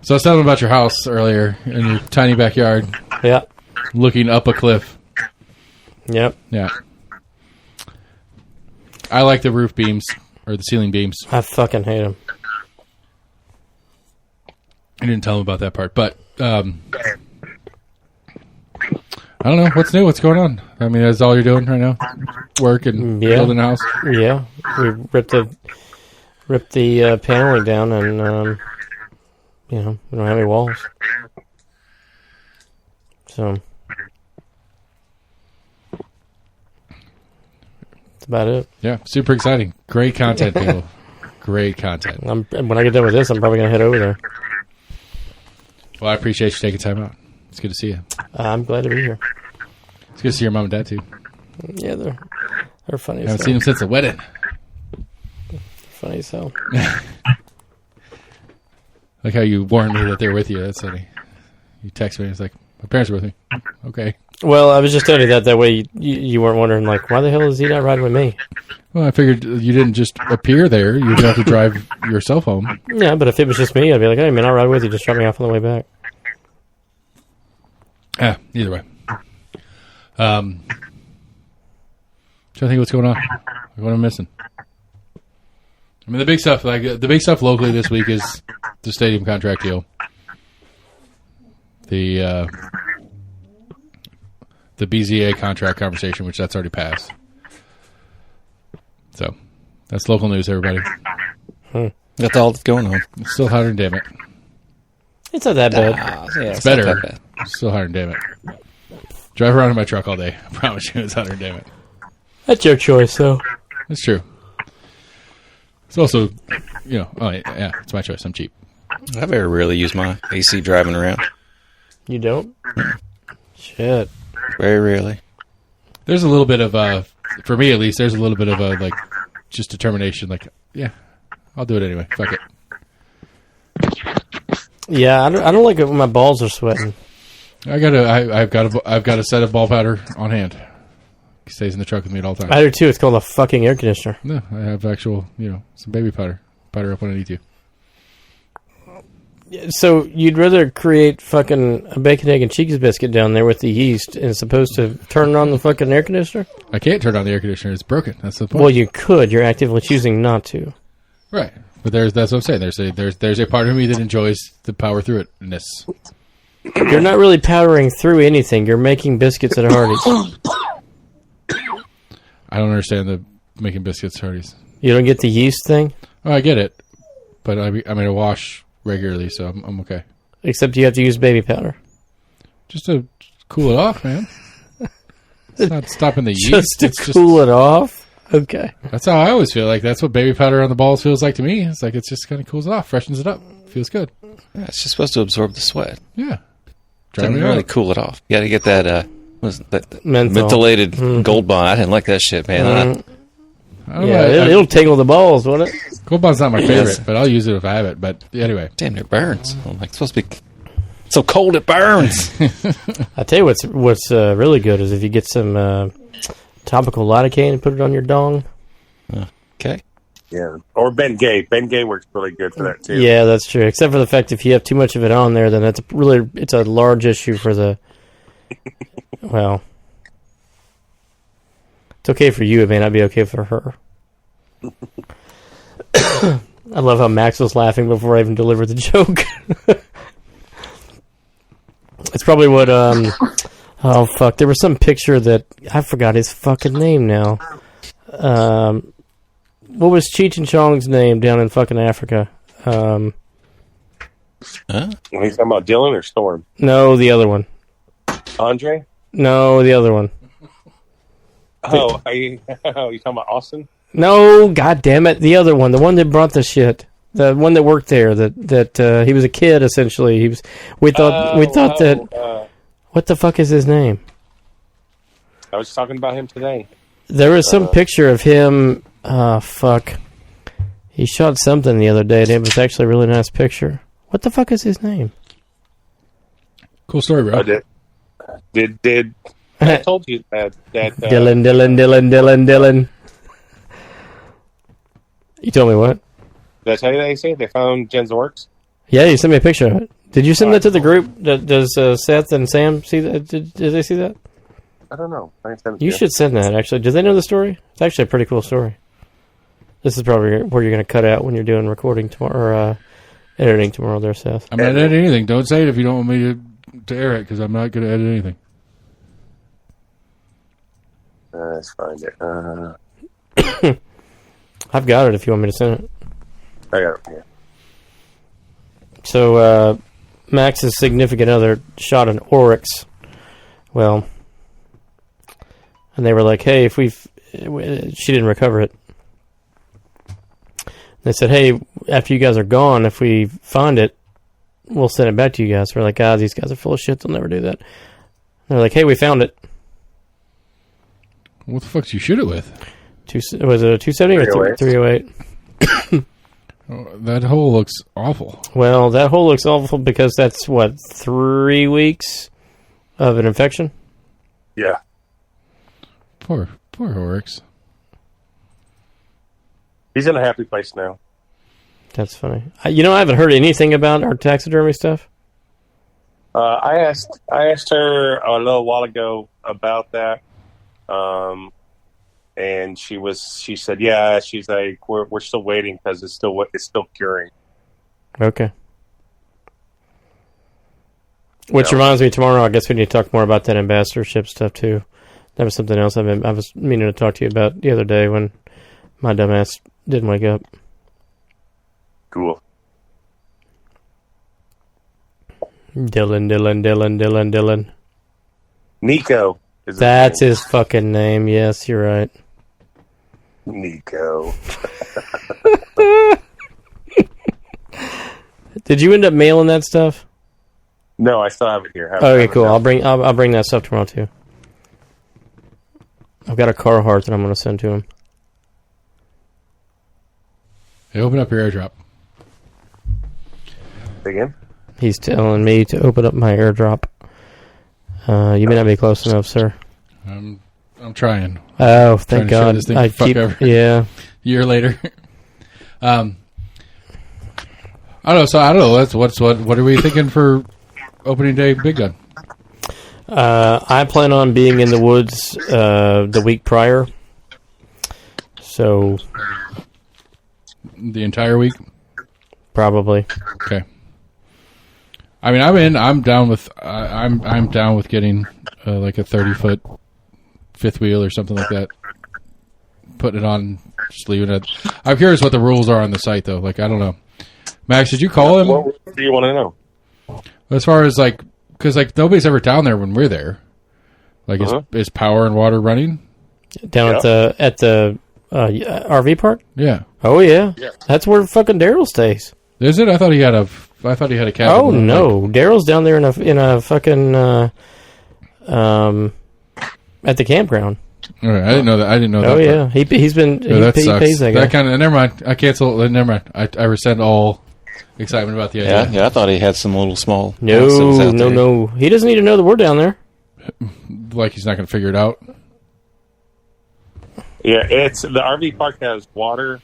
S1: So I was telling about your house earlier in your tiny backyard.
S5: Yeah.
S1: Looking up a cliff.
S5: Yep.
S1: Yeah. I like the roof beams or the ceiling beams.
S5: I fucking hate them.
S1: I didn't tell him about that part, but I don't know what's new. What's going on? I mean, that's all you're doing right now. Work and building a house.
S5: Yeah, we ripped the paneling down, and we don't have any walls. So that's about it.
S1: Yeah, super exciting. Great content, people. Great content.
S5: When I get done with this, I'm probably gonna head over there.
S1: Well, I appreciate you taking time out. It's good to see you.
S5: I'm glad to be here.
S1: It's good to see your mom and dad too.
S5: Yeah, they're funny.
S1: I haven't seen them since the wedding.
S5: Funny as hell.
S1: Like how you warned me that they're with you. That's funny. You text me. It's like, my parents are with me. Okay.
S5: Well, I was just telling you that way you weren't wondering, like, why the hell is he not riding with me?
S1: Well, I figured you didn't just appear there. You'd have to drive yourself home.
S5: Yeah, but if it was just me, I'd be like, hey, man, I'll ride with you. Just drop me off on the way back.
S1: Yeah, either way. Trying to think what's going on. What am I missing? I mean, the big stuff locally this week is the stadium contract deal. The BZA contract conversation, which that's already passed. So that's local news, everybody.
S2: That's all that's going on.
S1: It's still hotter than damn it.
S5: It's not that bad.
S2: Yeah,
S1: It's better. It's still hotter than damn it. Drive around in my truck all day. I promise you, it's hotter than damn it.
S5: That's your choice, though.
S1: It's true. It's also, it's my choice. I'm cheap.
S2: I very rarely use my AC driving around.
S5: You don't? Shit.
S2: Very rarely.
S1: There's a little bit of for me at least, there's a little bit of just determination. Like, yeah, I'll do it anyway. Fuck it.
S5: Yeah, I don't like it when my balls are sweating.
S1: I've got a set of ball powder on hand. It stays in the truck with me at all times.
S5: I do too. It's called a fucking air conditioner.
S1: No, I have actual, some baby powder up when I need to.
S5: So you'd rather create fucking a bacon, egg, and cheese biscuit down there with the yeast and supposed to turn on the fucking air conditioner?
S1: I can't turn on the air conditioner. It's broken. That's the point.
S5: Well, you could. You're actively choosing not to.
S1: Right. But that's what I'm saying. There's a part of me that enjoys the power through it-ness.
S5: You're not really powering through anything. You're making biscuits at Hardee's.
S1: I don't understand the making biscuits at Hardee's.
S5: You don't get the yeast thing?
S1: Oh, I get it. But I mean, I wash regularly, so I'm okay.
S5: Except you have to use baby powder.
S1: Just to cool it off, man. It's not stopping the yeast.
S5: Just to cool it off? Okay.
S1: That's how I always feel. Like, that's what baby powder on the balls feels like to me. It's like, it's just kind of cools it off, freshens it up. Feels good.
S2: Yeah, it's just supposed to absorb the sweat.
S1: Yeah.
S2: Doesn't really cool it off. You got to get that,
S5: Menthol.
S2: mentholated Gold Bond. I didn't like that shit, man.
S5: It'll tingle the balls, won't it?
S1: Gold Bond's not my favorite, but I'll use it if I have it. But anyway.
S2: Damn, it burns. I'm like, it's supposed to be so cold it burns.
S5: I tell you what's really good is if you get some topical lidocaine and put it on your dong.
S2: Okay.
S3: Yeah. Or Bengay. Bengay works really good for that, too.
S5: Yeah, that's true. Except for the fact if you have too much of it on there, then it's a large issue for the... Well... It's okay for you. It may not be okay for her. I love how Max was laughing before I even delivered the joke. It's probably what... oh, fuck. There was some picture that... I forgot his fucking name now. What was Cheech and Chong's name down in fucking Africa?
S2: Huh?
S4: Are you talking about Dylan or Storm?
S5: No, the other one.
S4: Andre?
S5: No, the other one.
S4: Oh, are you talking about Austin?
S5: No, god damn it, the other one, the one that brought the shit, the one that worked there. That he was a kid essentially. He was. We thought that. What the fuck is his name?
S4: I was talking about him today.
S5: There was some picture of him. Fuck. He shot something the other day, and it was actually a really nice picture. What the fuck is his name?
S1: Cool story, bro.
S4: Did I told you that
S5: Dylan. You told me what?
S4: Did I tell you that they found Jen's works?
S5: Yeah, you sent me a picture of it. Did you send that to the group? Does Seth and Sam see that? Did they see that?
S4: I don't know. I didn't send it to
S5: You should send that, actually. Do they know the story? It's actually a pretty cool story. This is probably where you're going to cut out when you're doing recording tomorrow, or editing tomorrow there, Seth.
S1: I'm not editing anything. Don't say it if you don't want me to air it, because I'm not going to edit anything.
S4: Let's find it.
S5: I've got it if you want me to send it.
S4: I got it here.
S5: So, Max's significant other shot an Oryx. Well, and they were like, hey, she didn't recover it. They said, hey, after you guys are gone, if we find it, we'll send it back to you guys. We're like, these guys are full of shit. They'll never do that. They're like, hey, we found it.
S1: What the fuck did you shoot it with?
S5: Was it a 270 or 308?
S1: Oh, that hole looks awful.
S5: Well, that hole looks awful because that's, 3 weeks of an infection?
S4: Yeah.
S1: Poor Oryx.
S4: He's in a happy place now.
S5: That's funny. I haven't heard anything about our taxidermy stuff.
S4: I asked her a little while ago about that, and she said, yeah. She's like, we're still waiting because it's still curing.
S5: Okay. Which reminds me, tomorrow I guess we need to talk more about that ambassadorship stuff too. That was something else I was meaning to talk to you about the other day when my dumbass didn't wake up.
S4: Cool.
S5: Dylan.
S4: Nico.
S5: That's his fucking name. Yes, you're right.
S4: Nico.
S5: Did you end up mailing that stuff?
S4: No, I still have it here.
S5: Okay, cool. I'll bring that stuff tomorrow too. I've got a Carhartt that I'm going to send to him.
S1: Hey, open up your airdrop.
S4: Again?
S5: He's telling me to open up my airdrop. You may not be close enough, sir.
S1: I'm trying.
S5: Oh, thank God!
S1: I keep
S5: yeah.
S1: Year later. I don't know. So I don't know. What are we thinking for opening day, Big Gun?
S5: I plan on being in the woods the week prior. So
S1: the entire week,
S5: probably.
S1: Okay. I mean, I'm down with getting like a 30-foot fifth wheel or something like that. Putting it on, just leaving it. I'm curious what the rules are on the site, though. Like, I don't know. Max, did you call him?
S4: What do you want to know?
S1: As far as because nobody's ever down there when we're there. Like, is power and water running
S5: down at the RV park?
S1: Yeah.
S5: Oh yeah. That's where fucking Daryl stays.
S1: Is it? I thought he had a cabin.
S5: Oh no, Daryl's down there in a fucking at the campground.
S1: All right, I didn't know that.
S5: Oh yeah, he's been
S1: that
S5: he
S1: sucks.
S5: pays that guy.
S1: That kind of never mind. I cancel. Never mind. I rescind all excitement about the idea.
S2: Yeah. I thought he had some little small.
S5: No. He doesn't need to know that we're down there.
S1: Like he's not going to figure it out.
S4: Yeah, it's the RV park has water,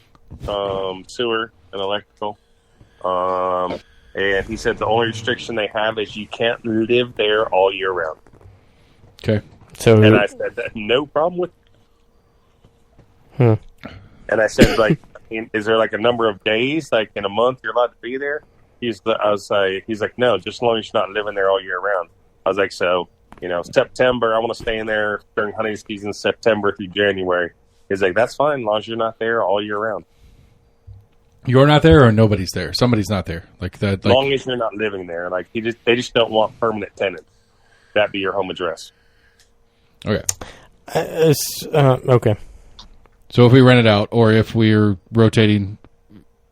S4: sewer, and electrical. And he said the only restriction they have is you can't live there all year round.
S1: Okay.
S5: So,
S4: and I said that no problem with.
S5: And
S4: I said, like, is there like a number of days, like in a month, you're allowed to be there? He's like, no, just as long as you're not living there all year round. I was like, so September, I want to stay in there during hunting season, September through January. He's like, that's fine, as long as you're not there all year round.
S1: You're not there, or nobody's there. Somebody's not there. Like that.
S4: As long as you're not living there, like they just don't want permanent tenants. That be your home address.
S1: Okay.
S5: Okay.
S1: So if we rent it out, or if we're rotating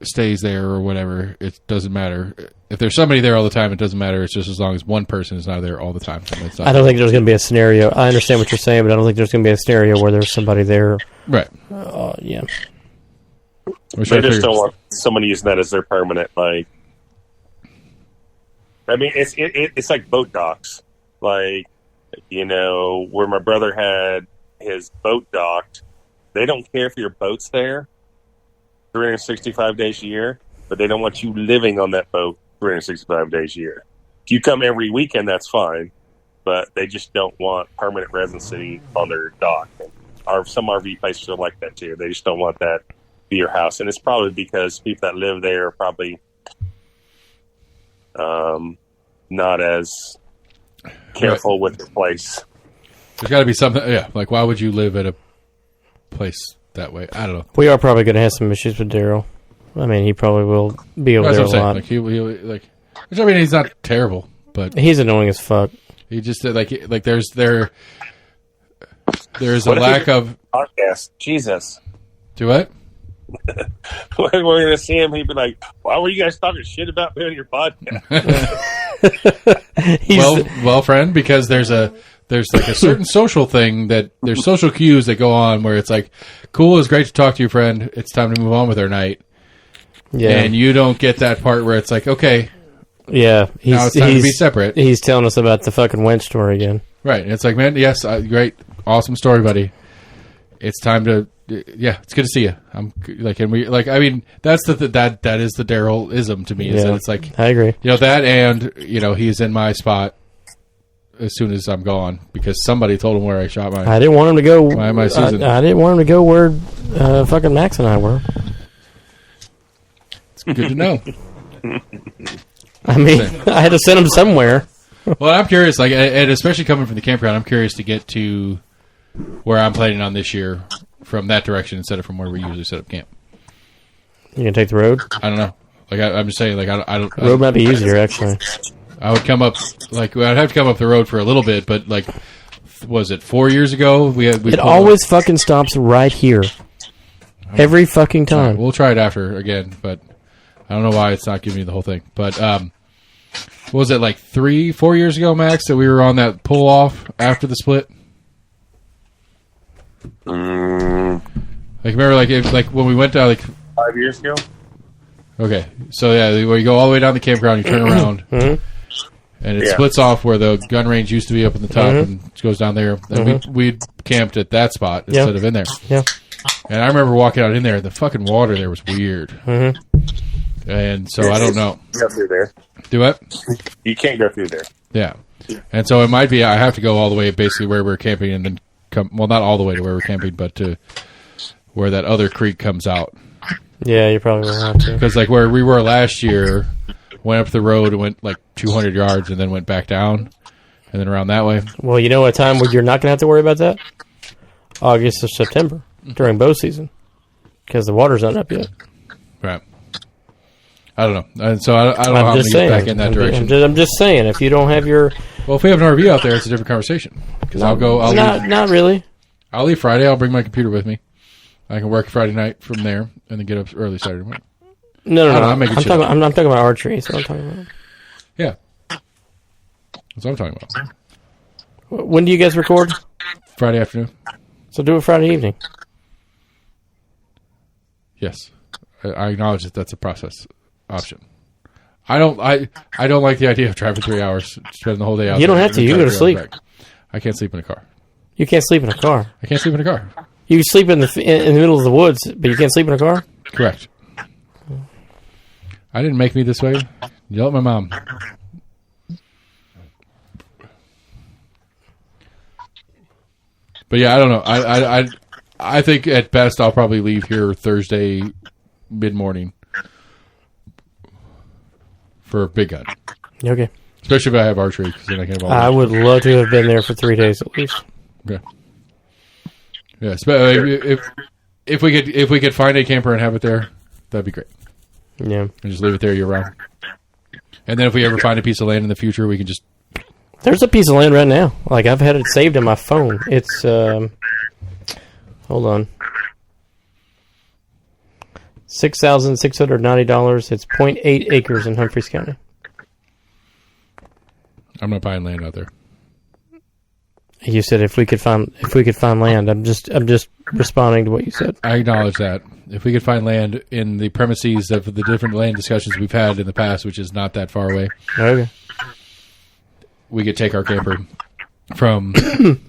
S1: stays there or whatever, it doesn't matter. If there's somebody there all the time, it doesn't matter. It's just as long as one person is not there all the time.
S5: I don't think there's going to be a scenario. I understand what you're saying, but I don't think there's going to be a scenario where there's somebody there.
S1: Right.
S5: Yeah.
S4: They just don't want somebody using that as their permanent. Like, I mean, it's like boat docks. Like, where my brother had his boat docked, they don't care if your boat's there 365 days a year, but they don't want you living on that boat 365 days a year. If you come every weekend, that's fine, but they just don't want permanent residency on their dock. Some RV places are like that too. They just don't want that to be your house, and it's probably because people that live there are probably not as careful with their place.
S1: There's got to be something. Yeah, like why would you live at a place that way? I don't know.
S5: We are probably going to have some issues with Daryl. I mean, he probably will be over there a lot.
S1: Like which I mean, he's not terrible, but
S5: he's annoying as fuck.
S1: He just like there's a lack of
S4: podcast. Jesus.
S1: Do what?
S4: When we're going to see him, he'd be like, "Why were you guys talking shit about me on your podcast?"
S1: well, friend, because there's like a certain social thing that there's social cues that go on where it's like, cool, it's great to talk to you, friend. It's time to move on with our night. Yeah, and you don't get that part where it's like, okay,
S5: yeah,
S1: now it's time to be separate.
S5: He's telling us about the fucking wench story again.
S1: Right, and it's like, man, yes, great, awesome story, buddy. It's time to, yeah, it's good to see you. I'm like, and we like, I mean, that's that is the Daryl-ism to me. Is that it's like,
S5: I agree.
S1: That, and he's in my spot as soon as I'm gone because somebody told him where I shot my.
S5: I didn't want him to go.
S1: My season.
S5: I didn't want him to go where fucking Max and I were.
S1: It's good to know.
S5: I mean, I had to send him somewhere.
S1: Well, I'm curious, like, and especially coming from the campground, I'm curious to get to where I'm planning on this year from that direction instead of from where we usually set up camp.
S5: You gonna take the road?
S1: I don't know. Like, I'm just saying, like, I don't.
S5: Road might be easier, actually.
S1: I would come up, like, I'd have to come up the road for a little bit, but, like, was it 4 years ago?
S5: It always fucking stops right here. Every fucking time.
S1: Right, we'll try it after again, but I don't know why it's not giving me the whole thing. But, what was it, like 3-4 years ago, Max, that we were on that pull-off after the split? Like, remember, like when we went down, like
S4: 5 years ago.
S1: Okay, so yeah, where you go all the way down the campground, you turn around, and it splits off where the gun range used to be up in the top, and it goes down there. And we camped at that spot instead of in there.
S5: Yeah.
S1: And I remember walking out in there, the fucking water there was weird. And so I don't know.
S4: Go through there.
S1: Do what?
S4: You can't go through there.
S1: Yeah. And so it might be I have to go all the way basically where we're camping and then come, well, not all the way to where we're camping, but to where that other creek comes out.
S5: Yeah, you probably will have to.
S1: Because like where we were last year, went up the road and went like 200 yards and then went back down and then around that way.
S5: Well, you know a time where you're not going to have to worry about that? August or September during bow season because the water's not up yet.
S1: Right. I don't know. And so I don't know how I'm going to get back in that direction.
S5: I'm just saying, if you don't have your...
S1: Well, if we have an RV out there, it's a different conversation. Because
S5: Not really.
S1: I'll leave Friday. I'll bring my computer with me. I can work Friday night from there and then get up early Saturday morning.
S5: No. I'm talking about archery. That's what I'm talking about.
S1: Yeah. That's what I'm talking about.
S5: When do you guys record?
S1: Friday afternoon.
S5: So do it Friday evening.
S1: Yes. I acknowledge that that's a process option. I don't like the idea of driving 3 hours, spending the whole day out.
S5: You don't have to. You go to sleep.
S1: I can't sleep in a car.
S5: You can't sleep in a car.
S1: I can't sleep in a car.
S5: You sleep in the middle of the woods, but you can't sleep in a car?
S1: Correct. I didn't make me this way. Yell at my mom. But yeah, I don't know. I think at best I'll probably leave here Thursday mid-morning for Big Gun.
S5: Okay.
S1: Especially if I have archery, because then I can have all
S5: I would love to have been there for 3 days at least.
S1: Okay. Yeah, if we could find a camper and have it there, that'd be great.
S5: Yeah.
S1: And just leave it there year round. And then if we ever find a piece of land in the future, we can just...
S5: There's a piece of land right now. Like, I've had it saved in my phone. It's, hold on. $6,690. It's 0.8 acres in Humphreys County.
S1: I'm not buying land out there.
S5: You said if we could find land. I'm just responding to what you said.
S1: I acknowledge that. If we could find land in the premises of the different land discussions we've had in the past, which is not that far away,
S5: Okay.
S1: we could take our camper from the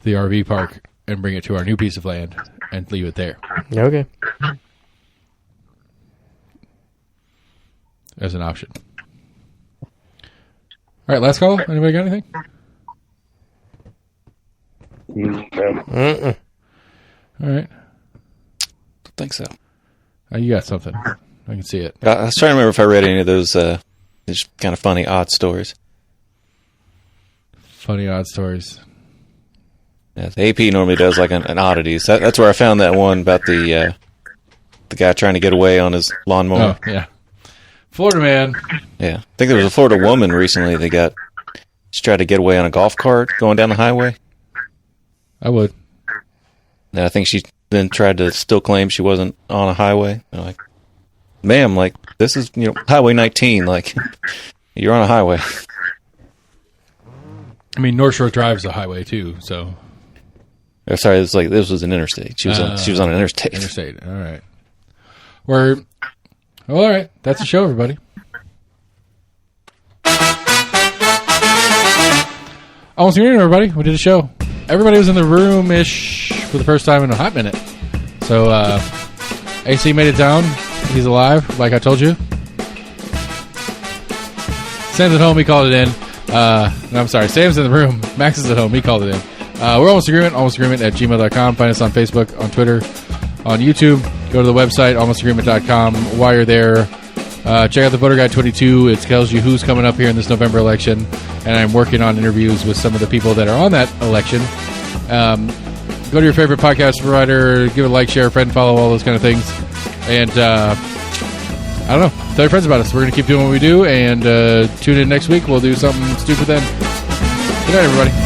S1: RV park and bring it to our new piece of land and leave it there
S5: Okay.
S1: as an option. All right, last call. Anybody got anything?
S5: Mm-mm.
S1: All right.
S2: I think so.
S1: You got something. I can see it.
S2: I was trying to remember if I read any of those just kind of funny, odd stories.
S1: Funny odd stories.
S2: Yeah, the AP normally does like an oddities. That's where I found that one about the guy trying to get away on his lawnmower.
S1: Oh, yeah. Florida man.
S2: Yeah. I think there was a Florida woman recently that she tried to get away on a golf cart going down the highway.
S1: I would.
S2: And I think she then tried to still claim she wasn't on a highway. They're like, ma'am, like, this is, Highway 19. Like, you're on a highway.
S1: I mean, North Shore Drive is a highway, too, so...
S2: Oh, sorry, this was an interstate. She was on an interstate.
S1: Interstate, all right. All right, that's the show, everybody. Almost here, everybody. We did a show. Everybody was in the room-ish for the first time in a hot minute. So, AC made it down. He's alive, like I told you. Sam's at home. He called it in. No, I'm sorry. Sam's in the room. Max is at home. He called it in. We're Almost Agreement at gmail.com. Find us on Facebook, on Twitter, on YouTube. Go to the website, almostagreement.com. While you're there, check out the Voter Guide 22. It tells you who's coming up here in this November election. And I'm working on interviews with some of the people that are on that election. Go to your favorite podcast provider, give it a like, share, friend, follow, all those kind of things. And, I don't know. Tell your friends about us. We're going to keep doing what we do. And tune in next week. We'll do something stupid then. Good night, everybody.